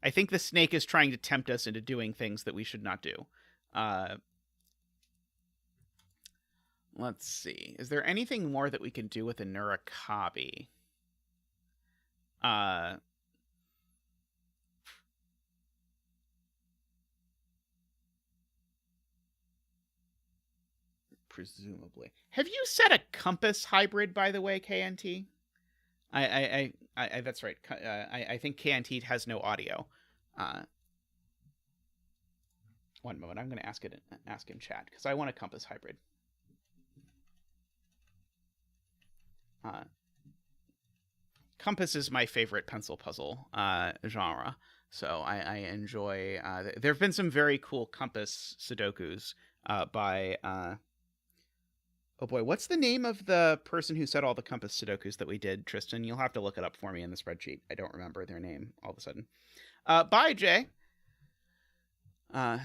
the snake is trying to tempt us into doing things that we should not do. let's see. Is there anything more that we can do with a Nurikabi? Presumably. Have you set a compass hybrid, by the way, KNT? I that's right. I think KNT has no audio. One moment. I'm going to ask in chat because I want a compass hybrid. Compass is my favorite pencil puzzle genre, so I enjoy. There have been some very cool compass sudokus by. Oh boy, what's the name of the person who set all the compass sudokus that we did, Tristan? You'll have to look it up for me in the spreadsheet. I don't remember their name all of a sudden. Bye, Jay. Let's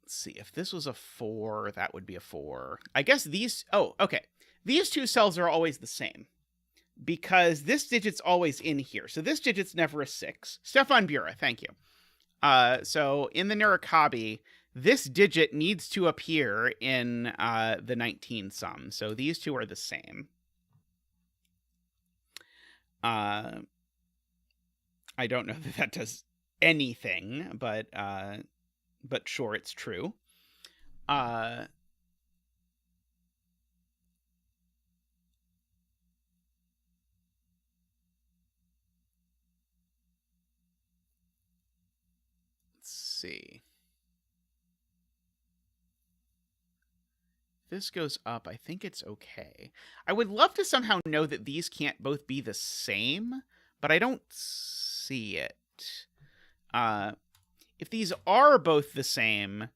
see. If this was a 4, that would be a 4. I guess these... Oh, okay. These two cells are always the same because this digit's always in here. So this digit's never a 6. Stefan Bura, thank you. So in the Nurikabi, this digit needs to appear in the 19 sum. So these two are the same. I don't know that that does anything, but sure, it's true. Let's see. This goes up. I think it's okay. I would love to somehow know that these can't both be the same, but I don't see it. If these are both the same,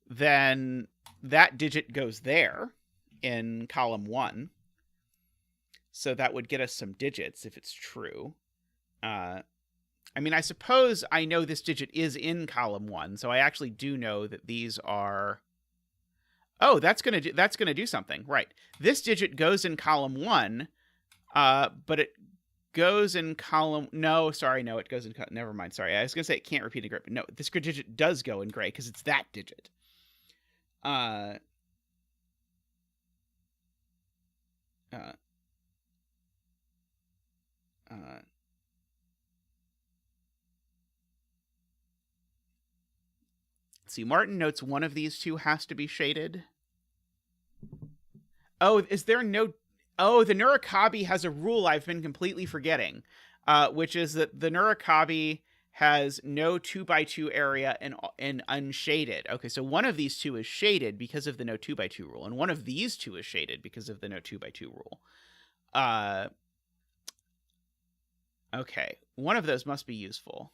then that digit goes there in column 1. So that would get us some digits if it's true. I mean, I suppose I know this digit is in column 1, so I actually do know that these are... Oh, that's gonna do something, right? This digit goes in column 1, but it goes in column... No, sorry, no, it goes in... Never mind, sorry. I was gonna say it can't repeat in gray, but no, this digit does go in gray because it's that digit. See, Martin notes one of these two has to be shaded. Oh, is there no... Oh, the Nurikabi has a rule I've been completely forgetting, which is that the Nurikabi has no 2x2 area and unshaded. Okay, so one of these two is shaded because of the no 2x2 rule, and one of these two is shaded because of the no 2x2 rule. Okay, one of those must be useful.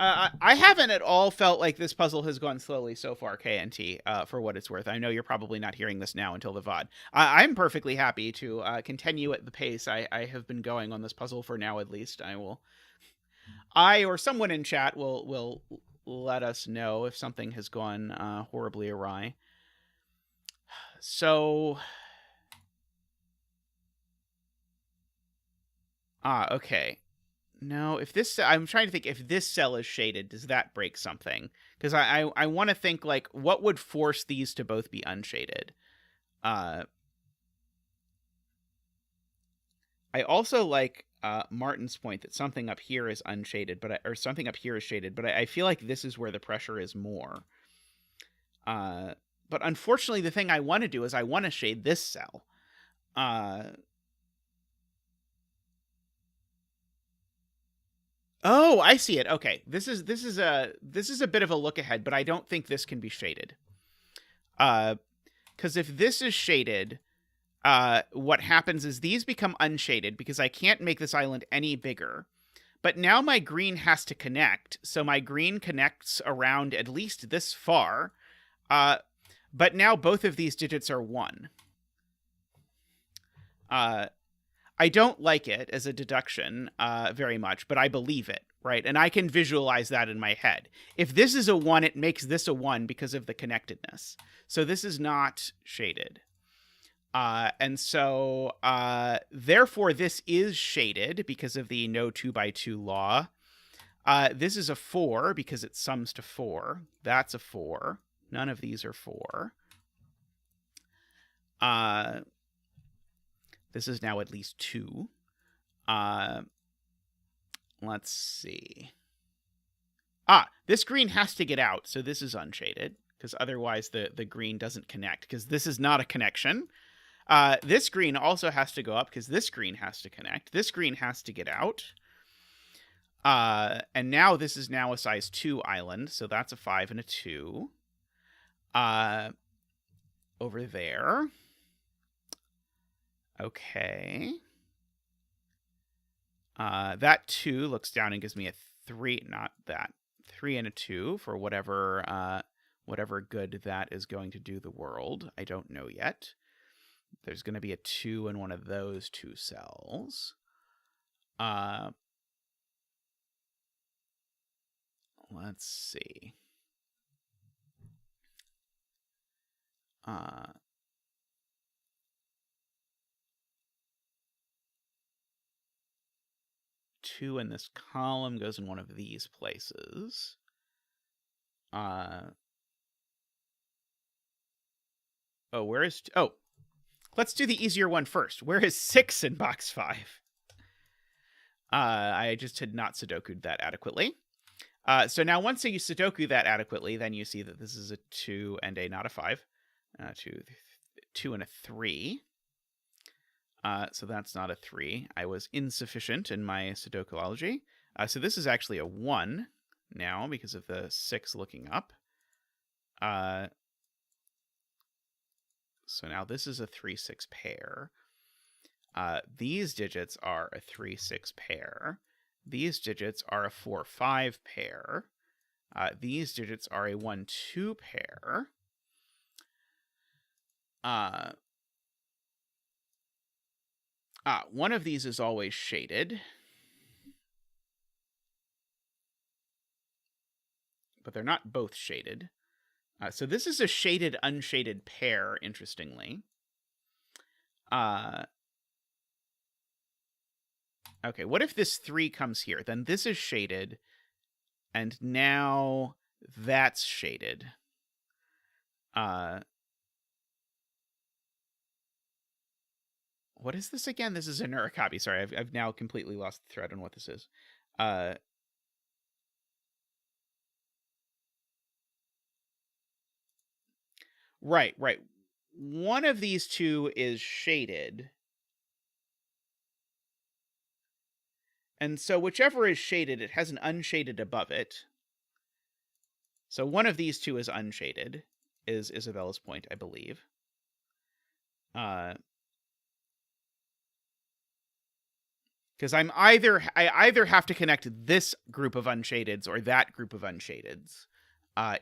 I haven't at all felt like this puzzle has gone slowly so far, KNT, for what it's worth. I know you're probably not hearing this now until the VOD. I'm perfectly happy to continue at the pace I have been going on this puzzle for now, at least. I or someone in chat will let us know if something has gone horribly awry. So... okay. No, if this... I'm trying to think if this cell is shaded, does that break something? Because I want to think, like, what would force these to both be unshaded? I also like Martin's point that something up here is unshaded, or something up here is shaded, but I feel like this is where the pressure is more. But unfortunately, the thing I want to do is I want to shade this cell. Oh, I see it. Okay, this is a bit of a look ahead, but I don't think this can be shaded. Because if this is shaded, what happens is these become unshaded because I can't make this island any bigger. But now my green has to connect, so my green connects around at least this far. But now both of these digits are 1. I don't like it as a deduction very much, but I believe it, right? And I can visualize that in my head. If this is a 1, it makes this a 1 because of the connectedness. So this is not shaded. And so, therefore, this is shaded because of the no 2x2 law. This is a 4 because it sums to 4. That's a 4. None of these are 4. This is now at least 2. Let's see. This green has to get out, so this is unshaded, because otherwise the green doesn't connect, because this is not a connection. This green also has to go up, because this green has to connect. This green has to get out. And now this is now a size 2 island, so that's a 5 and a 2. Over there. Okay. That 2 looks down and gives me a 3, not that. 3 and a 2 for whatever good that is going to do the world. I don't know yet. There's going to be a 2 in one of those 2 cells. Let's see. 2 in this column goes in one of these places. Let's do the easier one first. Where is 6 in box 5? I just had not Sudoku'd that adequately. So now once you Sudoku that adequately, then you see that this is a 2 and a not a 5. 2 and a 3. So that's not a 3. I was insufficient in my Sudokuology. So this is actually a 1 now because of the 6 looking up. So now this is a 3-6 pair. These digits are a 3-6 pair. These digits are a 4-5 pair. These digits are a 1-2 pair. One of these is always shaded. But they're not both shaded. So this is a shaded, unshaded pair, interestingly. Okay, what if this 3 comes here? Then this is shaded, and now that's shaded. What is this again? This is a Nurikabi. Sorry, I've now completely lost the thread on what this is. Right. One of these 2 is shaded. And so whichever is shaded, it has an unshaded above it. So one of these 2 is unshaded, is Isabella's point, I believe. Because I either have to connect this group of unshadeds or that group of unshadeds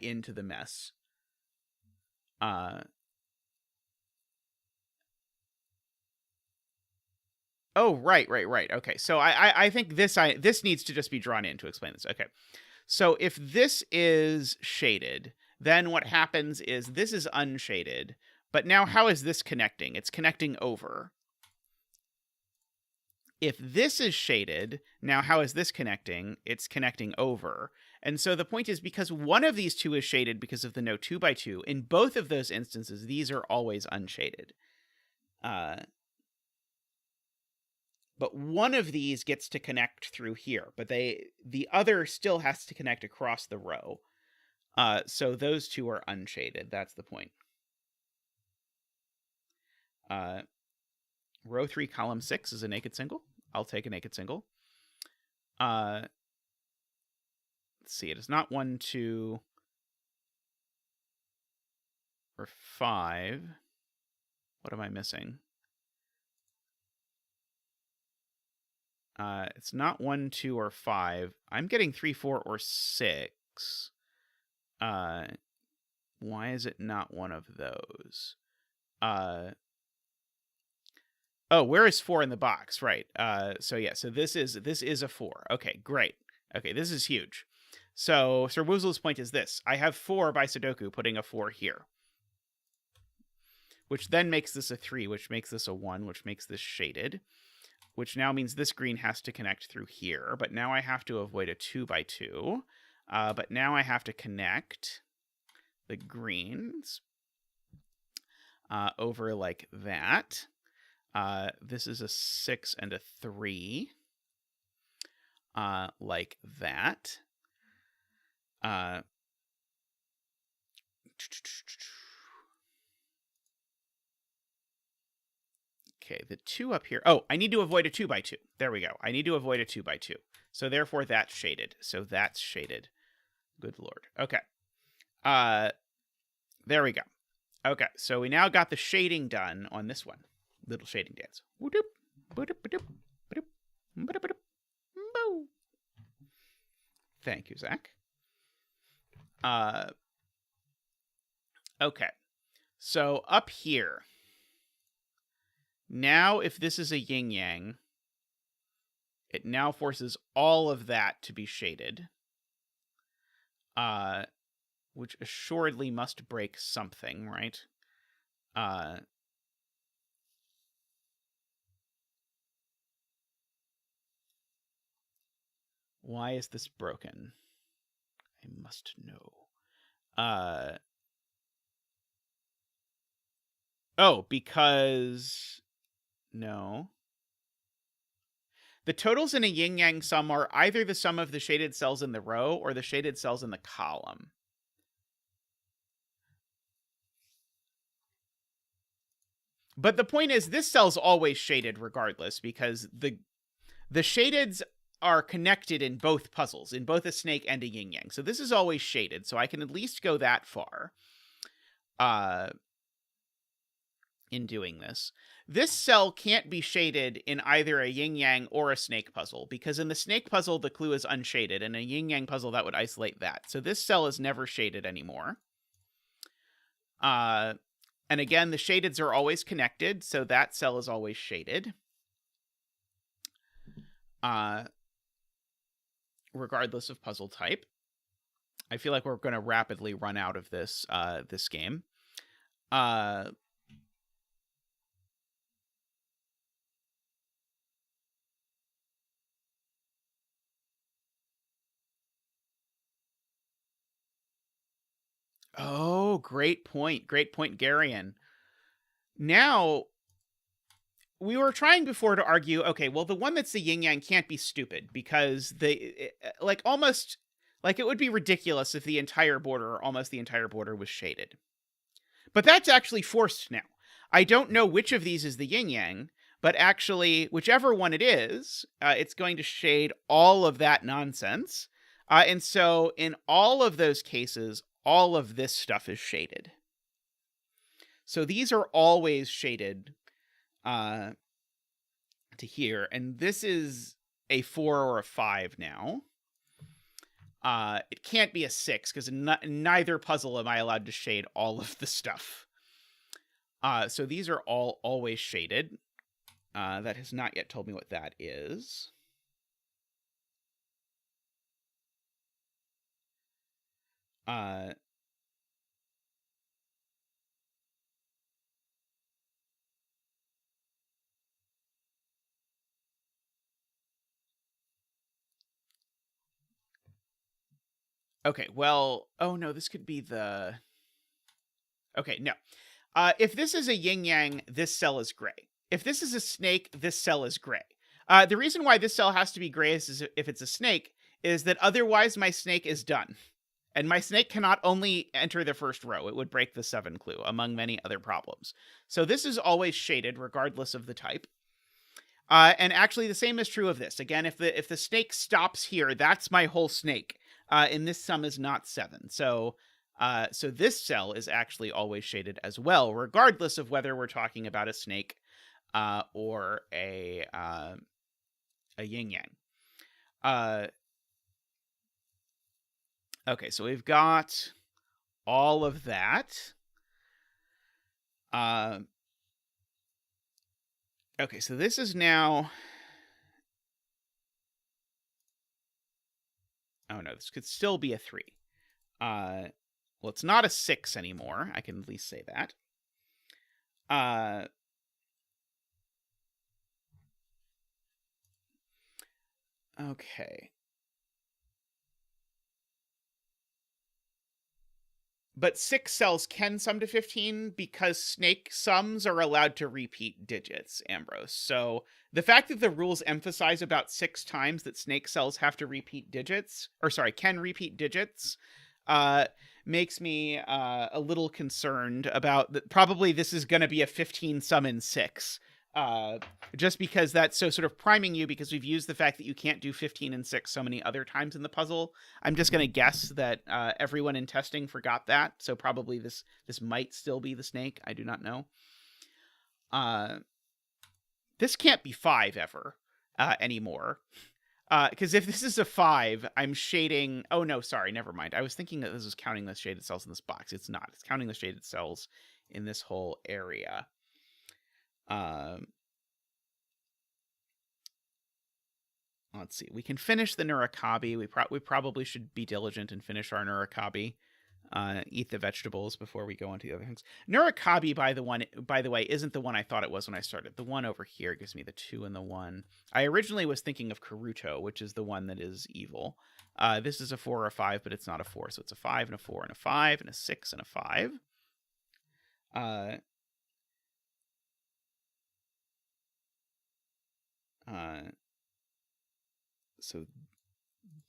into the mess. Oh, right. Okay, so I think this needs to just be drawn in to explain this. Okay, so if this is shaded, then what happens is this is unshaded. But now how is this connecting? It's connecting over. If this is shaded, now how is this connecting? It's connecting over. And so the point is, because one of these 2 is shaded because of the no 2x2, in both of those instances, these are always unshaded. But one of these gets to connect through here, but the other still has to connect across the row. So those 2 are unshaded. That's the point. Row 3, column 6 is a naked single. I'll take a naked single. Let's see. It is not 1, 2, or 5. What am I missing? It's not 1, 2, or 5. I'm getting 3, 4, or 6. Why is it not one of those? Oh, where is 4 in the box? Right. So this is a 4. Okay, great. Okay, this is huge. So Sir Woezel's point is this. I have 4 by Sudoku, putting a 4 here. Which then makes this a 3, which makes this a 1, which makes this shaded. which now means this green has to connect through here, but now I have to avoid a 2x2. But now I have to connect the greens over like that. This is a 6 and a 3. Like that. Okay, the 2 up here. Oh, I need to avoid a 2x2. There we go. I need to avoid a 2x2. So therefore that's shaded. So that's shaded. Good Lord. Okay. There we go. Okay, so we now got the shading done on this one. Little shading dance. Thank you, Zach. Okay. So up here. Now, if this is a yin-yang, it now forces all of that to be shaded. Which assuredly must break something, right? Why is this broken? I must know. Oh, because... No. The totals in a yin-yang sum are either the sum of the shaded cells in the row or the shaded cells in the column. But the point is, this cell's always shaded regardless, because the shadeds are connected in both puzzles, in both a snake and a yin-yang. So this is always shaded, so I can at least go that far in doing this. This cell can't be shaded in either a yin-yang or a snake puzzle, because in the snake puzzle, the clue is unshaded, and a yin-yang puzzle, that would isolate that. So this cell is never shaded anymore. And again, the shadeds are always connected, so that cell is always shaded. Regardless of puzzle type. I feel like we're going to rapidly run out of this this game. Oh, great point. Great point, Garion. Now, we were trying before to argue, okay, well, the one that's the yin-yang can't be stupid, because almost, like, it would be ridiculous if the entire border, or almost the entire border, was shaded. But that's actually forced now. I don't know which of these is the yin-yang, but actually, whichever one it is, it's going to shade all of that nonsense. And so, in all of those cases, all of this stuff is shaded. So these are always shaded to here. And this is a 4 or a 5 now. It can't be a 6, because in neither puzzle am I allowed to shade all of the stuff. So these are all always shaded. That has not yet told me what that is. Okay, well, oh no, this could be the... Okay, no. If this is a yin-yang, this cell is gray. If this is a snake, this cell is gray. The reason why this cell has to be gray is if it's a snake, is that otherwise my snake is done. And my snake cannot only enter the first row. It would break the 7 clue, among many other problems. So this is always shaded, regardless of the type. And actually, the same is true of this. Again, if the snake stops here, that's my whole snake. And this sum is not 7. So this cell is actually always shaded as well, regardless of whether we're talking about a snake or a yin-yang. Okay, so we've got all of that. Okay, so this is now... Oh no, this could still be a 3. Well, it's not a 6 anymore. I can at least say that. Okay. But 6 cells can sum to 15 because snake sums are allowed to repeat digits, Ambrose. So the fact that the rules emphasize about 6 times that snake cells have to repeat digits, or sorry, can repeat digits, uh, makes me a little concerned about that. Probably this is going to be a 15 sum in 6. Just because that's so sort of priming you, because we've used the fact that you can't do 15 and 6 so many other times in the puzzle. I'm just going to guess that everyone in testing forgot that, so probably this might still be the snake. I do not know. This can't be 5 ever anymore. Because if this is a 5, I'm shading... Oh, no, sorry, never mind. I was thinking that this was counting the shaded cells in this box. It's not. It's counting the shaded cells in this whole area. Let's see. We can finish the Nurikabi. We probably should be diligent and finish our Nurikabi. Eat the vegetables before we go on to the other things. Nurikabi, by the way, isn't the one I thought it was when I started. The one over here gives me the 2 and the 1. I originally was thinking of Karuto, which is the one that is evil. This is a 4 or a 5, but it's not a 4, so it's a 5 and a 4 and a 5 and a 6 and a 5. So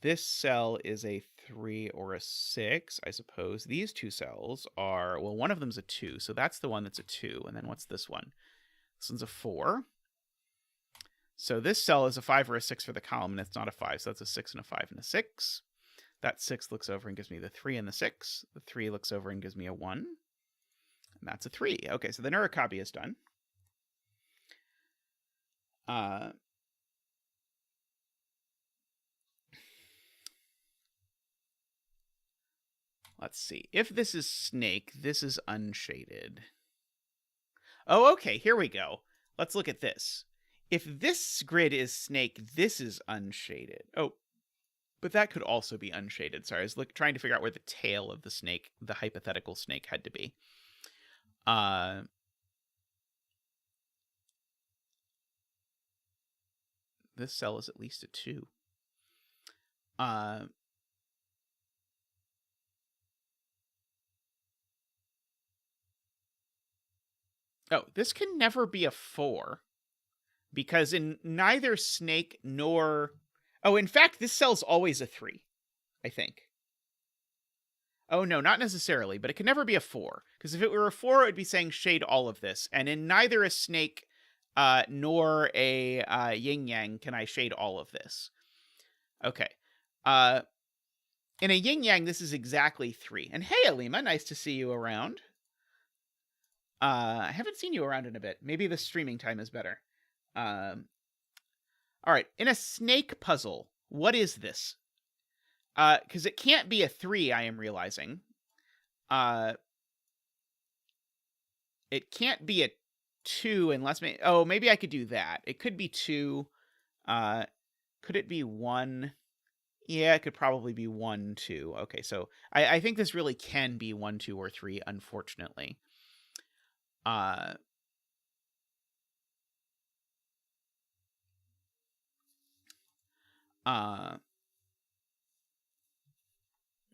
this cell is a 3 or a 6, I suppose. These 2 cells are, well, one of them's a 2, so that's the one that's a 2. And then what's this one? This one's a 4. So this cell is a 5 or a 6 for the column, and it's not a 5, so that's a 6 and a 5 and a 6. That 6 looks over and gives me the 3 and the 6. The 3 looks over and gives me a 1. And that's a 3. Okay, so the Nurikabi is done. Let's see. If this is snake, this is unshaded. Oh, okay, here we go. Let's look at this. If this grid is snake, this is unshaded. Oh, but that could also be unshaded. Sorry, I was trying to figure out where the tail of the snake, the hypothetical snake, had to be. This cell is at least a 2. Oh, this can never be a 4. Because in neither snake nor... Oh, in fact, this cell's always a 3, I think. Oh, no, not necessarily, but it can never be a 4. Because if it were a 4, it would be saying shade all of this. And in neither a snake nor a yin-yang can I shade all of this. Okay. In a yin-yang, this is exactly 3. And hey, Alima, nice to see you around. I haven't seen you around in a bit. Maybe the streaming time is better. All right. In a snake puzzle, what is this? Because it can't be a 3, I am realizing. It can't be a 2 unless... Oh, maybe I could do that. It could be 2. Could it be 1? Yeah, it could probably be 1, 2. Okay, so I think this really can be 1, 2, or 3, unfortunately.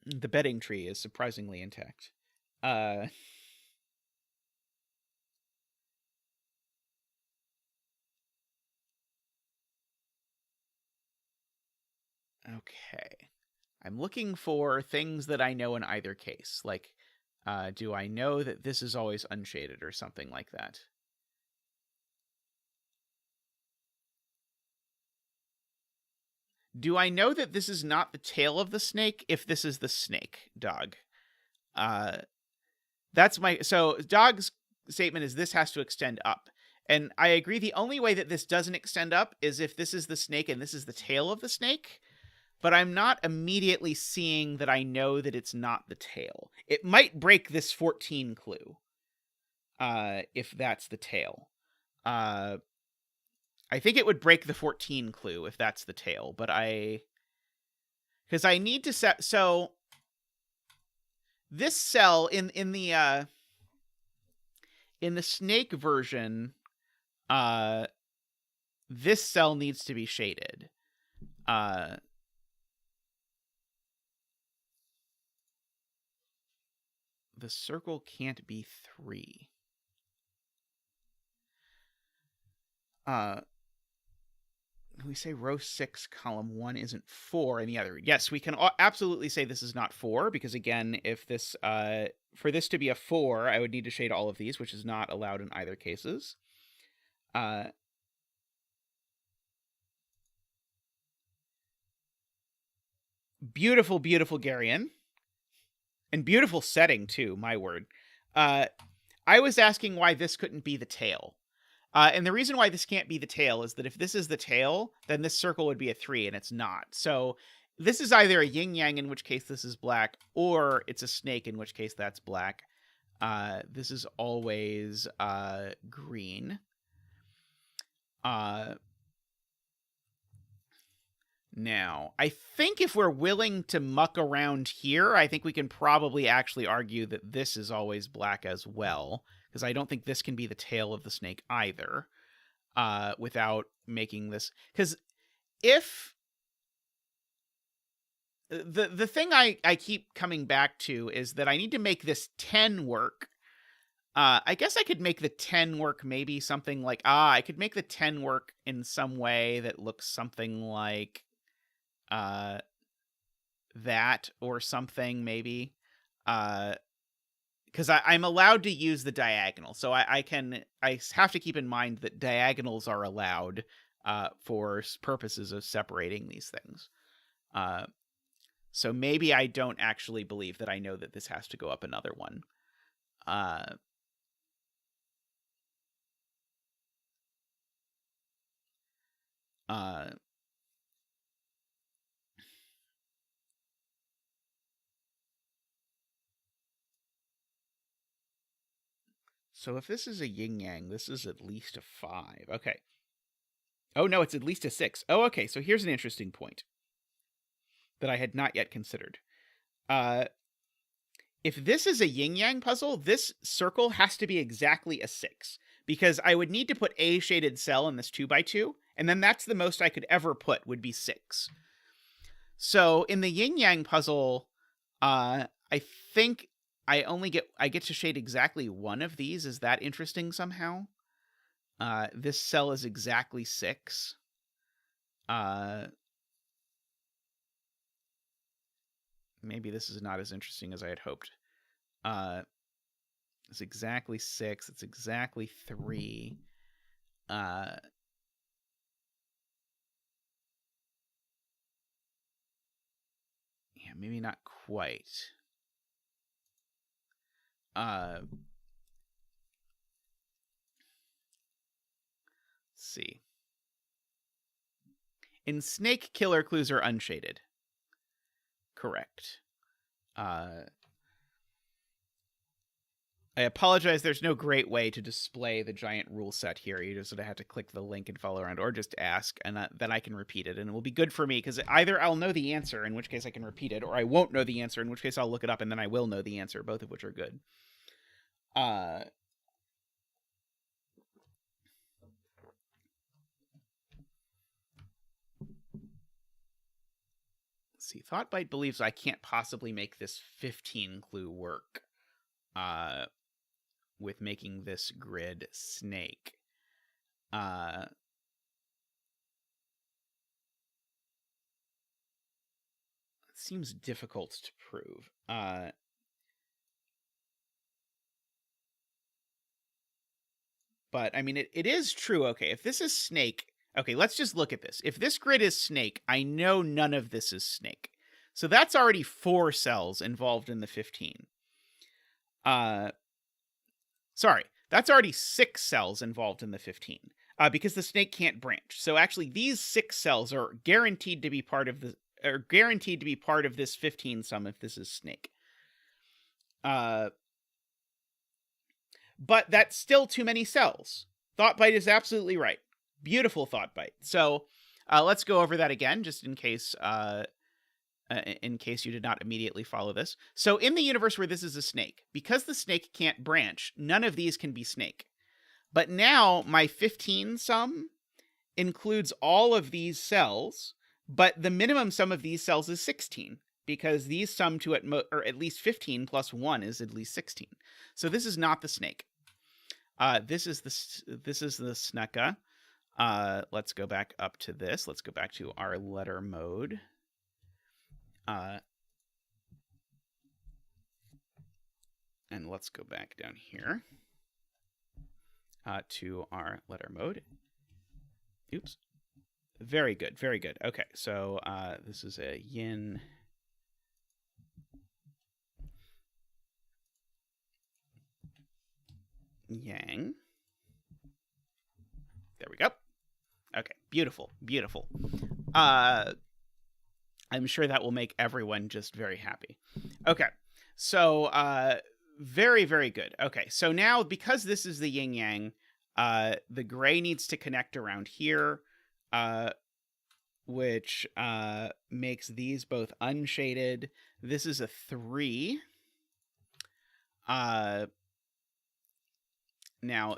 The bedding tree is surprisingly intact. Okay. I'm looking for things that I know in either case. Like, do I know that this is always unshaded or something like that? Do I know that this is not the tail of the snake if this is the snake, dog? That's my... So, dog's statement is this has to extend up. And I agree, the only way that this doesn't extend up is if this is the snake and this is the tail of the snake. But I'm not immediately seeing that I know that it's not the tail. It might break this 14 clue. If that's the tail. I think it would break the 14 clue if that's the tail, but because I need to set... So this cell in the snake version, this cell needs to be shaded. The circle can't be 3. We say row 6, column 1 isn't 4 in the other. Yes, we can absolutely say this is not 4, because again, if this, for this to be a 4, I would need to shade all of these, which is not allowed in either cases. Beautiful, beautiful Garion. And beautiful setting, too, my word. I was asking why this couldn't be the tail. And the reason why this can't be the tail is that if this is the tail, then this circle would be a 3, and it's not. So this is either a yin-yang, in which case this is black, or it's a snake, in which case that's black. This is always green. Now, I think if we're willing to muck around here, I think we can probably actually argue that this is always black as well, because I don't think this can be the tail of the snake either, without making this... Because if... The thing I keep coming back to is that I need to make this 10 work. I guess I could make the 10 work maybe something like... I could make the 10 work in some way that looks something like... that or something, maybe. Because I'm allowed to use the diagonal. So I have to keep in mind that diagonals are allowed for purposes of separating these things. So maybe I don't actually believe that I know that this has to go up another one. So if this is a yin-yang, this is at least a 5. Okay. Oh, no, it's at least a 6. Oh, okay, so here's an interesting point that I had not yet considered. If this is a yin-yang puzzle, this circle has to be exactly a 6, because I would need to put a shaded cell in this 2x2, and then that's the most I could ever put, would be 6. So in the yin-yang puzzle, I think... I get to shade exactly one of these. Is that interesting somehow? This cell is exactly 6. Maybe this is not as interesting as I had hoped. It's exactly 6. It's exactly 3. Yeah, maybe not quite. Let's see. In Snake, killer clues are unshaded. Correct. I apologize, there's no great way to display the giant rule set here. You just sort of have to click the link and follow around, or just ask, and then I can repeat it, and it will be good for me, because either I'll know the answer, in which case I can repeat it, or I won't know the answer, in which case I'll look it up, and then I will know the answer, both of which are good. Let's see, Thoughtbite believes I can't possibly make this 15 clue work with making this grid snake. It seems difficult to prove. But, I mean, it is true. Okay, if this is snake... Okay, let's just look at this. If this grid is snake, I know none of this is snake. So that's already 4 cells involved in the 15. Sorry, that's already 6 cells involved in the 15. Because the snake can't branch. So actually, these 6 cells are guaranteed to be part of the... Are guaranteed to be part of this 15 sum if this is snake. But that's still too many cells. Thoughtbite is absolutely right. Beautiful Thoughtbite. So let's go over that again, just in case you did not immediately follow this. So in the universe where this is a snake, because the snake can't branch, none of these can be snake. But now my 15 sum includes all of these cells, But the minimum sum of these cells is 16, because these sum to at least 15 plus 1 is at least 16. So this is not the snake. This is the snecka. Let's go back up to this. Let's go back to our letter mode. And let's go back down here to our letter mode. Oops. Very good, very good. Okay, so this is a yin. Yang. There we go. Okay, beautiful, beautiful. I'm sure that will make everyone just very happy. Okay, so very, very good. Okay, so now because this is the yin-yang, the gray needs to connect around here, which makes these both unshaded. This is a 3. Now,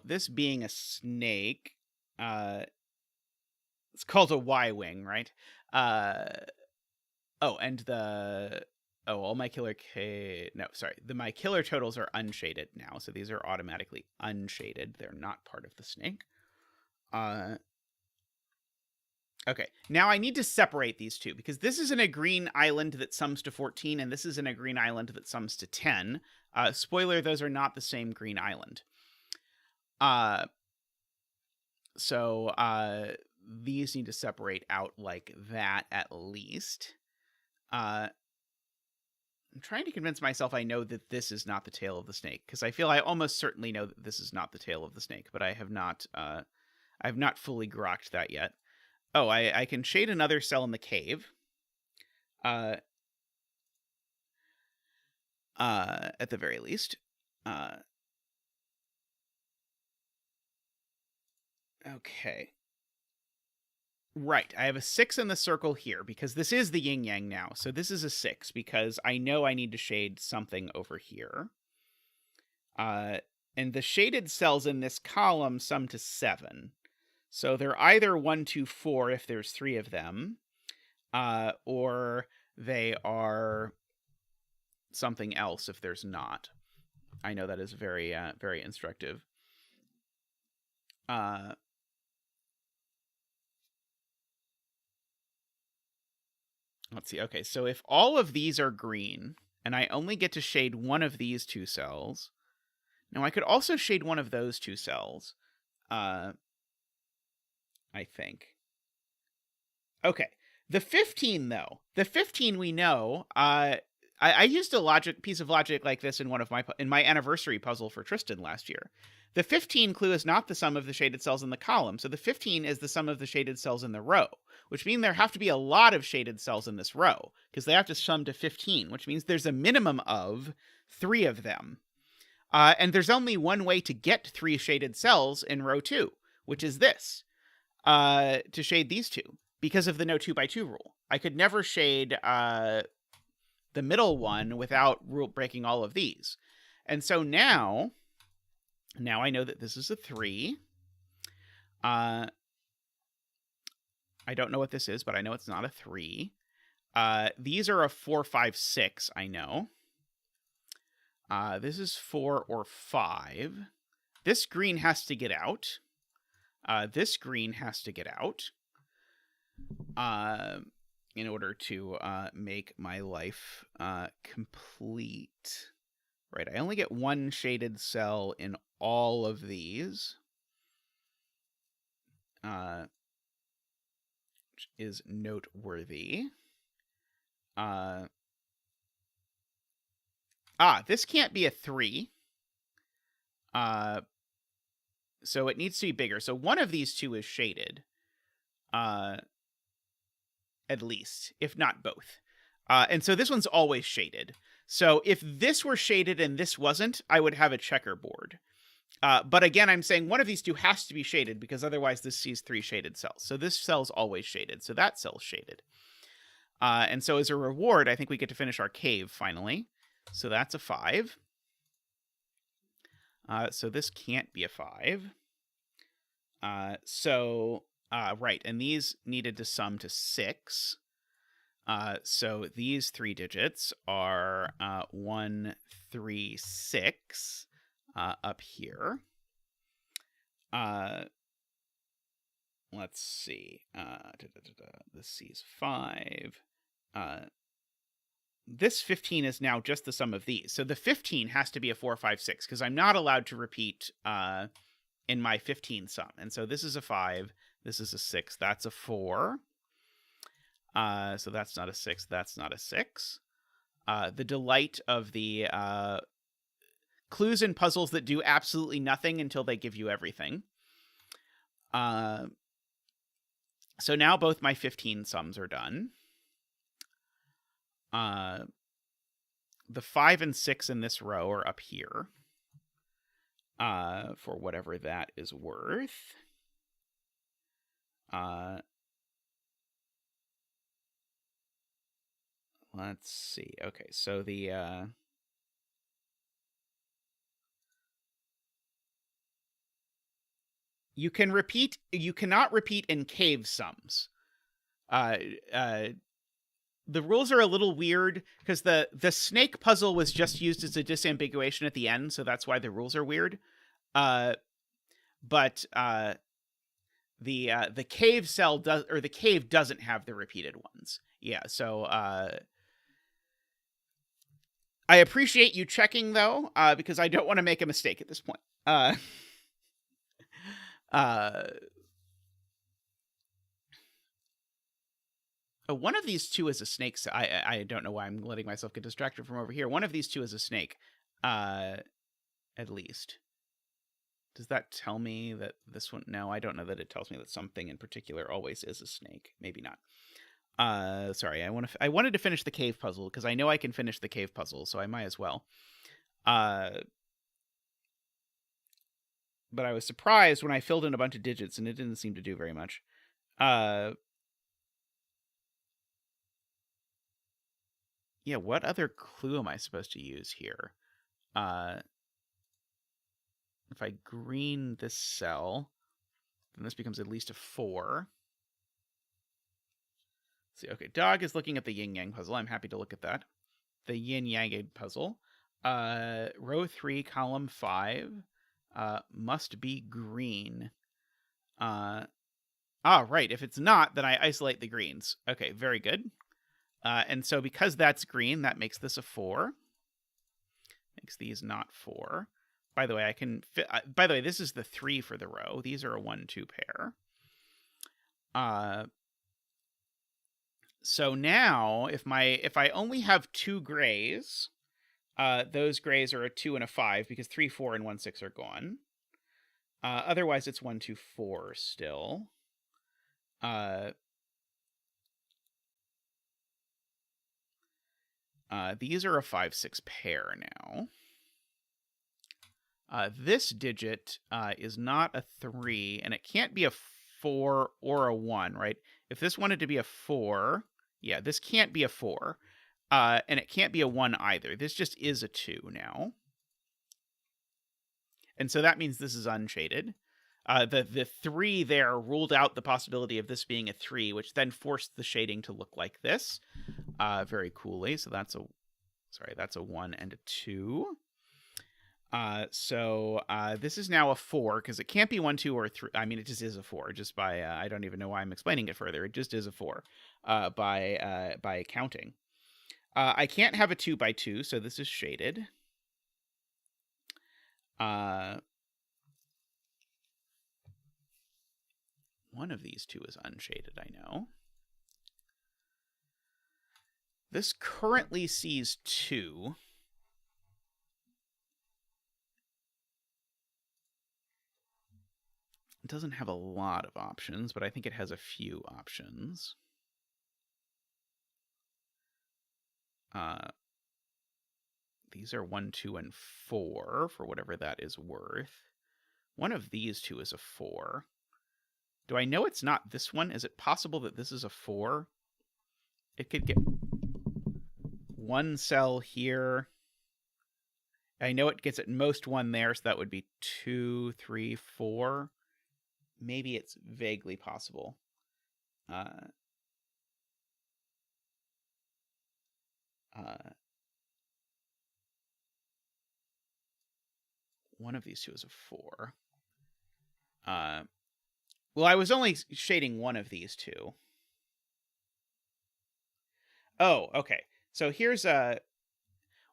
this being a snake, it's called a Y-wing, right? All my killer the my killer totals are unshaded now, so these are automatically unshaded. They're not part of the snake. Okay, now I need to separate these two, because this is in a green island that sums to 14, and this is in a green island that sums to 10. Spoiler, those are not the same green island. So these need to separate out like that at least. I'm trying to convince myself I know that this is not the tail of the snake, because I feel I almost certainly know that this is not the tail of the snake, but I have not fully grokked that yet. Oh, I can shade another cell in the cave. At the very least. Okay. Right, I have a 6 in the circle here, because this is the yin-yang now. So this is a 6, because I know I need to shade something over here. And the shaded cells in this column sum to 7. So they're either 1, 2, 4 if there's 3 of them, or they are something else if there's not. I know that is very, very instructive. Let's see. Okay, so if all of these are green, and I only get to shade one of these 2 cells, now I could also shade one of those 2 cells, I think. Okay, the 15 though. The 15 we know. I used a piece of logic like this in my anniversary puzzle for Tristan last year. The 15 clue is not the sum of the shaded cells in the column, so the 15 is the sum of the shaded cells in the row, which means there have to be a lot of shaded cells in this row, because they have to sum to 15, which means there's a minimum of 3 of them. And there's only one way to get 3 shaded cells in row 2, which is this, to shade these 2, because of the no 2x2 rule. I could never shade the middle one without breaking all of these. And so now I know that this is a 3. I don't know what this is, but I know it's not a 3. These are a 4, 5, 6, I know. This is 4 or 5. This green has to get out. This green has to get out. In order to make my life complete. Right, I only get 1 shaded cell in all of these. Which is noteworthy. This can't be a 3. So it needs to be bigger. So one of these 2 is shaded. At least, if not both. And so this one's always shaded. So if this were shaded and this wasn't, I would have a checkerboard. But again, I'm saying one of these 2 has to be shaded, because otherwise this sees 3 shaded cells. So this cell's always shaded. So that cell's shaded. And so as a reward, I think we get to finish our cave finally. So that's a 5. So this can't be a 5. So Right, and these needed to sum to 6. So these 3 digits are 1, 3, 6 up here. Let's see. This C is 5. This 15 is now just the sum of these. So the 15 has to be a 4, 5, 6 because I'm not allowed to repeat in my 15 sum. And so this is a 5. This is a 6. That's a 4. So that's not a 6. That's not a 6. The delight of the clues and puzzles that do absolutely nothing until they give you everything. So now both my 15 sums are done. The 5 and 6 in this row are up here. For whatever that is worth. Let's see. Okay, so the you cannot repeat in cave sums. The rules are a little weird because the snake puzzle was just used as a disambiguation at the end, so that's why the rules are weird. But the cave cell does, or the cave doesn't have the repeated ones. Yeah, so I appreciate you checking though, because I don't want to make a mistake at this point. One of these two is a snake. I don't know why I'm letting myself get distracted from over here. One of these two is a snake, at least. Does that tell me that this one? No, I don't know that it tells me that something in particular always is a snake. Maybe not. Sorry, I wanted to finish the cave puzzle because I know I can finish the cave puzzle, so I might as well. But I was surprised when I filled in a bunch of digits and it didn't seem to do very much. Yeah, what other clue am I supposed to use here? If I green this cell, then this becomes at least a 4. Let's see, okay, dog is looking at the yin-yang puzzle. I'm happy to look at that. The yin-yang puzzle. Row 3, column 5. Must be green. Right. If it's not, then I isolate the greens. Okay, very good. And so because that's green, that makes this a 4. Makes these not 4. By the way, I can fit. By the way, this is the 3 for the row. These are a 1-2 pair. So now, if I only have 2 grays, those grays are a 2 and a 5 because 3, 4, and 1, 6 are gone. Otherwise, it's 1, 2, 4 still. These are a 5, 6 pair now. This digit is not a 3, and it can't be a 4 or a 1, right? If this wanted to be a 4, yeah, this can't be a 4. And it can't be a 1 either. This just is a 2 now. And so that means this is unshaded. The 3 there ruled out the possibility of this being a 3, which then forced the shading to look like this very coolly. So that's a 1 and a 2. So this is now a 4 because it can't be 1, 2, or 3. I mean, it just is a 4 just by, I don't even know why I'm explaining it further. It just is a 4 by counting. I can't have a 2 by 2, so this is shaded. One of these two is unshaded, I know. This currently sees 2. It doesn't have a lot of options, but I think it has a few options. These are 1, 2, and 4, for whatever that is worth. One of these two is a 4. Do I know it's not this one? Is it possible that this is a 4? It could get 1 cell here. I know it gets at most 1 there, so that would be 2, 3, 4. maybe it's vaguely possible. One of these two is a 4. Well, I was only shading one of these two. Oh, okay. So here's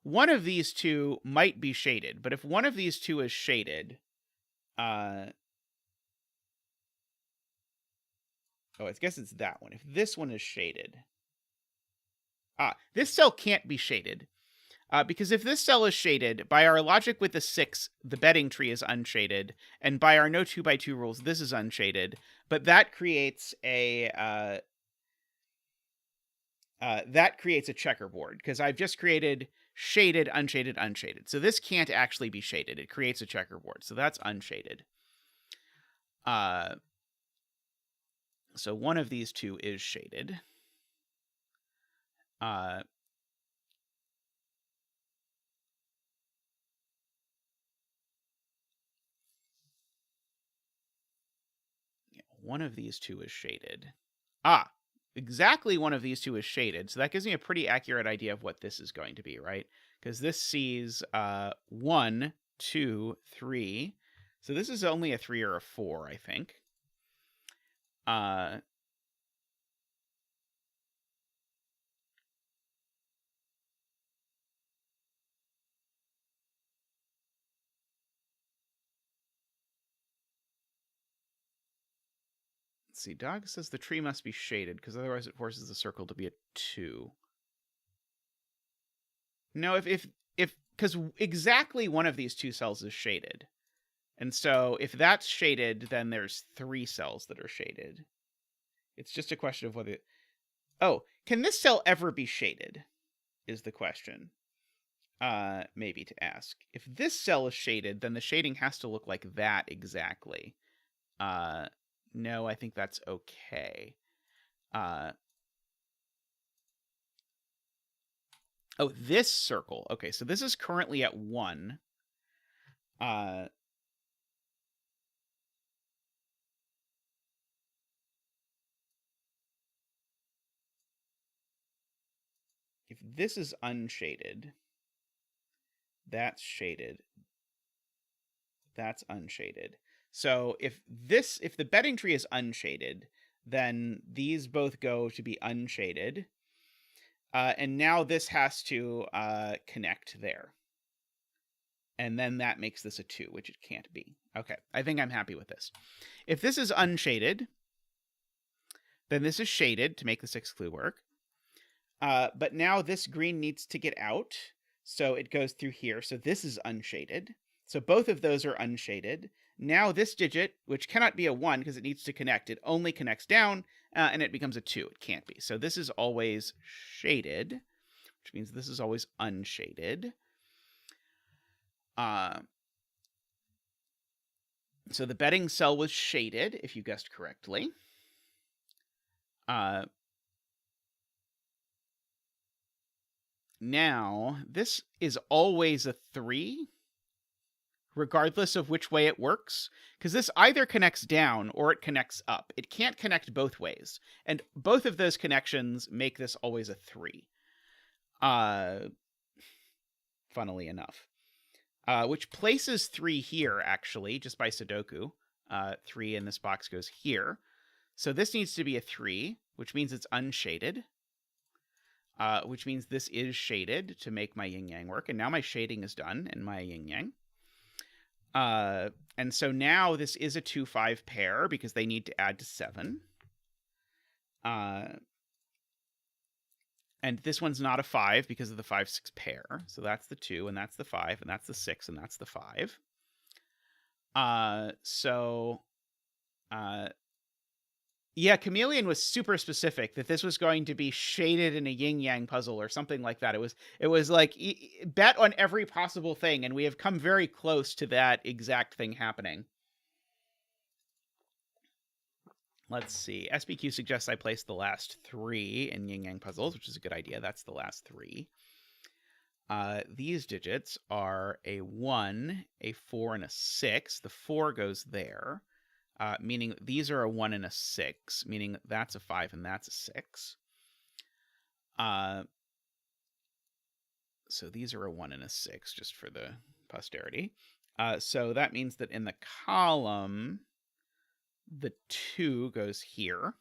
one of these two might be shaded, but if one of these two is shaded, oh, I guess it's that one. If this one is shaded, this cell can't be shaded. Because if this cell is shaded, by our logic with the 6, the bedding tree is unshaded, and by our no 2x2 rules, this is unshaded. But that creates a checkerboard, because I've just created shaded, unshaded, unshaded. So this can't actually be shaded. It creates a checkerboard. So that's unshaded. So one of these two is shaded. One of these two is shaded. Exactly one of these two is shaded. So that gives me a pretty accurate idea of what this is going to be, right? Because this sees 1, 2, 3. So this is only a 3 or a 4, I think. Let's see. Dog says the tree must be shaded because otherwise it forces the circle to be a 2. No, if because exactly one of these two cells is shaded. And so if that's shaded, then there's 3 cells that are shaded. It's just a question of whether... Oh, can this cell ever be shaded? Is the question. Maybe to ask. If this cell is shaded, then the shading has to look like that exactly. No, I think that's okay. Oh, this circle. Okay, so this is currently at 1. If this is unshaded, that's shaded. That's unshaded. So if the bedding tree is unshaded, then these both go to be unshaded. And now this has to connect there. And then that makes this a 2, which it can't be. Okay, I think I'm happy with this. If this is unshaded, then this is shaded to make the 6 clue work. But now this green needs to get out, so it goes through here. So this is unshaded. So both of those are unshaded. Now this digit, which cannot be a 1 because it needs to connect, it only connects down, and it becomes a 2. It can't be. So this is always shaded, which means this is always unshaded. So the bedding cell was shaded, if you guessed correctly. Now, this is always a 3, regardless of which way it works, because this either connects down or it connects up. It can't connect both ways, and both of those connections make this always a 3. Funnily enough. Which places 3 here, actually, just by sudoku. 3 in this box goes here. So this needs to be a 3, which means it's unshaded. Which means this is shaded to make my yin-yang work. And now my shading is done in my yin-yang. And so now this is a 2-5 pair because they need to add to 7. And this one's not a 5 because of the 5-6 pair. So that's the 2, and that's the 5, and that's the 6, and that's the 5. Yeah, Chameleon was super specific that this was going to be shaded in a yin-yang puzzle or something like that. It was like, bet on every possible thing, and we have come very close to that exact thing happening. Let's see. SBQ suggests I place the last 3 in yin-yang puzzles, which is a good idea. That's the last 3. These digits are a 1, a 4, and a 6. The 4 goes there. meaning these are a 1 and a 6, meaning that's a 5 and that's a 6. So these are a 1 and a 6, just for the posterity. So that means that in the column, the 2 goes here.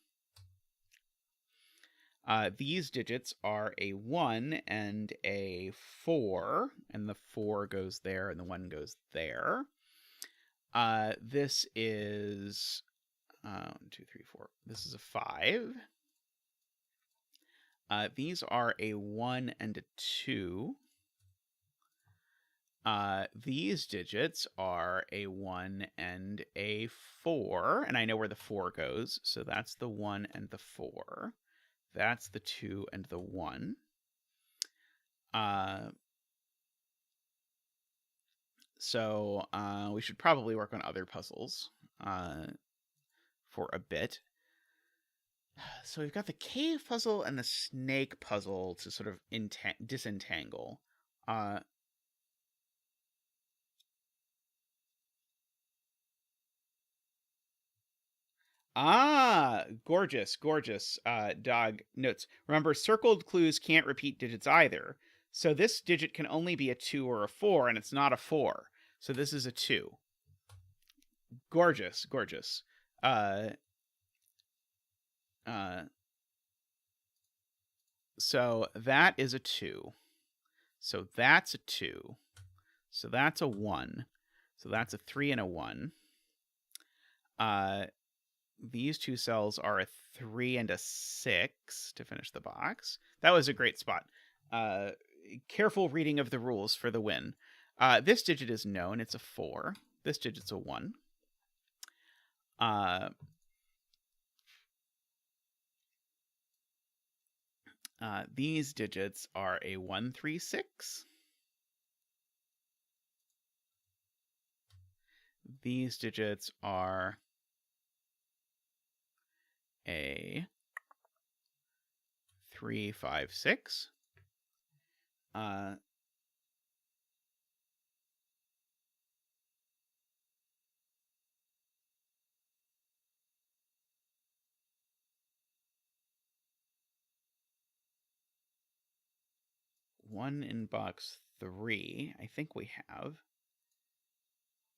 These digits are a 1 and a 4, and the 4 goes there and the 1 goes there. This is 1, 2, 3, 4. This is a 5. These are a 1 and a 2. These digits are a 1 and a 4, and I know where the 4 goes, so that's the 1 and the 4. That's the 2 and the 1. So we should probably work on other puzzles for a bit. So we've got the cave puzzle and the snake puzzle to sort of disentangle. Gorgeous, gorgeous. Dog notes. Remember, circled clues can't repeat digits either. So this digit can only be a 2 or a 4, and it's not a 4. So this is a 2. Gorgeous, gorgeous. So that is a 2. So that's a 2. So that's a 1. So that's a 3 and a 1. These two cells are a 3 and a 6 to finish the box. That was a great spot. Careful reading of the rules for the win. This digit is known. It's a 4. This digit's a 1. These digits are a 1, 3, 6. These digits are a 3, 5, 6. One in box 3, I think we have.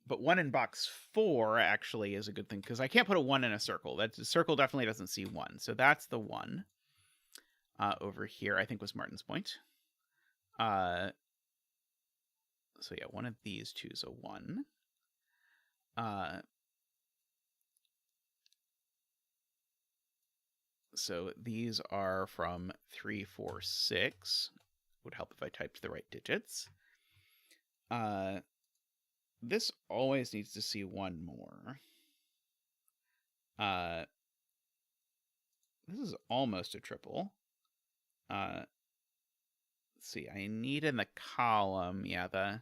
But 1 in box 4 actually is a good thing, because I can't put a 1 in a circle. That circle definitely doesn't see 1. So that's the 1. Over here, I think, was Martin's point. So yeah, one of these two is a 1. So these are from 3, 4, 6. Would help if I typed the right digits. This always needs to see 1 more. This is almost a triple. Let's see. I need in the column. Yeah,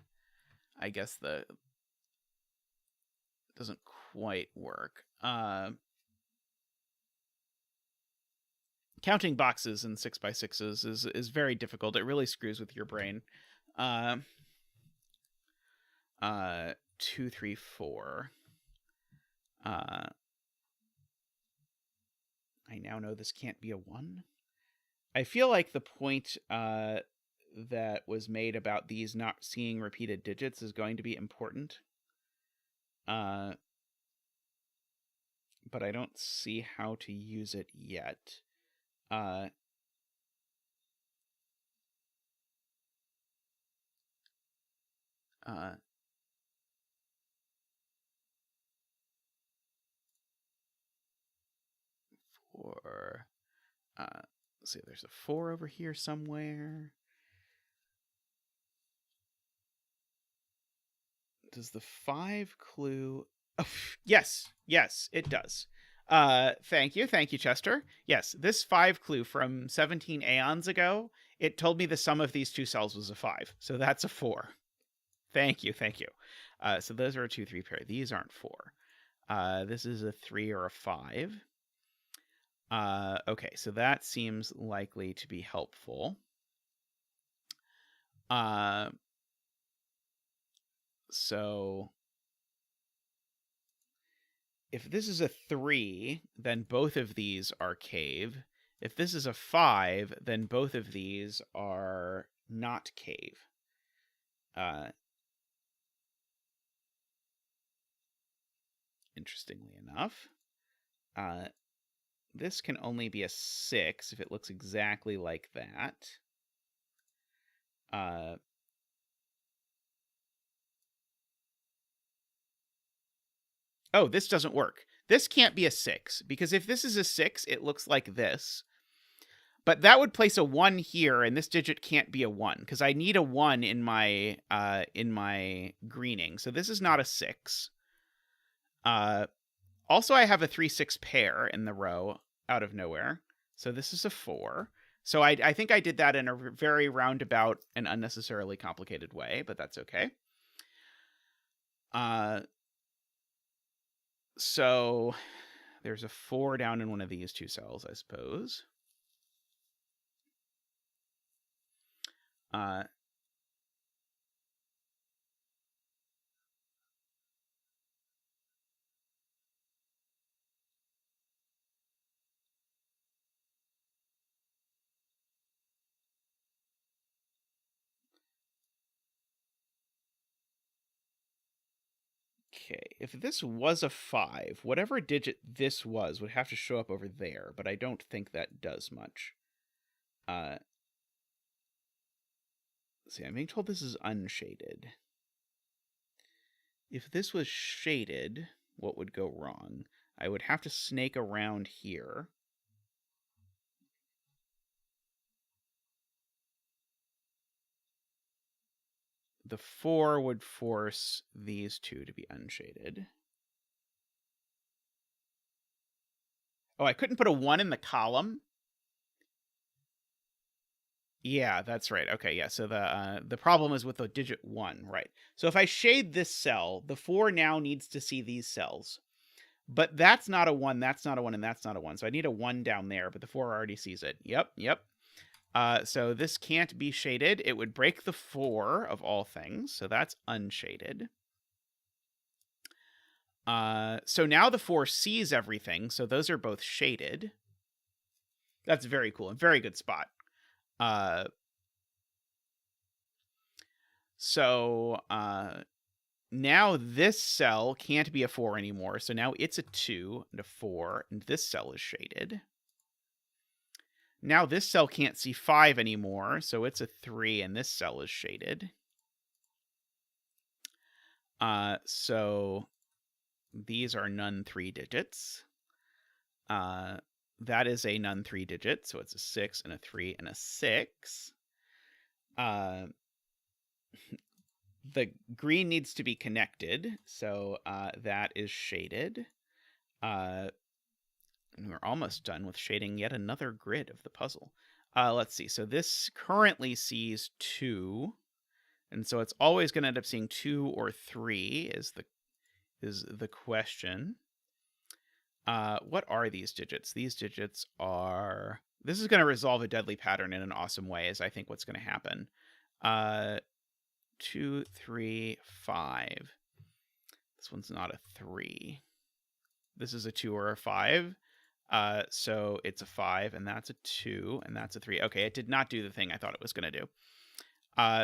I guess the doesn't quite work. Counting boxes in 6x6s is very difficult. It really screws with your brain. 2, 3, 4. I now know this can't be a 1. I feel like the point that was made about these not seeing repeated digits is going to be important. But I don't see how to use it yet. For let's see, there's a 4 over here somewhere. Does the 5 clue? Oh, yes, it does. Thank you, Chester. Yes, this 5 clue from 17 aeons ago, it told me the sum of these two cells was a 5, so that's a 4. Thank you. So those are a 2, 3 pair. These aren't 4. This is a 3 or a 5. Okay, so that seems likely to be helpful. So if this is a 3, then both of these are cave. If this is a 5, then both of these are not cave. Interestingly enough, this can only be a 6 if it looks exactly like that. Oh, this doesn't work. This can't be a 6, because if this is a 6, it looks like this. But that would place a 1 here, and this digit can't be a 1, because I need a 1 in my greening. So this is not a 6. Also, I have a 3-6 pair in the row out of nowhere. So this is a 4. So I think I did that in a very roundabout and unnecessarily complicated way, but that's okay. So there's a 4 down in one of these two cells, I suppose. Okay, if this was a 5, whatever digit this was would have to show up over there, but I don't think that does much. See, I'm being told this is unshaded. If this was shaded, what would go wrong? I would have to snake around here. The 4 would force these two to be unshaded. Oh, I couldn't put a 1 in the column? Yeah, that's right. Okay, yeah, so the problem is with the digit 1, right. So if I shade this cell, the 4 now needs to see these cells. But that's not a 1, that's not a 1, and that's not a 1. So I need a 1 down there, but the 4 already sees it. Yep. So this can't be shaded. It would break the 4 of all things, so that's unshaded. So now the 4 sees everything, so those are both shaded. That's very cool. A very good spot. So now this cell can't be a 4 anymore, so now it's a 2 and a 4, and this cell is shaded. Now this cell can't see 5 anymore, so it's a 3, and this cell is shaded. So these are none 3 digits. That is a none 3 digit, so it's a 6 and a 3 and a 6. The green needs to be connected, so that is shaded. And we're almost done with shading yet another grid of the puzzle. Let's see. So this currently sees 2, and so it's always going to end up seeing 2 or 3 is the question. What are these digits? These digits are... This is going to resolve a deadly pattern in an awesome way, is I think what's going to happen. 2, 3, 5. This one's not a 3. This is a 2 or a 5. So it's a 5, and that's a 2, and that's a 3. Okay, it did not do the thing I thought it was going to do.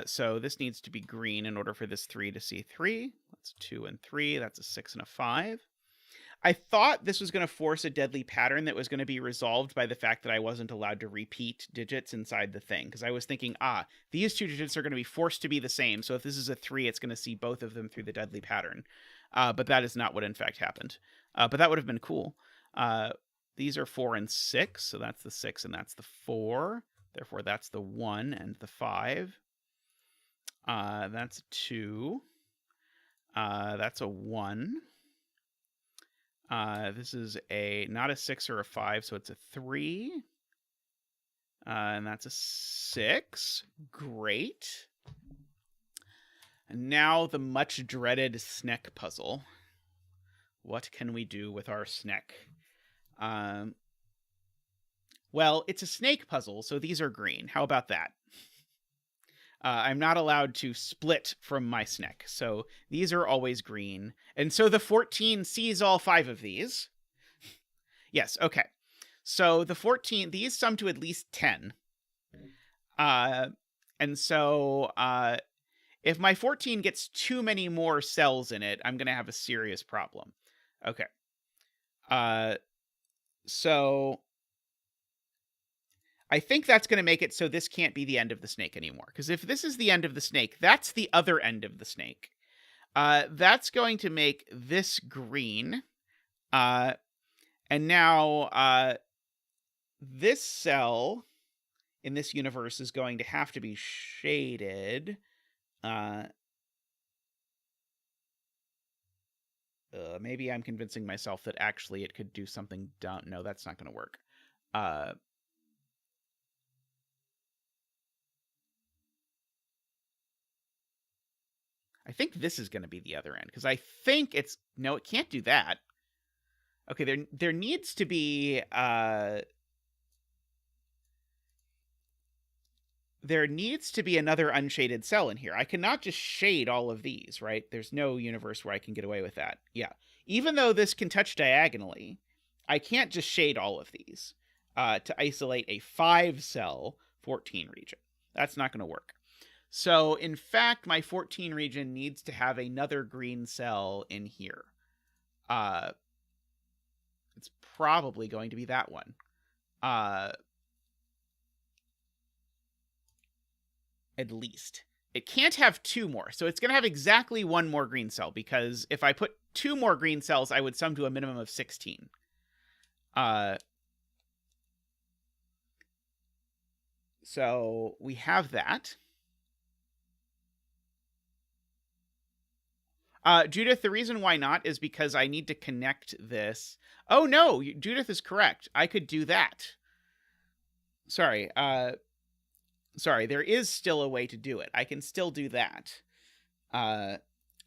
So this needs to be green in order for this 3 to see 3. That's 2 and 3. That's a 6 and a 5. I thought this was going to force a deadly pattern that was going to be resolved by the fact that I wasn't allowed to repeat digits inside the thing. Because I was thinking, these two digits are going to be forced to be the same. So if this is a 3, it's going to see both of them through the deadly pattern. But that is not what in fact happened. But that would have been cool. These are 4 and 6. So that's the 6 and that's the 4. Therefore, that's the 1 and the 5. That's a 2. That's a 1. This is not a 6 or a 5, so it's a 3. And that's a 6. Great. And now the much dreaded Snek puzzle. What can we do with our Snek? Well, it's a snake puzzle, so these are green. How about that? I'm not allowed to split from my snake. So these are always green. And so the 14 sees all 5 of these. Yes, okay. So the 14, these sum to at least 10. And so if my 14 gets too many more cells in it, I'm going to have a serious problem. Okay. So I think that's going to make it so this can't be the end of the snake anymore. Because if this is the end of the snake, that's the other end of the snake. That's going to make this green. And now this cell in this universe is going to have to be shaded. Maybe I'm convincing myself that actually it could do something dumb. No, that's not going to work. I think this is going to be the other end, because I think it's... No, it can't do that. Okay, there needs to be... there needs to be another unshaded cell in here. I cannot just shade all of these, right? There's no universe where I can get away with that. Yeah. Even though this can touch diagonally, I can't just shade all of these to isolate a 5-cell 14 region. That's not going to work. So, in fact, my 14 region needs to have another green cell in here. It's probably going to be that one. At least. It can't have 2 more, so it's going to have exactly 1 more green cell, because if I put 2 more green cells, I would sum to a minimum of 16. So we have that. Judith, the reason why not is because I need to connect this. Oh, no, Judith is correct. I could do that. Sorry, there is still a way to do it. I can still do that. I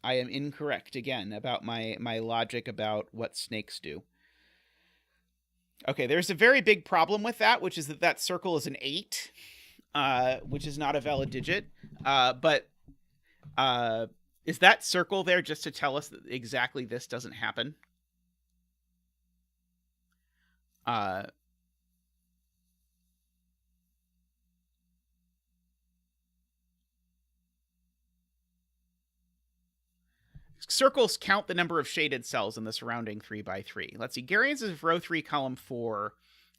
am incorrect again about my logic about what snakes do. Okay, there's a very big problem with that, which is that circle is an 8, which is not a valid digit. But is that circle there just to tell us that exactly this doesn't happen? Circles count the number of shaded cells in the surrounding 3x3. Let's see. Garion says if row 3, column 4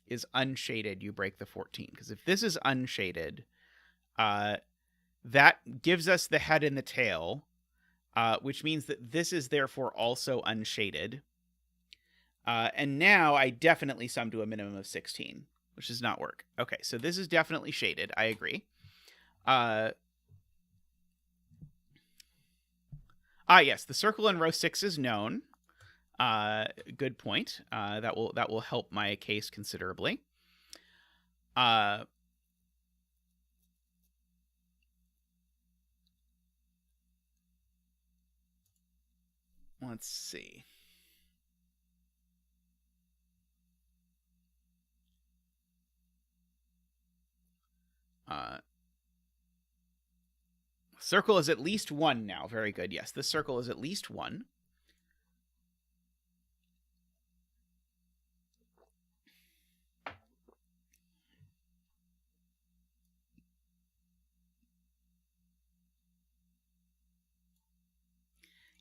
is unshaded, you break the 14. Because if this is unshaded, that gives us the head and the tail, which means that this is therefore also unshaded. And now I definitely sum to a minimum of 16, which does not work. Okay, so this is definitely shaded. I agree. Yes, the circle in row 6 is known. Good point. That will help my case considerably. Let's see. Circle is at least 1 now. Very good. Yes, the circle is at least 1.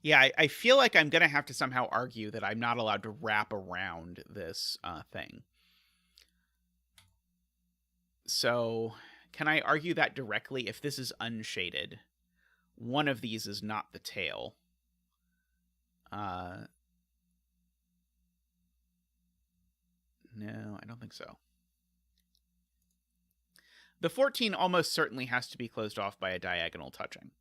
Yeah, I feel like I'm going to have to somehow argue that I'm not allowed to wrap around this thing. So, can I argue that directly? If this is unshaded, one of these is not the tail. No, I don't think so. The 14 almost certainly has to be closed off by a diagonal touching.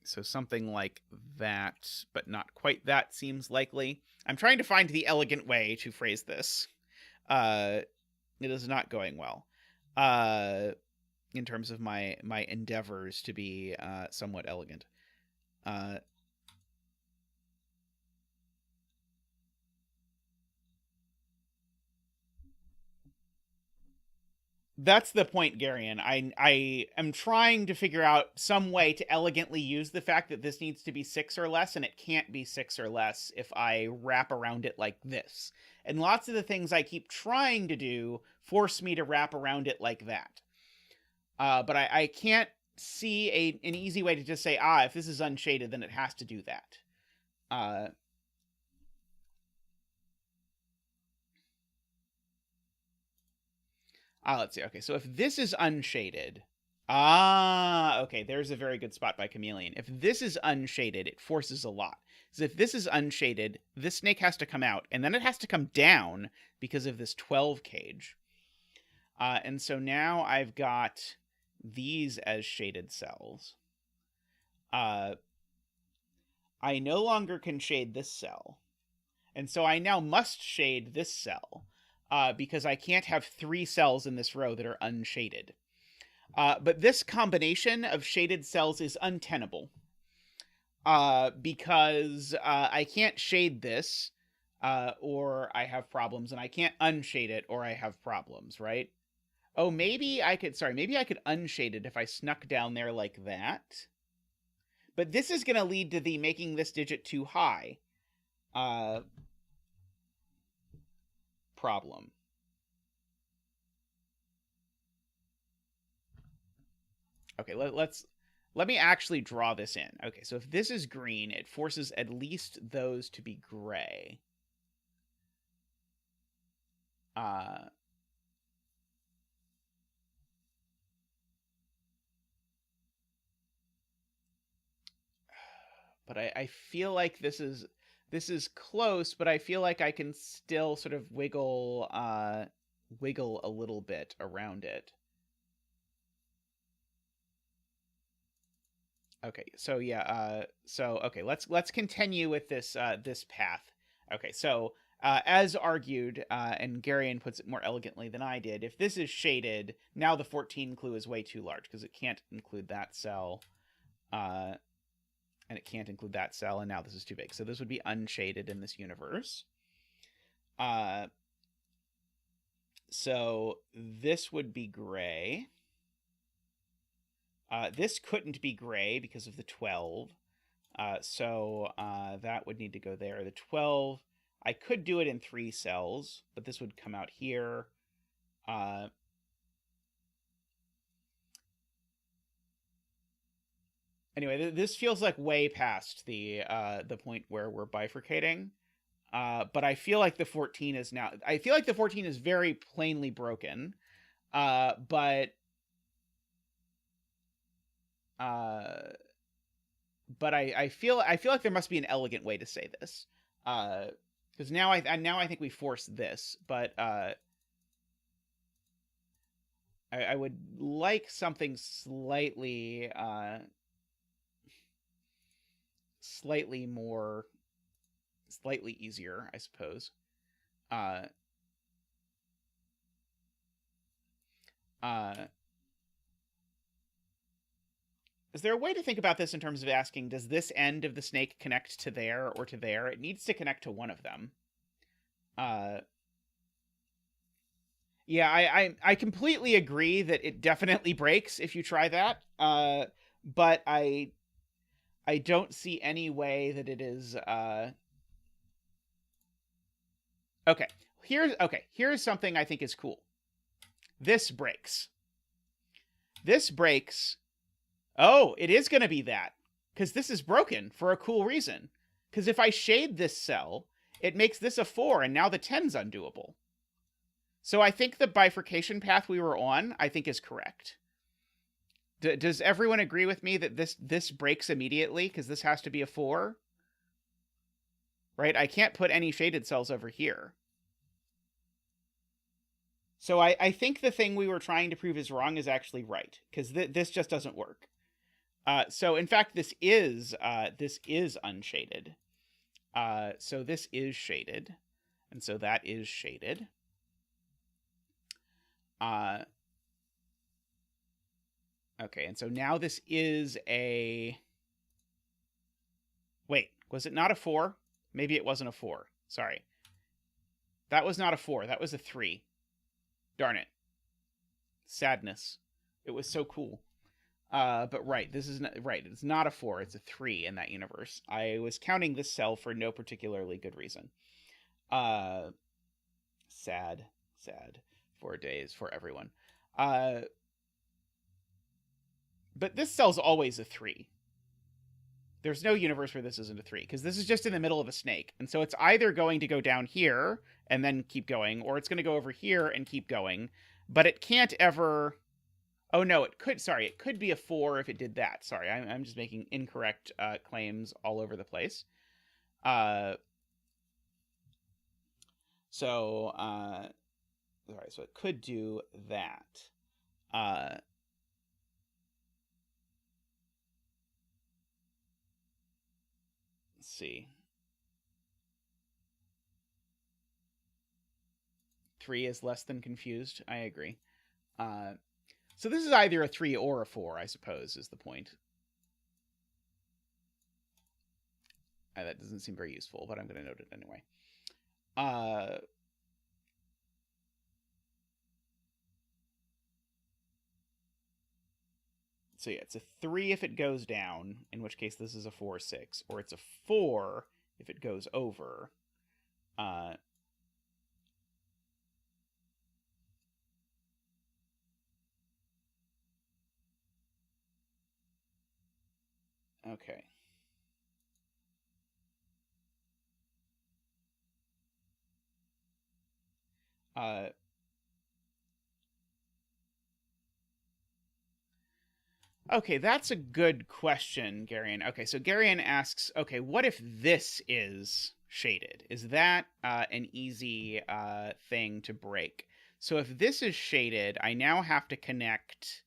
So something like that, but not quite that seems likely. I'm trying to find the elegant way to phrase this. It is not going well. In terms of my endeavors to be somewhat elegant. That's the point, Garion. I am trying to figure out some way to elegantly use the fact that this needs to be 6 or less, and it can't be 6 or less if I wrap around it like this. And lots of the things I keep trying to do force me to wrap around it like that. But I can't see an easy way to just say, if this is unshaded, then it has to do that. Let's see. Okay, so if this is unshaded... okay, there's a very good spot by Chameleon. If this is unshaded, it forces a lot. Because if this is unshaded, this snake has to come out, and then it has to come down because of this 12 cage. And so now I've got these as shaded cells. I no longer can shade this cell. And so I now must shade this cell. Because I can't have 3 cells in this row that are unshaded. But this combination of shaded cells is untenable. Because I can't shade this, or I have problems, and I can't unshade it, or I have problems, right? Oh, maybe I could unshade it if I snuck down there like that. But this is going to lead to the making this digit too high. Problem. Okay, let me actually draw this in. Okay, so if this is green, it forces at least those to be gray. But I feel like this is close, but I feel like I can still sort of wiggle a little bit around it. Okay, so yeah, okay, let's continue with this this path. Okay, so as argued, and Garion puts it more elegantly than I did, if this is shaded, now the 14 clue is way too large because it can't include that cell. And it can't include that cell, and now this is too big. So this would be unshaded in this universe. So this would be gray. This couldn't be gray because of the 12. So that would need to go there. The 12, I could do it in 3 cells, but this would come out here. Anyway, this feels like way past the point where we're bifurcating. But I feel like the 14 is now... I feel like the 14 is very plainly broken. But I feel like there must be an elegant way to say this. Because now I think we force this, but I would like something slightly easier, I suppose. Is there a way to think about this in terms of asking, does this end of the snake connect to there or to there? It needs to connect to one of them. Yeah, I completely agree that it definitely breaks if you try that. But I don't see any way that it is... Okay, here's something I think is cool. This breaks. This breaks... Oh, it is going to be that. Because this is broken for a cool reason. Because if I shade this cell, it makes this a 4, and now the 10's undoable. So I think the bifurcation path we were on, I think, is correct. Does everyone agree with me that this breaks immediately? Because this has to be a 4? Right? I can't put any shaded cells over here. So I think the thing we were trying to prove is wrong is actually right. Because this just doesn't work. So in fact, this is unshaded. So this is shaded, and so that is shaded. Okay, and so now this is a... Wait, was it not a 4? Maybe it wasn't a 4. Sorry. That was not a 4. That was a 3. Darn it. Sadness. It was so cool. But right, this is not, right. It's not a 4. It's a 3 in that universe. I was counting this cell for no particularly good reason. Uh, sad, sad 4 days for everyone. But this cell's always a 3. There's no universe where this isn't a 3, because this is just in the middle of a snake. And so it's either going to go down here and then keep going, or it's going to go over here and keep going. But it can't ever... Oh, no, it could... Sorry, it could be a 4 if it did that. Sorry, I'm just making incorrect claims all over the place. So it could do that. Let's see. 3 is less than confused. I agree. So this is either a 3 or a 4, I suppose, is the point. That doesn't seem very useful, but I'm going to note it anyway. So yeah, it's a 3 if it goes down, in which case this is a 4-6, or it's a 4 if it goes over. Okay. Okay, that's a good question, Garion. Okay, so Garion asks, okay, what if this is shaded? Is that an easy thing to break? So if this is shaded, I now have to connect...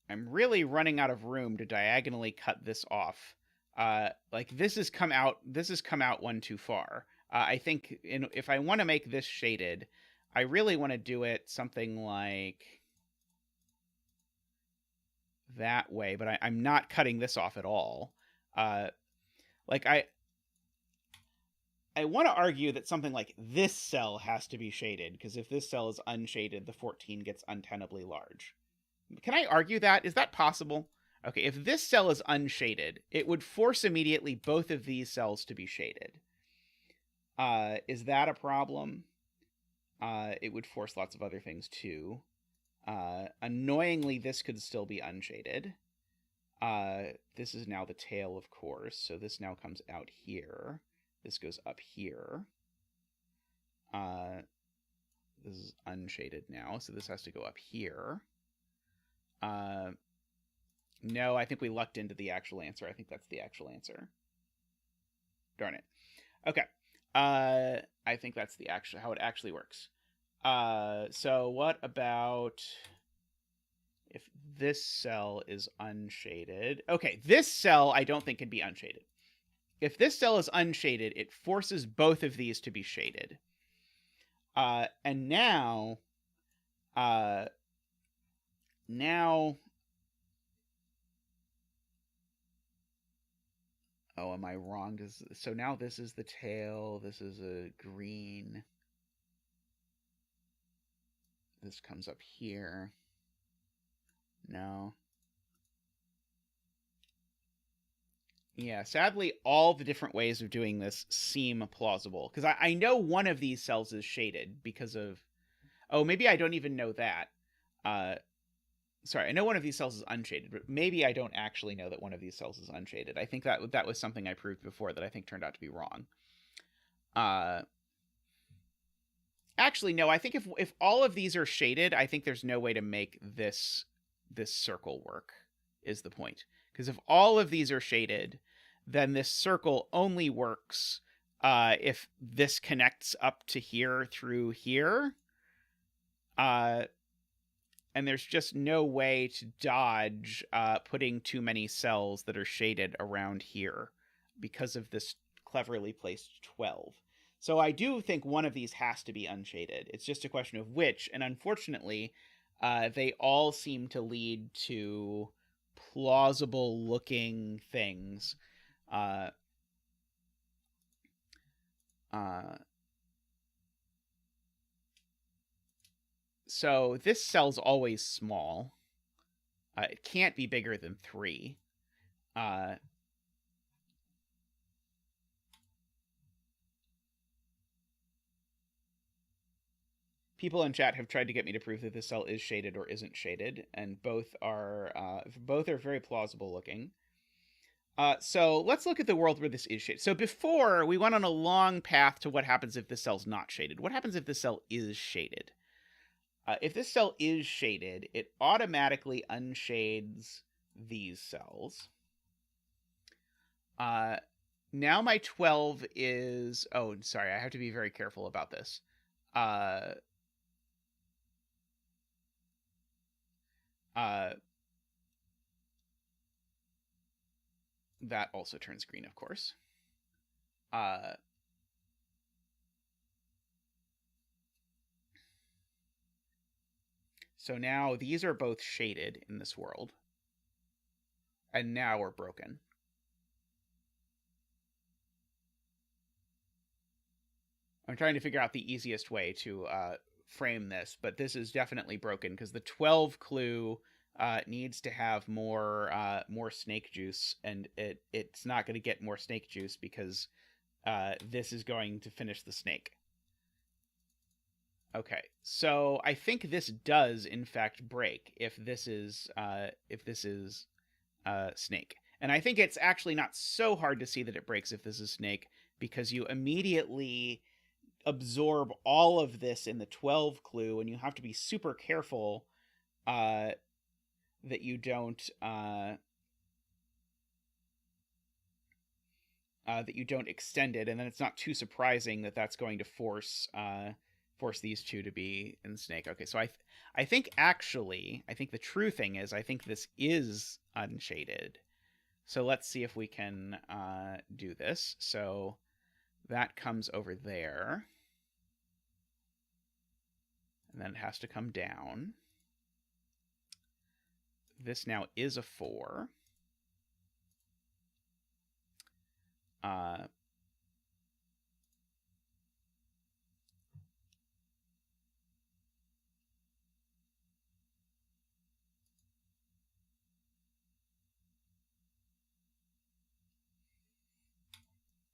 I'm really running out of room to diagonally cut this off. Like this has come out one too far. I think if I want to make this shaded, I really want to do it something like that way, but I'm not cutting this off at all. Like I want to argue that something like this cell has to be shaded, because if this cell is unshaded, the 14 gets untenably large. Can I argue that? Is that possible? Okay, if this cell is unshaded, it would force immediately both of these cells to be shaded. Is that a problem? It would force lots of other things too. Annoyingly, this could still be unshaded. This is now the tail, of course, so this now comes out here. This goes up here. This is unshaded now, so this has to go up here. No, I think we lucked into the actual answer. I think that's the actual answer. Darn it. Okay. I think that's the actual how it actually works. So what about if this cell is unshaded? Okay, this cell I don't think can be unshaded. If this cell is unshaded, it forces both of these to be shaded. And now oh, am I wrong? So now this is the tail. This is a green. This comes up here. No. Yeah, sadly, all the different ways of doing this seem plausible. Because I know one of these cells is shaded because of... Oh, maybe I don't even know that. Sorry, I know one of these cells is unshaded, but maybe I don't actually know that one of these cells is unshaded. I think that was something I proved before that I think turned out to be wrong. Actually, no, I think if all of these are shaded, I think there's no way to make this circle work, is the point. Because if all of these are shaded, then this circle only works if this connects up to here through here. And there's just no way to dodge putting too many cells that are shaded around here because of this cleverly placed 12. So I do think one of these has to be unshaded. It's just a question of which, and unfortunately, they all seem to lead to plausible-looking things. So this cell's always small. It can't be bigger than 3. People in chat have tried to get me to prove that this cell is shaded or isn't shaded, and both are very plausible looking. So let's look at the world where this is shaded. So before, we went on a long path to what happens if this cell's not shaded. What happens if this cell is shaded? If this cell is shaded, it automatically unshades these cells. Now my 12 is... Oh, sorry, I have to be very careful about this. That also turns green, of course. So now these are both shaded in this world. And now we're broken. I'm trying to figure out the easiest way to frame this, but this is definitely broken because the 12 clue needs to have more snake juice, and it's not going to get more snake juice because this is going to finish the snake. Okay, so I think this does in fact break if this is snake, and I think it's actually not so hard to see that it breaks if this is snake because you immediately absorb all of this in the 12 clue, and you have to be super careful that you don't extend it, and then it's not too surprising that that's going to force these two to be in snake. Okay, so I think the true thing is I think this is unshaded. So let's see if we can do this. So that comes over there. And then it has to come down. This now is a 4.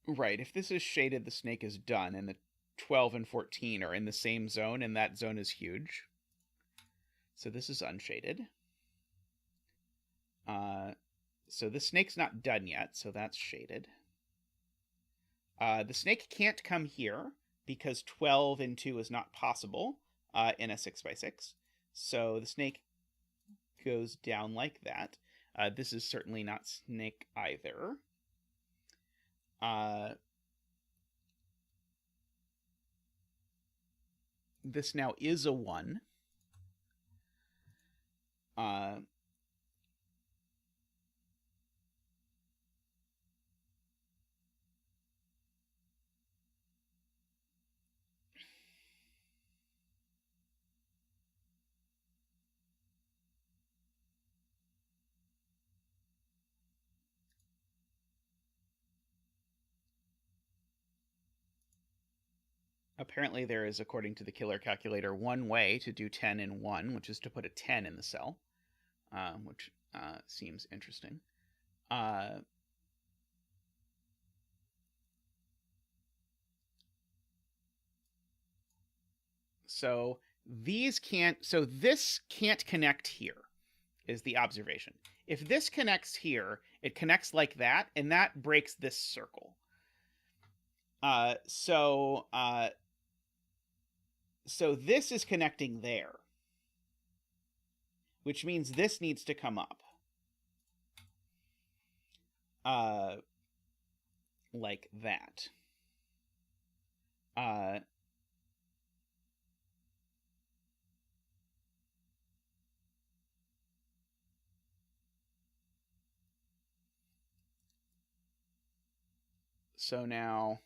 Right, if this is shaded, the snake is done, and the 12 and 14 are in the same zone, and that zone is huge. So this is unshaded. So the snake's not done yet, so that's shaded. The snake can't come here, because 12 and 2 is not possible in a 6x6. So the snake goes down like that. This is certainly not snake either. This now is a 1. Apparently there is, according to the killer calculator, one way to do 10 in 1, which is to put a 10 in the cell, which seems interesting. So this can't connect here, is the observation. If this connects here, it connects like that, and that breaks this circle. So this is connecting there, which means this needs to come up. Like that. So now,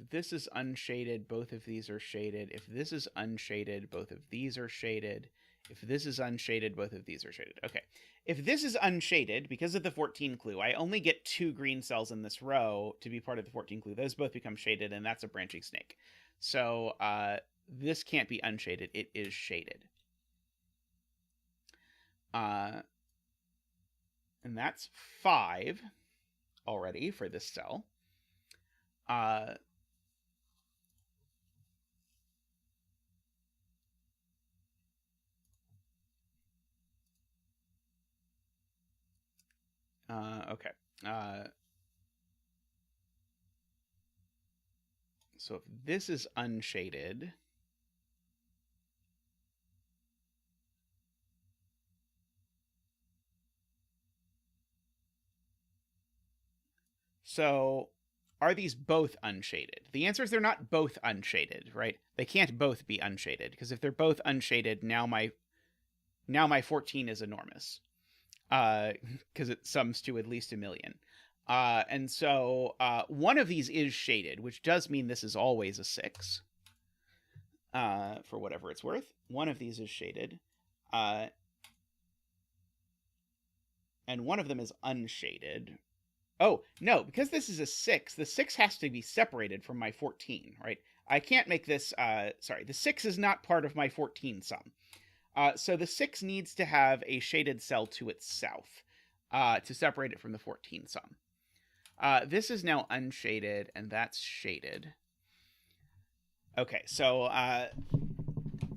if this is unshaded, both of these are shaded. If this is unshaded, both of these are shaded. If this is unshaded, both of these are shaded. Okay. If this is unshaded, because of the 14 clue, I only get 2 green cells in this row to be part of the 14 clue. Those both become shaded, and that's a branching snake. So this can't be unshaded. It is shaded. And that's 5 already for this cell. Okay. So if this is unshaded, so are these both unshaded? The answer is they're not both unshaded, right? They can't both be unshaded, because if they're both unshaded, now my 14 is enormous, because it sums to at least 1 million. And so one of these is shaded, which does mean this is always a 6, for whatever it's worth. One of these is shaded, and one of them is unshaded. Oh, no, because this is a 6, the 6 has to be separated from my 14, right? I can't make this, sorry, the 6 is not part of my 14 sum. So the 6 needs to have a shaded cell to its south to separate it from the 14 sum. This is now unshaded, and that's shaded. Okay, so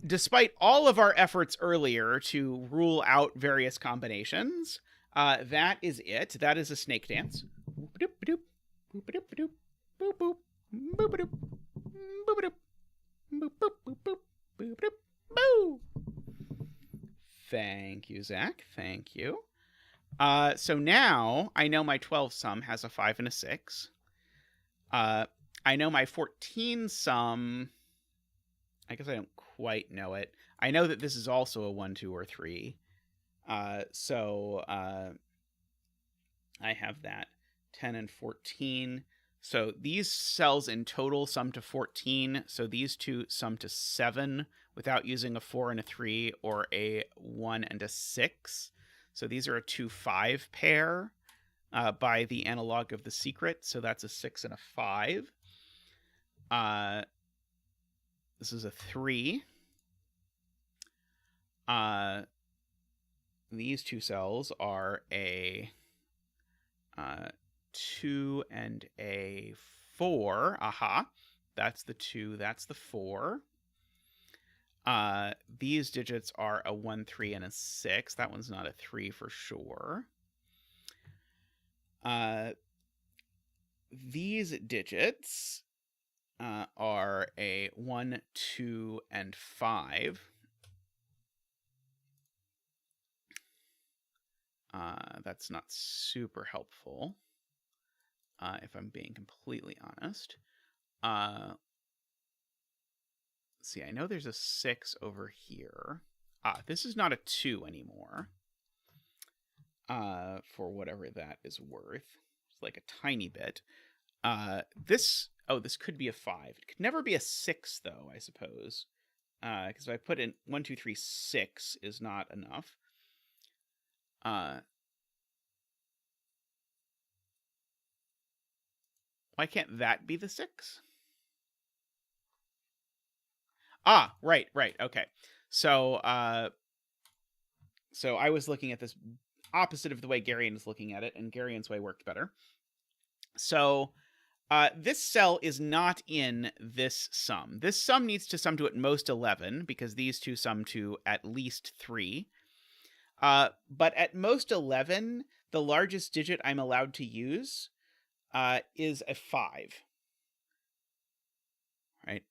despite all of our efforts earlier to rule out various combinations, that is it. That is a snake dance. Thank you, Zach. Thank you. So now I know my 12 sum has a 5 and a 6. I know my 14 sum. I guess I don't quite know it. I know that this is also a 1, 2, or 3. So I have that 10 and 14. So these cells in total sum to 14. So these two sum to 7 without using a 4 and a 3 or a 1 and a 6. So these are a 2-5 pair by the analog of the secret. So that's a 6 and a 5. This is a 3. These two cells are a 2 and a 4. Aha. That's the 2. That's the 4. These digits are a 1, 3, and a 6. That one's not a 3 for sure. These digits are a 1, 2, and 5. That's not super helpful, if I'm being completely honest. See, I know there's a 6 over here. This is not a 2 anymore, for whatever that is worth. It's like a tiny bit. This could be a 5. It could never be a 6, though, I suppose. Because if I put in 1, 2, 3, 6 is not enough. Why can't that be the 6? Right, okay. So I was looking at this opposite of the way Garion is looking at it, and Garion's way worked better. So this cell is not in this sum. This sum needs to sum to at most 11, because these two sum to at least 3. But at most 11, the largest digit I'm allowed to use is a 5. Right?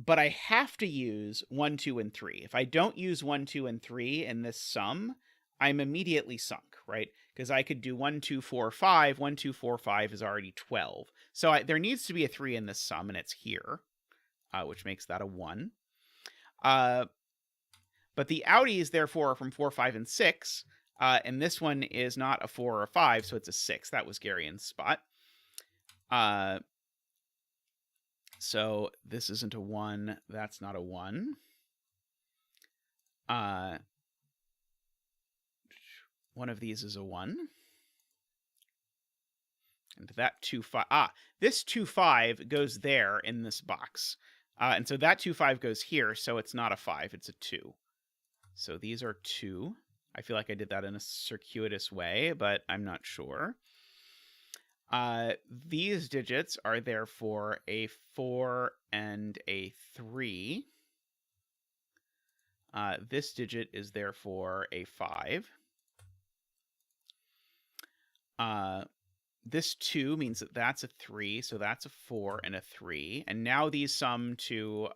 But I have to use 1, 2, and 3. If I don't use 1, 2, and 3 in this sum, I'm immediately sunk, right? Because I could do 1, 2, 4, 5. 1, 2, 4, 5 is already 12. So there needs to be a 3 in this sum, and it's here, which makes that a 1. But the outies, therefore, are from 4, 5, and 6. And this one is not a 4 or a 5, so it's a 6. That was Garion's spot. So this isn't a 1. That's not a 1. One of these is a 1. And that 2, 5. This 2, 5 goes there in this box. And so that 2, 5 goes here, so it's not a 5, it's a 2. So these are 2. I feel like I did that in a circuitous way, but I'm not sure. These digits are therefore a 4 and a 3. This digit is therefore a 5. This 2 means that that's a 3, so that's a 4 and a 3. And now these sum to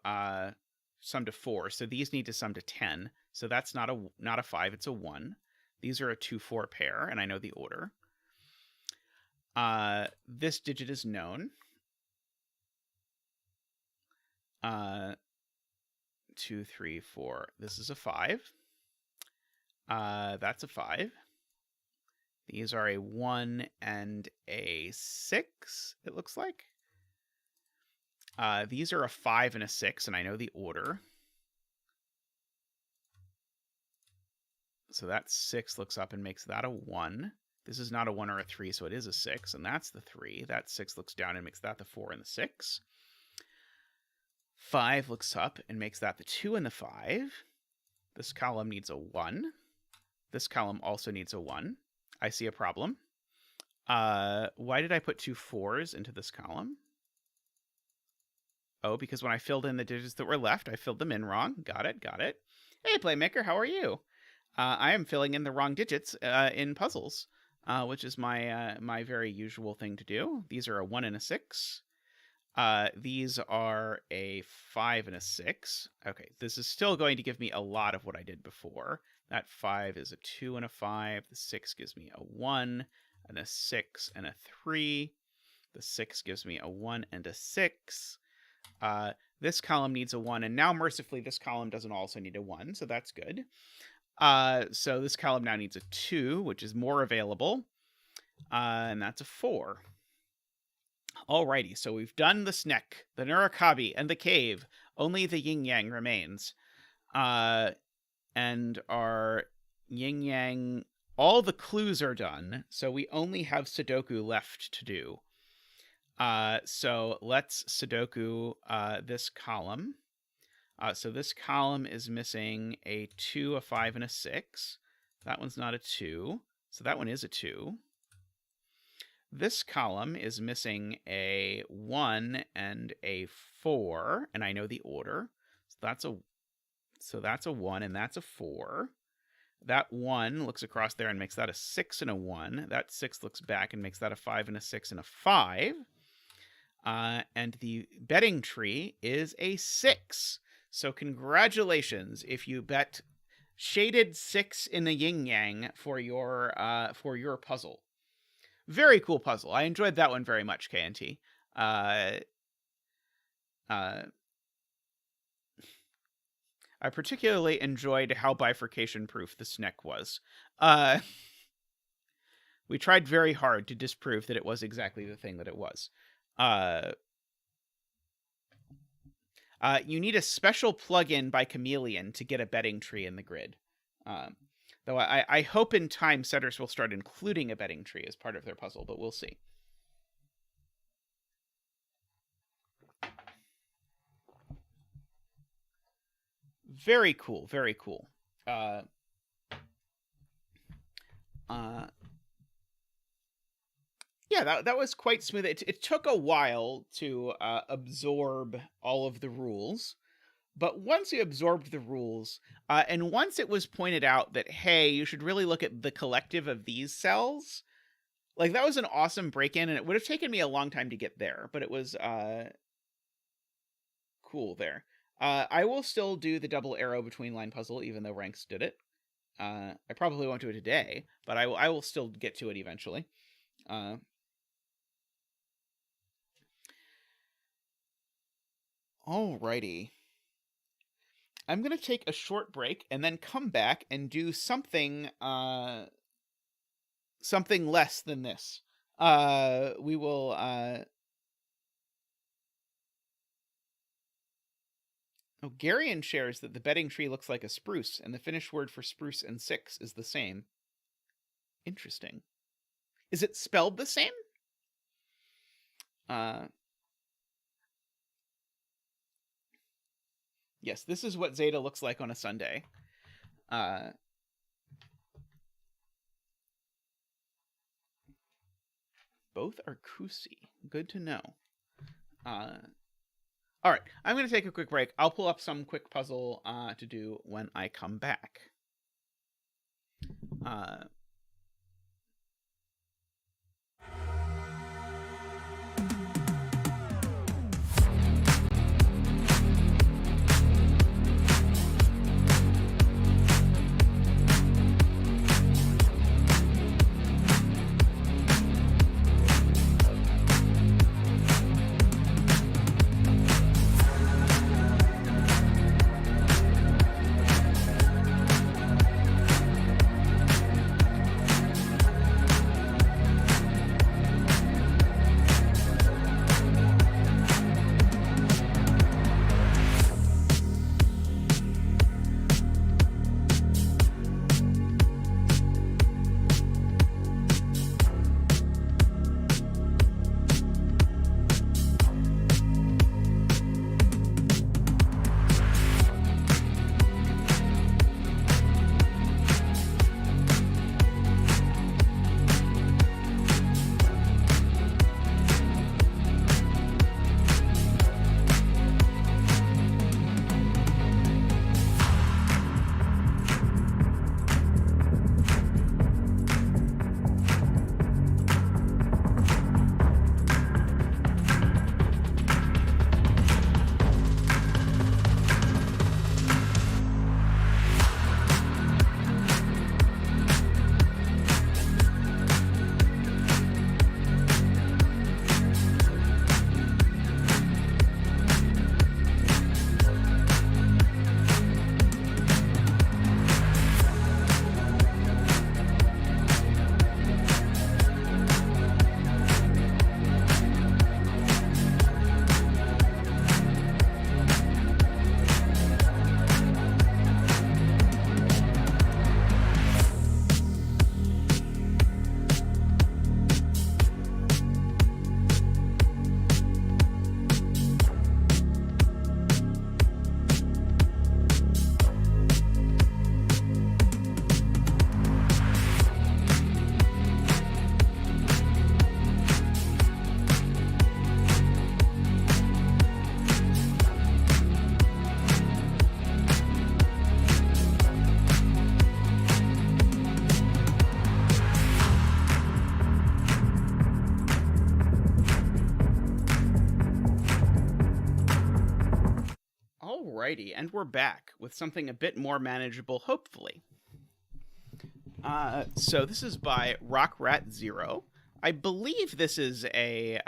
4, so these need to sum to 10. So that's not a 5, it's a 1. These are a 2, 4 pair, and I know the order. This digit is known. 2, 3, 4. This is a 5. That's a 5. These are a 1 and a 6, it looks like. These are a 5 and a 6, and I know the order. So that 6 looks up and makes that a 1. This is not a 1 or a 3, so it is a 6, and that's the 3. That 6 looks down and makes that the 4 and the 6. 5 looks up and makes that the 2 and the 5. This column needs a 1. This column also needs a 1. I see a problem. Why did I put 2 4s into this column? Oh, because when I filled in the digits that were left, I filled them in wrong. Got it, got it. Hey, Playmaker, how are you? I am filling in the wrong digits in puzzles, which is my very usual thing to do. These are a 1 and a 6. These are a 5 and a 6. Okay, this is still going to give me a lot of what I did before. That 5 is a 2 and a 5. The 6 gives me a 1 and a 6 and a 3. The 6 gives me a 1 and a 6. This column needs a 1, and now mercifully this column doesn't also need a 1, so that's good. So this column now needs a 2, which is more available, and that's a 4. Alrighty, so we've done the Snek, the Nurakabi, and the cave. Only the yin-yang remains. And our yin-yang, all the clues are done, so we only have Sudoku left to do. So let's Sudoku this column. So this column is missing a 2, a 5, and a 6. That one's not a 2, so that one is a 2. This column is missing a 1 and a 4, and I know the order. So that's a 1 and that's a 4. That 1 looks across there and makes that a 6 and a 1. That 6 looks back and makes that a 5 and a 6 and a 5. And the betting tree is a 6. So congratulations if you bet shaded 6 in the yin-yang for your puzzle. Very cool puzzle. I enjoyed that one very much, KNT. I particularly enjoyed how bifurcation-proof the Snek was. We tried very hard to disprove that it was exactly the thing that it was. You need a special plugin by Chameleon to get a betting tree in the grid. Though I hope in time setters will start including a betting tree as part of their puzzle, but we'll see. Very cool, very cool. Yeah, that was quite smooth. It took a while to absorb all of the rules. But once you absorbed the rules, and once it was pointed out that, hey, you should really look at the collective of these cells, like, that was an awesome break-in, and it would have taken me a long time to get there, but it was cool there. I will still do the double arrow between line puzzle, even though Ranks did it. I probably won't do it today, but I will still get to it eventually. Alrighty. I'm going to take a short break and then come back and do something something less than this. We will Oh, Garion shares that the betting tree looks like a spruce, and the Finnish word for spruce and 6 is the same. Interesting. Is it spelled the same? Yes, this is what Zeta looks like on a Sunday. Both are Kusi. Good to know. All right, I'm going to take a quick break. I'll pull up some quick puzzle to do when I come back. Alrighty, and we're back with something a bit more manageable, hopefully. So this is by rockratzero. I believe this is a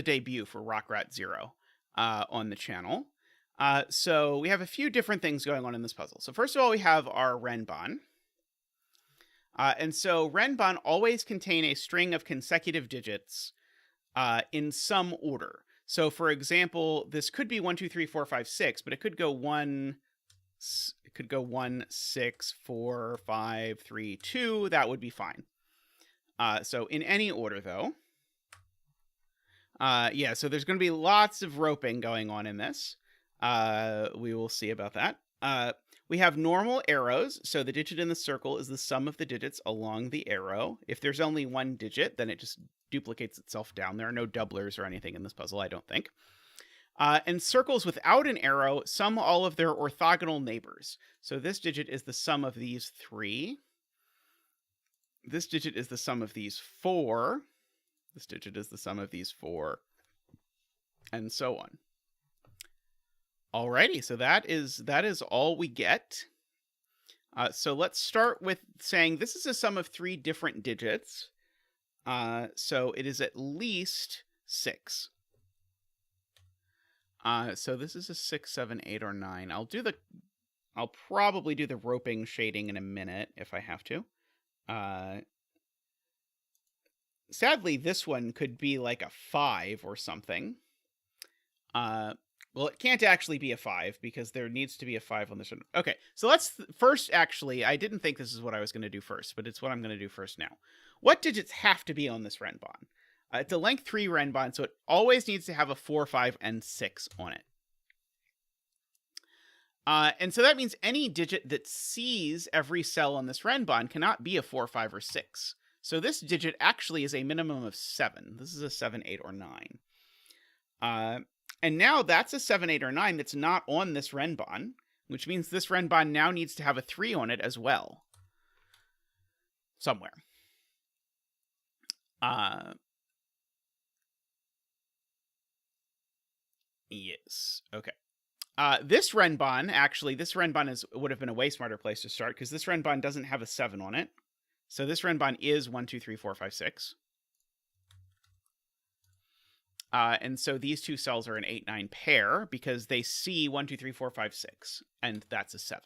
debut for rockratzero on the channel. So we have a few different things going on in this puzzle. So first of all, we have our renban. And so renban always contain a string of consecutive digits in some order. So for example, this could be 1, 2, 3, 4, 5, 6, but it could go 1, 6, 4, 5, 3, 2. That would be fine. So in any order, though. Yeah, so there's going to be lots of roping going on in this. We will see about that. We have normal arrows, so the digit in the circle is the sum of the digits along the arrow. If there's only one digit, then it just duplicates itself down. There are no doublers or anything in this puzzle, I don't think. And circles without an arrow sum all of their orthogonal neighbors. So this digit is the sum of these 3. This digit is the sum of these 4. This digit is the sum of these 4. And so on. Alrighty, so that is all we get. So let's start with saying this is a sum of 3 different digits. So it is at least 6. So this is a 6, 7, 8, or 9. I'll probably do the roping shading in a minute if I have to. Sadly, this one could be like a 5 or something. Well, it can't actually be a 5 because there needs to be a 5 on this one. Okay, so let's first actually, I didn't think this is what I was going to do first, but it's what I'm going to do first now. What digits have to be on this renban? It's a length 3 renban, so it always needs to have a 4, 5, and 6 on it. And so that means any digit that sees every cell on this renban cannot be a 4, 5, or 6. So this digit actually is a minimum of 7. This is a 7, 8, or 9. And now that's a 7, 8, or 9 that's not on this renban, which means this renban now needs to have a 3 on it as well. Somewhere. Yes. Okay. This renban would have been a way smarter place to start, because this renban doesn't have a 7 on it. So this renban is 1, 2, 3, 4, 5, 6. And so these two cells are an 8, 9 pair, because they see 1, 2, 3, 4, 5, 6, and that's a 7.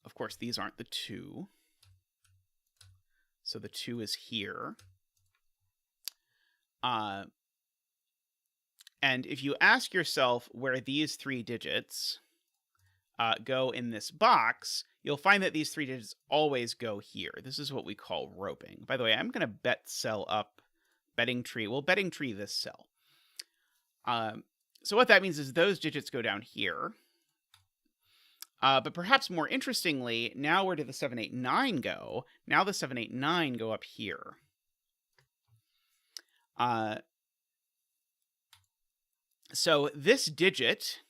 Of course, these aren't the 2. So the 2 is here. And if you ask yourself where these 3 digits go in this box, you'll find that these 3 digits always go here. This is what we call roping. By the way, I'm going to bet cell up, betting tree. We'll betting tree this cell. So what that means is those digits go down here. But perhaps more interestingly, now where did the 7, 8, 9 go? Now the 7, 8, 9 go up here. So this digit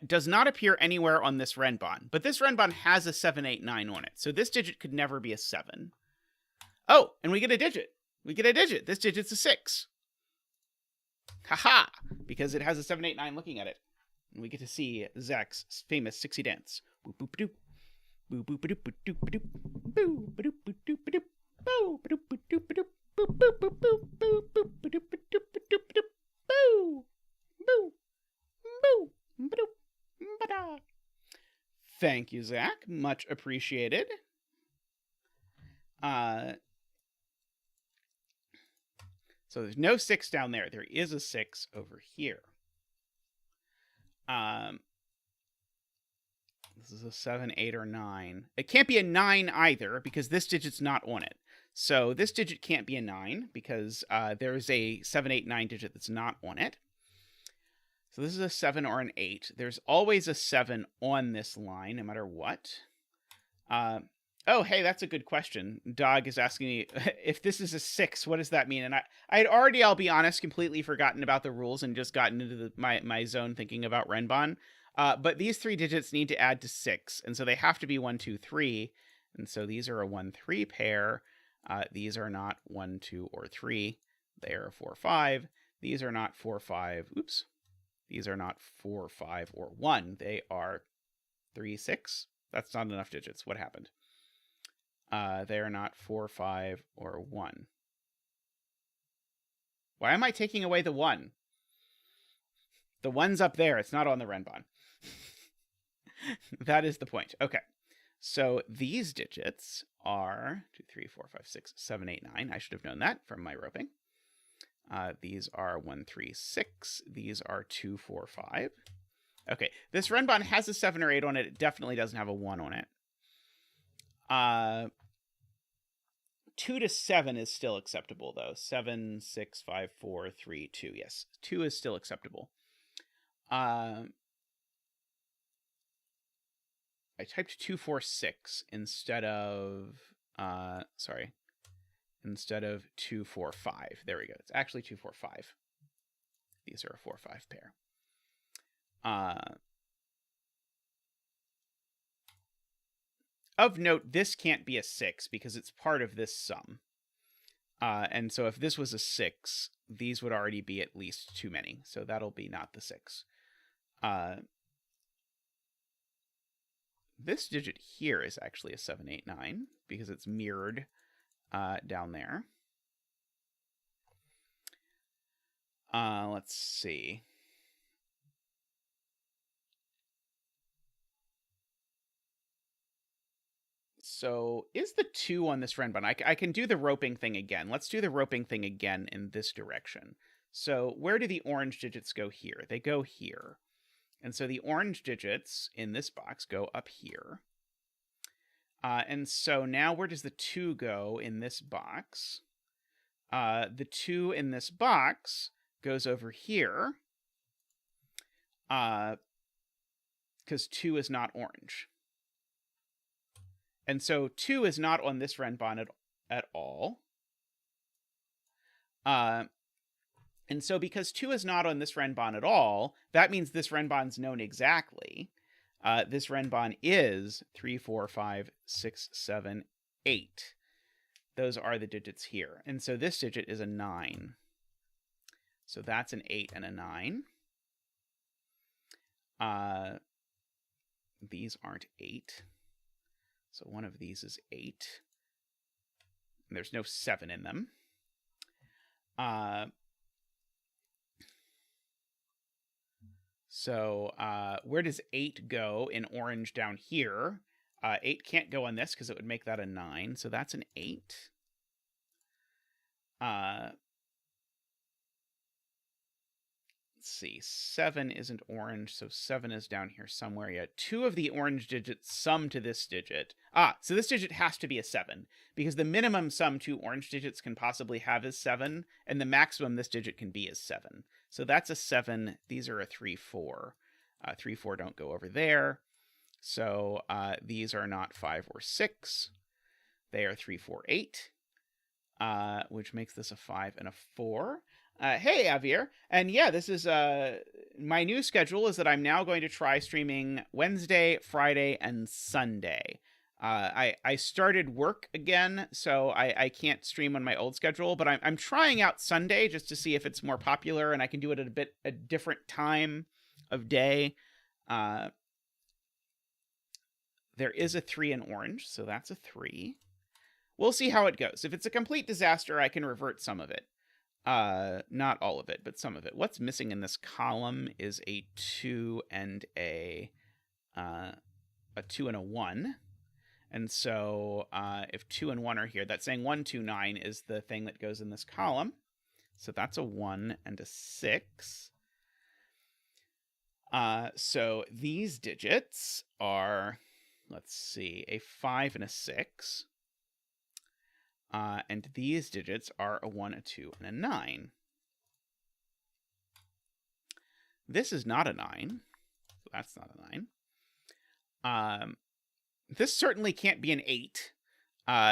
does not appear anywhere on this renban, but this renban has a 7, 8, 9 on it. So this digit could never be a 7. Oh, and we get a digit. We get a digit. This digit's a 6. Haha! Because it has a 7, 8, 9 looking at it. And we get to see Zach's famous 6-y dance. Boop boop doop. Boop boop doop doop doop. Boo doop doop doop. Boo doop doop doop. Boop boop boop boop boop boop doop doop doop doop. Boo boo boo boop ba-da. Thank you, Zach. Much appreciated. So there's no 6 down there. There is a 6 over here. This is a 7, 8, or 9. It can't be a 9 either, because this digit's not on it. So this digit can't be a 9, because there's a 7, 8, 9 digit that's not on it. So this is a 7 or an 8. There's always a 7 on this line, no matter what. Oh, hey, that's a good question. Dog is asking me, if this is a 6, what does that mean? And I had already, I'll be honest, completely forgotten about the rules and just gotten into my zone thinking about renban. But these 3 digits need to add to 6, and so they have to be 1, 2, 3. And so these are a 1, 3 pair. These are not 1, 2, or 3. They are a 4, 5. These are not 4, 5. Oops. These are not 4, 5, or 1. They are 3, 6. That's not enough digits. What happened? They are not 4, 5, or 1. Why am I taking away the 1? The 1's up there. It's not on the renban. That is the point. Okay. So these digits are 2, 3, 4, 5, 6, 7, 8, 9. I should have known that from my roping. These are 1, 3, 6. These are 2, 4, 5. Okay. This renban has a 7 or 8 on it. It definitely doesn't have a 1 on it. 2 to 7 is still acceptable, though. 7, 6, 5, 4, 3, 2. Yes, 2 is still acceptable. I typed 2, 4, 6 instead of, instead of 2, 4, 5. There we go. It's actually 2, 4, 5. These are a 4, 5 pair. Of note, this can't be a 6 because it's part of this sum. And so if this was a 6, these would already be at least too many. So that'll be not the 6. This digit here is actually a 7, 8, 9 because it's mirrored down there. Let's see. So is the 2 on this renban? I can do the roping thing again. Let's do the roping thing again in this direction. So where do the orange digits go here? They go here. And so the orange digits in this box go up here. And so now where does the 2 go in this box? The 2 in this box goes over here. Because 2 is not orange. And so 2 is not on this renban at all. And so because 2 is not on this renban at all, that means this renban's known exactly. This renban is 3, 4, 5, 6, 7, 8. Those are the digits here. And so this digit is a 9. So that's an 8 and a 9. These aren't 8. So one of these is 8. And there's no 7 in them. So where does 8 go in orange down here? 8 can't go on this because it would make that a 9. So that's an 8. Let's see. 7 isn't orange, so 7 is down here somewhere. Yeah, 2 of the orange digits sum to this digit. So this digit has to be a 7, because the minimum sum 2 orange digits can possibly have is 7, and the maximum this digit can be is 7. So that's a 7. These are a 3, 4. 3, 4 don't go over there. So these are not 5 or 6. They are 3, 4, 8, which makes this a 5 and a 4. Hey, Javier. And yeah, this is my new schedule is that I'm now going to try streaming Wednesday, Friday, and Sunday. I started work again, so I can't stream on my old schedule, but I'm trying out Sunday just to see if it's more popular and I can do it at a different time of day. There is a 3 in orange, so that's a 3. We'll see how it goes. If it's a complete disaster, I can revert some of it. Not all of it, but some of it. What's missing in this column is a 2 and a 2 and a 1. And so if 2 and 1 are here, that's saying 1, 2, 9 is the thing that goes in this column. So that's a 1 and a 6. So these digits are, let's see, a 5 and a 6. And these digits are a 1, a 2, and a 9. This is not a 9. So that's not a 9. This certainly can't be an 8.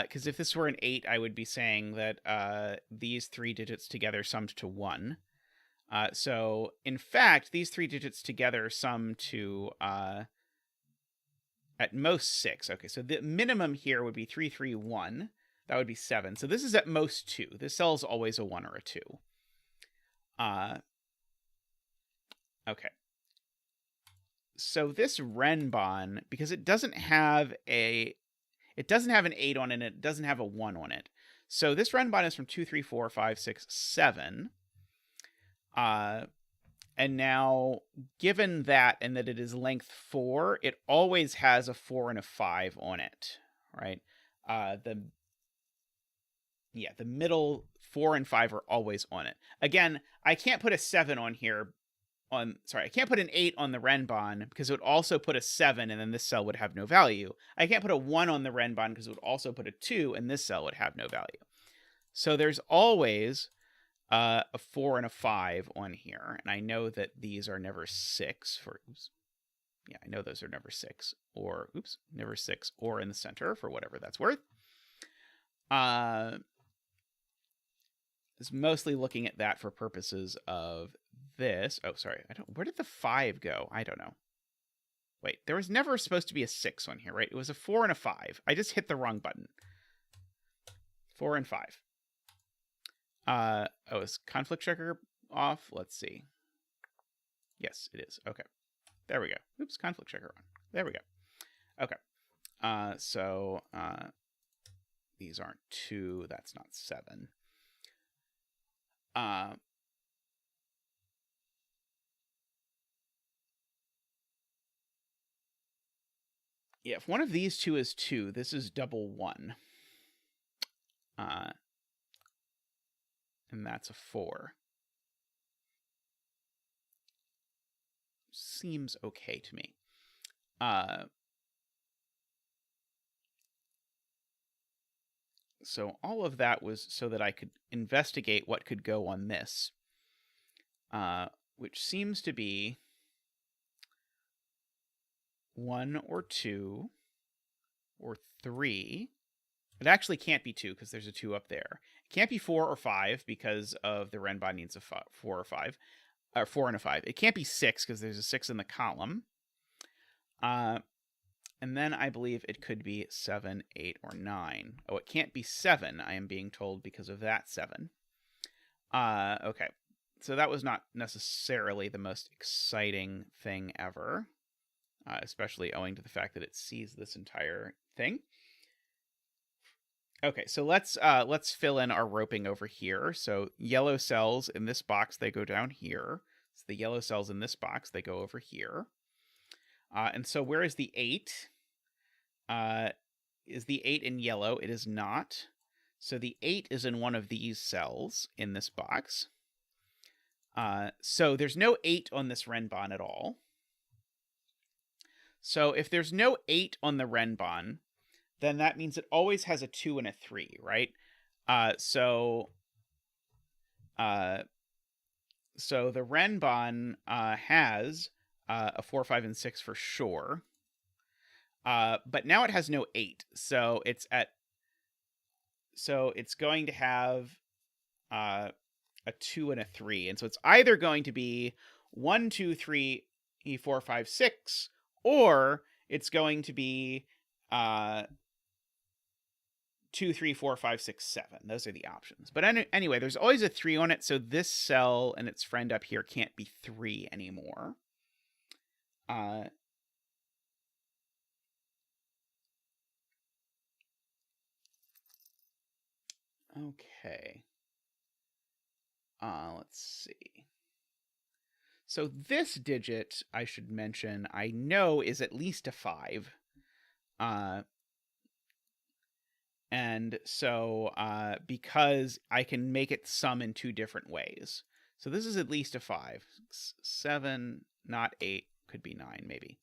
Because if this were an 8, I would be saying that these 3 digits together summed to 1. So, in fact, these 3 digits together sum to at most 6. Okay, so the minimum here would be 3, 3, 1. That would be 7. So this is at most 2. This cell is always a 1 or a 2. Okay. So this renban, because it doesn't have an 8 on it, it doesn't have a 1 on it. So this renban is from 2, 3, 4, 5, 6, 7. And now, given that and that it is length 4, it always has a 4 and a 5 on it, right? The middle 4 and 5 are always on it. Again, I can't put a 7 on here. I can't put an 8 on the renban because it would also put a 7 and then this cell would have no value. I can't put a 1 on the renban because it would also put a 2 and this cell would have no value. So there's always a 4 and a 5 on here. And I know that these are never 6 for, I know those are never 6 or, never 6 or in the center for whatever that's worth. Is mostly looking at that for purposes of this. Oh, sorry. Where did the 5 go? I don't know. Wait, there was never supposed to be a 6 on here, right? It was a 4 and a 5. I just hit the wrong button. 4 and 5. Is conflict checker off? Let's see. Yes, it is. Okay. There we go. Conflict checker on. There we go. Okay. So these aren't 2. That's not 7. If one of these 2 is 2, this is double 1. And that's a 4. seems okay to me. So all of that was so that I could investigate what could go on this, which seems to be 1 or 2 or 3. It actually can't be 2 because there's a 2 up there. It can't be 4 or 5 because of the renban needs a 4 or 5, or 4 and a 5. It can't be 6 because there's a 6 in the column. And then I believe it could be 7, 8, or 9. Oh, it can't be 7, I am being told, because of that 7. Okay. So that was not necessarily the most exciting thing ever, especially owing to the fact that it sees this entire thing. Okay, so let's fill in our roping over here. So yellow cells in this box, they go down here. So the yellow cells in this box, they go over here. And so where is the 8? Is the 8 in yellow? It is not. So the 8 is in one of these cells in this box. So there's no 8 on this renban at all. So if there's no 8 on the renban, then that means it always has a 2 and a 3, right? So the renban has a 4, 5, and 6 for sure. But now it has no 8, so it's going to have a 2 and a 3, and so it's either going to be 1, 2, 3, 4, 5, 6, or it's going to be 2, 3, 4, 5, 6, 7. Those are the options. But anyway, there's always a 3 on it, so this cell and its friend up here can't be 3 anymore. Okay. Let's see. So this digit, I should mention, I know is at least a 5. And so because I can make it sum in 2 different ways. So this is at least a 5. 7, not 8, could be 9 maybe.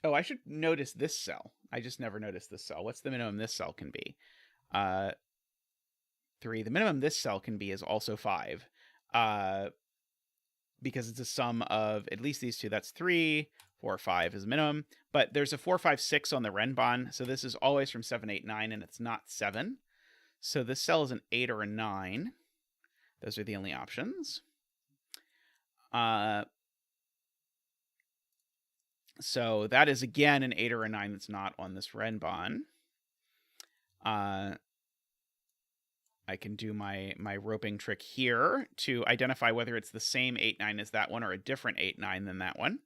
Oh, I should notice this cell. I just never noticed this cell. What's the minimum this cell can be? 3. The minimum this cell can be is also 5. Because it's a sum of at least these two. That's 3, 4, 5 is minimum. But there's a 4, 5, 6 on the renban. So this is always from 7, 8, 9, and it's not 7. So this cell is an 8 or a 9. Those are the only options. So that is, again, an 8 or a 9 that's not on this renban. I can do my roping trick here to identify whether it's the same 8, 9 as that one or a different 8, 9 than that one.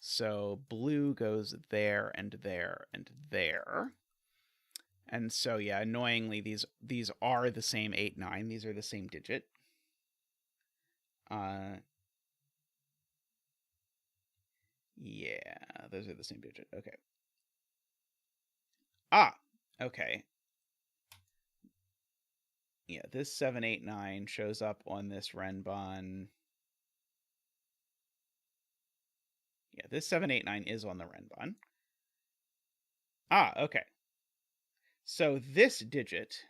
So blue goes there and there and there. And so, yeah, annoyingly, these are the same 8, 9. These are the same digit. Yeah, those are the same digit. Okay. Okay. Yeah, this 7, 8, 9 shows up on this renban. Yeah, this 7, 8, 9 is on the renban. Okay. So this digit,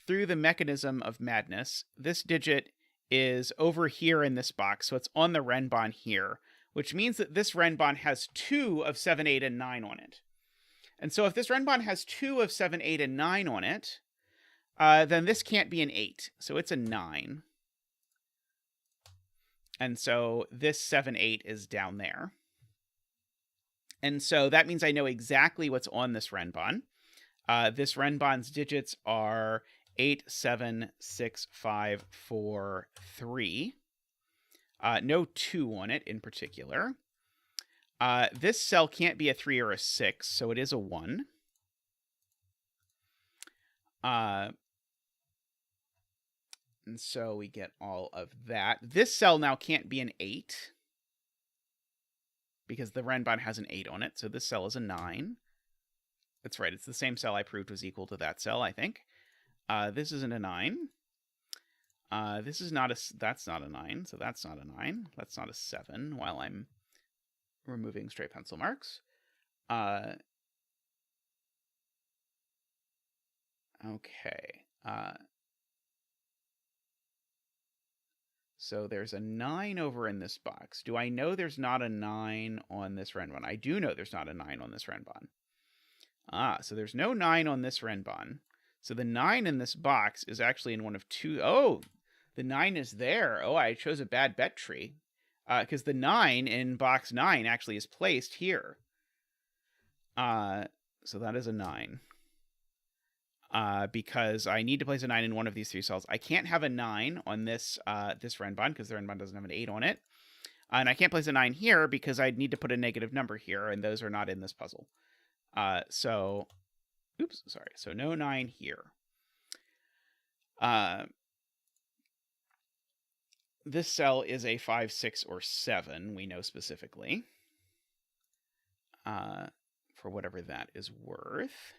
through the mechanism of madness, this digit is over here in this box, so it's on the renban here, which means that this renban has 2 of 7, 8, and 9 on it. And so if this renban has 2 of 7, 8, and 9 on it, then this can't be an 8, so it's a 9. And so this 7, 8 is down there. And so that means I know exactly what's on this renban. This renban's digits are 8, 7, 6, 5, 4, 3. No 2 on it in particular. This cell can't be a 3 or a 6, so it is a 1. And so we get all of that. This cell now can't be an 8 because the renban has an 8 on it. So this cell is a 9. That's right. It's the same cell I proved was equal to that cell, I think. This isn't a 9. This is not a... That's not a 9. So that's not a 9. That's not a 7 while I'm removing stray pencil marks. Okay. So there's a 9 over in this box. Do I know there's not a 9 on this renban? I do know there's not a 9 on this renban. So there's no 9 on this renban. So the 9 in this box is actually in one of two... Oh, the 9 is there. Oh, I chose a bad bet tree. Because the 9 in box 9 actually is placed here. So that is a 9. Because I need to place a 9 in one of these 3 cells. I can't have a 9 on this this renban because the renban doesn't have an 8 on it. And I can't place a 9 here because I'd need to put a negative number here, and those are not in this puzzle. So, oops, sorry. So no 9 here. This cell is a 5, 6, or 7, we know specifically. For whatever that is worth.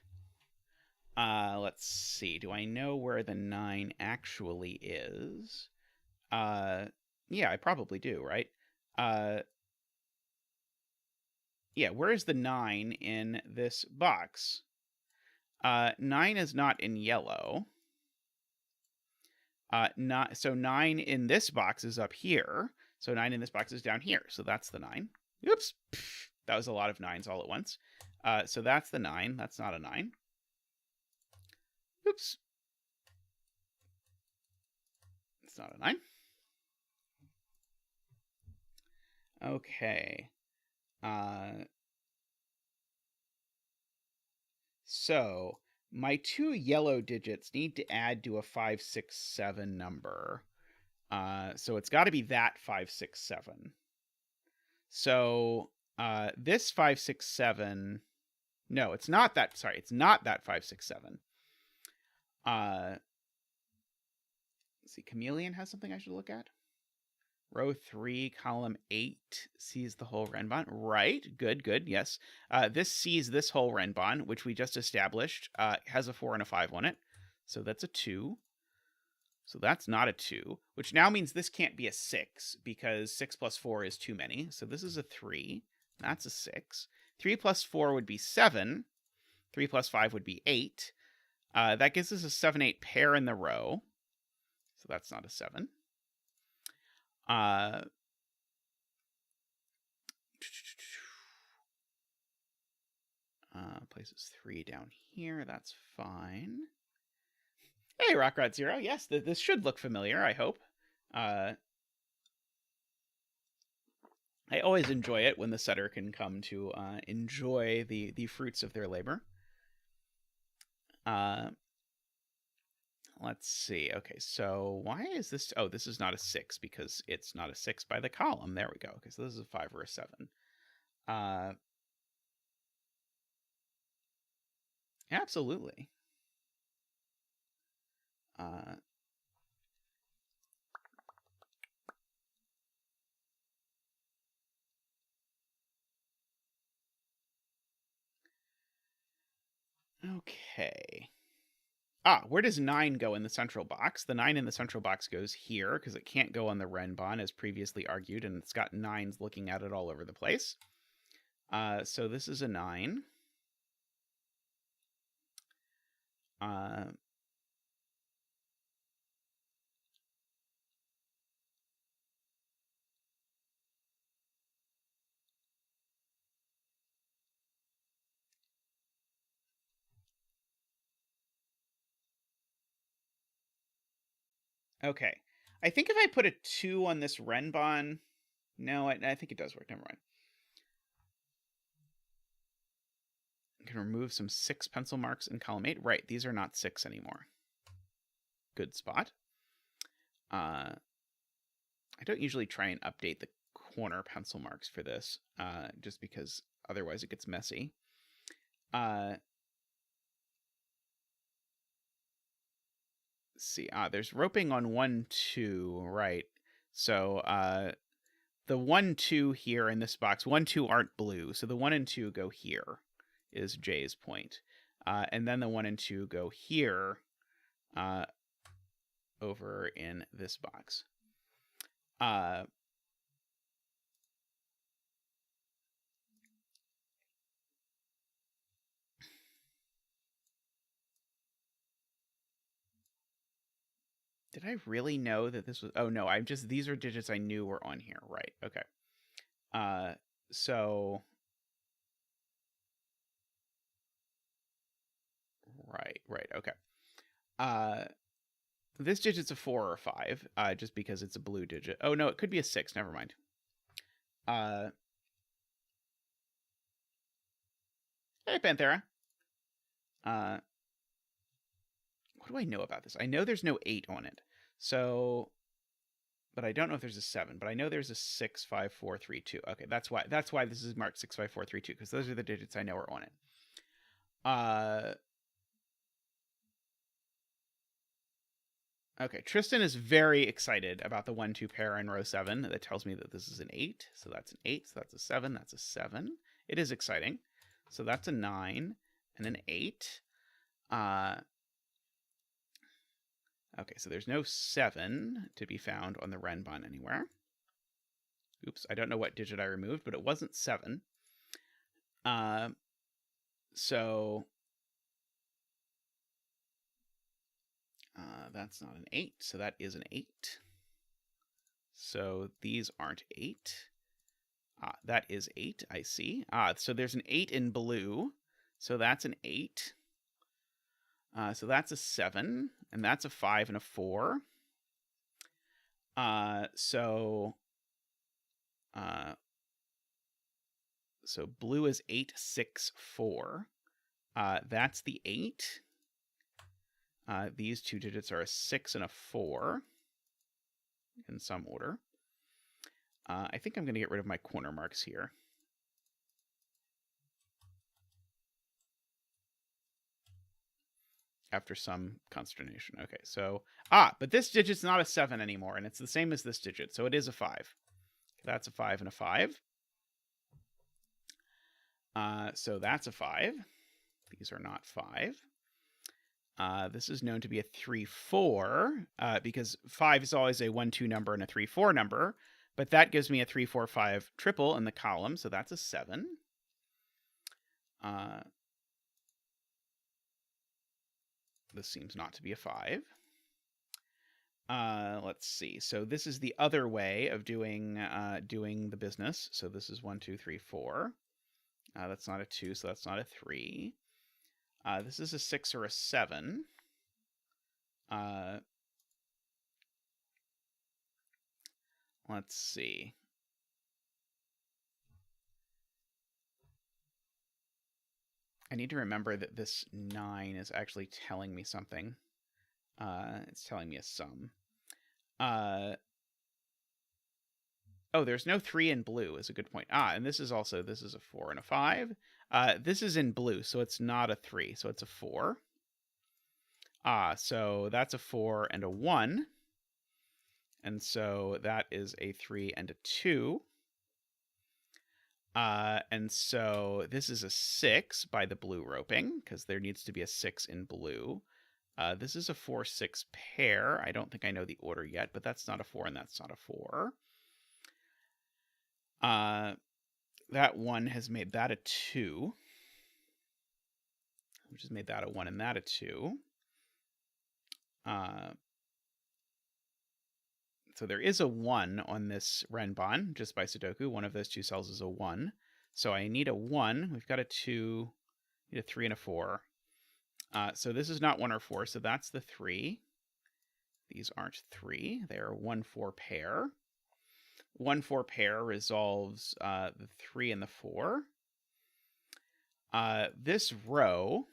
Let's see. Do I know where the 9 actually is? Yeah, I probably do, right? Yeah, where is the 9 in this box? 9 is not in yellow. So 9 in this box is up here. So 9 in this box is down here. So that's the 9. Oops. That was a lot of 9s all at once. So that's the 9. That's not a 9. Oops. It's not a 9. Okay. So my 2 yellow digits need to add to a 5, 6, 7 number. So it's got to be that 5, 6, 7. So this 5, 6, 7... No, it's not that... Sorry, it's not that 5, 6, 7. Let's see, Chameleon has something I should look at. Row 3, column 8 sees the whole renban. Right, good, yes. This sees this whole renban, which we just established, has a 4 and a 5 on it. So that's a 2. So that's not a 2, which now means this can't be a 6, because 6 plus 4 is too many. So this is a 3. That's a 6. 3 plus 4 would be 7. 3 plus 5 would be 8. That gives us a 7, 8 pair in the row. So that's not a 7. Places 3 down here. That's fine. Hey, rockratzero. Yes, this should look familiar, I hope. I always enjoy it when the setter can come to enjoy the fruits of their labor. Let's see. Okay, so why is this... Oh, this is not a 6 because it's not a 6 by the column. There we go. Okay, so this is a 5 or a 7. Absolutely. Okay. Where does 9 go in the central box? The 9 in the central box goes here, because it can't go on the renban, as previously argued, and it's got 9s looking at it all over the place. So this is a 9. Okay. I think if I put a 2 on this renban... No, I think it does work. Never mind. I can remove some 6 pencil marks in column 8. Right, these are not 6 anymore. Good spot. I don't usually try and update the corner pencil marks for this, just because otherwise it gets messy. Let's see. There's roping on 1, 2, right. So the 1, 2 here in this box, 1, 2 aren't blue, so the 1 and 2 go here, is J's point. And then the 1 and 2 go here, over in this box. Did I really know that this was... Oh, no, these are digits I knew were on here. Right, okay. So... Right, okay. This digit's a 4 or a 5, just because it's a blue digit. Oh, no, it could be a 6. Never mind. Hey, Panthera. What do I know about this? I know there's no 8 on it. So, but I don't know if there's a 7. But I know there's a 6, 5, 4, 3, 2. Okay, that's why this is marked 6, 5, 4, 3, 2, because those are the digits I know are on it. Okay, Tristan is very excited about the 1, 2 pair in row 7. That tells me that this is an 8. So that's an 8. So that's a 7. That's a 7. It is exciting. So that's a 9 and an 8. Okay, so there's no 7 to be found on the renban anywhere. Oops, I don't know what digit I removed, but it wasn't 7. So that's not an 8, so that is an 8. So these aren't 8. That is 8, I see. So there's an 8 in blue, so that's an 8. So that's a 7, and that's a 5 and a 4. So blue is 8, 6, 4. That's the 8. These two digits are a 6 and a 4 in some order. I think I'm going to get rid of my corner marks here. After some consternation. Okay, so... but this digit's not a 7 anymore, and it's the same as this digit, so it is a 5. That's a 5 and a 5. So that's a 5. These are not 5. This is known to be a 3, 4, because 5 is always a 1, 2 number and a 3, 4 number, but that gives me a 3, 4, 5 triple in the column, so that's a 7. This seems not to be a 5. Let's see. So this is the other way of doing the business. So this is 1, 2, 3, 4. That's not a 2, so that's not a 3. This is a 6 or a 7. Let's see. I need to remember that this 9 is actually telling me something. It's telling me a sum. Oh, there's no 3 in blue is a good point. And this is a 4 and a 5. This is in blue, so it's not a 3, so it's a 4. So that's a 4 and a 1. And so that is a 3 and a 2. And so this is a 6 by the blue roping, because there needs to be a 6 in blue. This is a 4, 6 pair. I don't think I know the order yet, but that's not a 4 and that's not a 4. That 1 has made that a 2, which has made that a 1 and that a 2. So there is a 1 on this renban, just by sudoku. One of those two cells is a 1. So I need a 1. We've got a 2, need a 3 and a 4. So this is not 1 or 4, so that's the 3. These aren't 3. They're 1, 4 pair. 1, 4 pair resolves the 3 and the 4. This row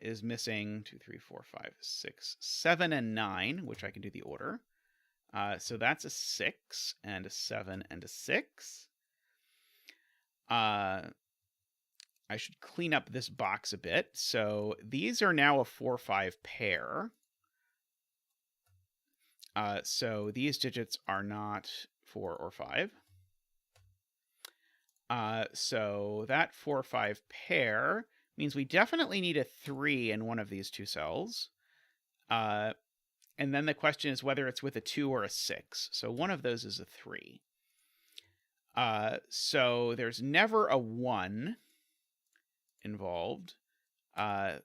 is missing 2, 3, 4, 5, 6, 7, and 9, which I can do the order. So that's a 6 and a 7 and a 6. I should clean up this box a bit. So these are now a 4, 5 pair. So these digits are not 4, or 5. So that 4, 5 pair means we definitely need a 3 in one of these two cells. And then the question is whether it's with a 2 or a 6. So one of those is a 3. So there's never a 1 involved. The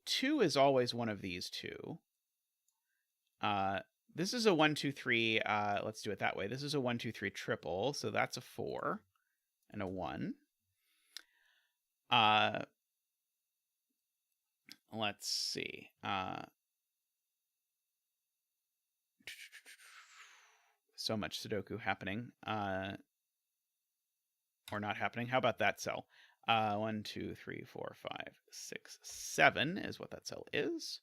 2 is always one of these two. This is a 1, 2, 3. Let's do it that way. This is a 1, 2, 3 triple. So that's a 4 and a 1. Let's see. So much Sudoku happening. Or not happening. How about that cell? 1, 2, 3, 4, 5, 6, 7 is what that cell is.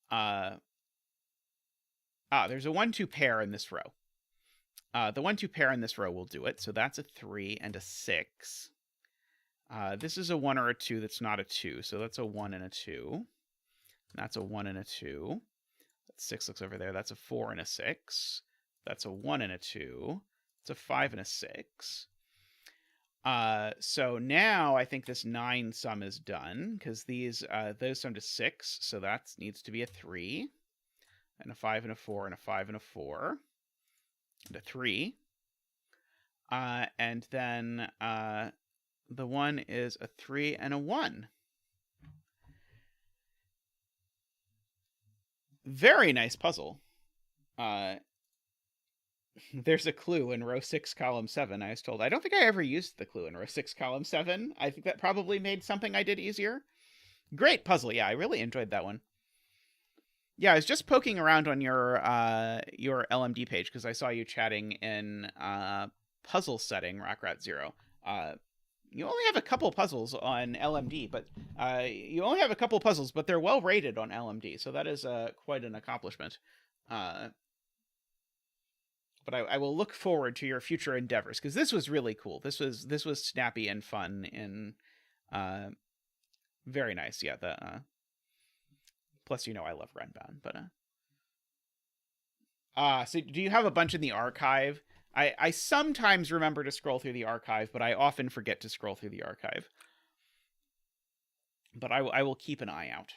There's a 1, 2 pair in this row. The 1, 2 pair in this row will do it. So that's a 3 and a 6. This is a 1 or a 2 that's not a 2. So that's a 1 and a 2. That's a 1 and a 2. That 6 looks over there. That's a 4 and a 6. That's a 1 and a 2. It's a 5 and a 6. So now I think this 9 sum is done because those sum to 6. So that needs to be a 3 and a 5 and a 4 and a 5 and a 4 and a 3. And then the 1 is a 3 and a 1. Very nice puzzle. There's a clue in row 6, column 7, I was told. I don't think I ever used the clue in row 6, column 7. I think that probably made something I did easier. Great puzzle. Yeah, I really enjoyed that one. Yeah, I was just poking around on your LMD page because I saw you chatting in puzzle setting, rockratzero. You only have a couple puzzles on LMD, but they're well rated on LMD, so that is quite an accomplishment. But I will look forward to your future endeavors because this was really cool. This was snappy and fun and very nice. Yeah, plus I love renban, but so do you have a bunch in the archive? I sometimes remember to scroll through the archive, but I often forget to scroll through the archive. But I will keep an eye out.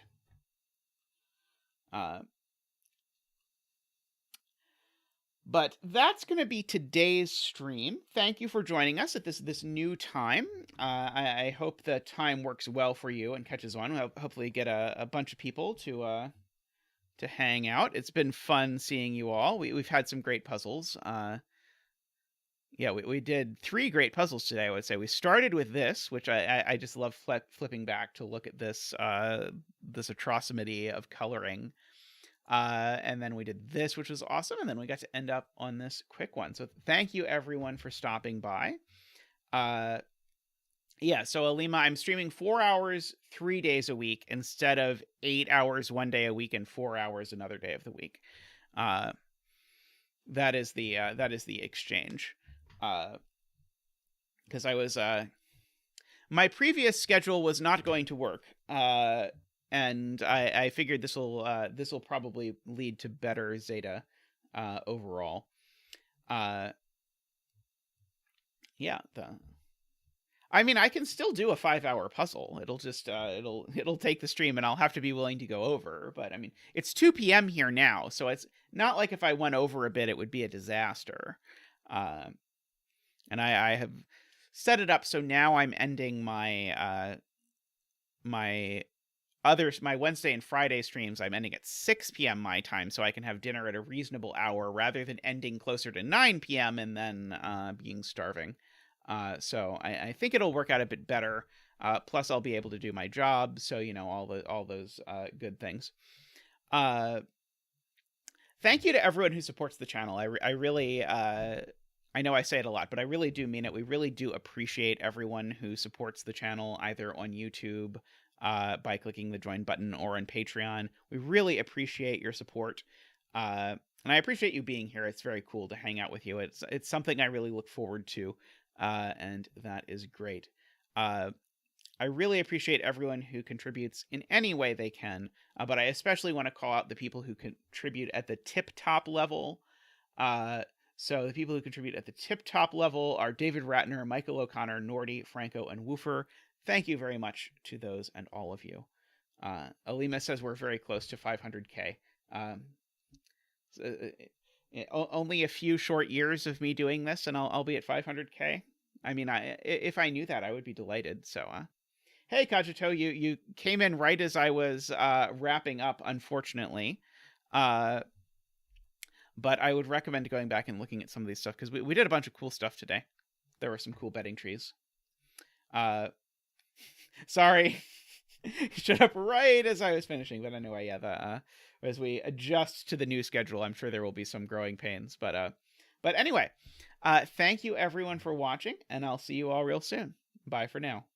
But that's going to be today's stream. Thank you for joining us at this new time. I hope the time works well for you and catches on. We'll hopefully get a bunch of people to hang out. It's been fun seeing you all. We've had some great puzzles. Yeah, we did 3 great puzzles today, I would say. We started with this, which I just love flipping back to look at this atrocity of coloring. And then we did this, which was awesome. And then we got to end up on this quick one. So thank you everyone for stopping by. Yeah, so Alima, I'm streaming 4 hours, 3 days a week instead of 8 hours one day a week and 4 hours another day of the week. That is the exchange. Because I was, my previous schedule was not going to work. And I figured this will probably lead to better Zeta overall. Yeah, I mean, I can still do a 5-hour puzzle. It'll just it'll take the stream, and I'll have to be willing to go over. But I mean, it's 2 p.m. here now, so it's not like if I went over a bit, it would be a disaster. And I have set it up so now I'm ending my my Wednesday and Friday streams, I'm ending at 6 p.m. my time, so I can have dinner at a reasonable hour rather than ending closer to 9 p.m. and then being starving. So I think it'll work out a bit better. Plus, I'll be able to do my job, so all those good things. Thank you to everyone who supports the channel. I really I know I say it a lot, but I really do mean it. We really do appreciate everyone who supports the channel either on YouTube, by clicking the join button, or on Patreon. We really appreciate your support. And I appreciate you being here. It's very cool to hang out with you. It's something I really look forward to. And that is great. I really appreciate everyone who contributes in any way they can. But I especially want to call out the people who contribute at the tip-top level. So the people who contribute at the tip-top level are David Ratner, Michael O'Connor, Nordy, Franco, and Woofer. Thank you very much to those and all of you. Alima says we're very close to 500K. Only a few short years of me doing this, and I'll be at 500K. I mean, if I knew that, I would be delighted. So, hey, Kajito, you came in right as I was wrapping up, unfortunately. But I would recommend going back and looking at some of these stuff, because we did a bunch of cool stuff today. There were some cool betting trees. Sorry. Shut up right as I was finishing. But anyway, yeah, as we adjust to the new schedule, I'm sure there will be some growing pains. But anyway, thank you everyone for watching, and I'll see you all real soon. Bye for now.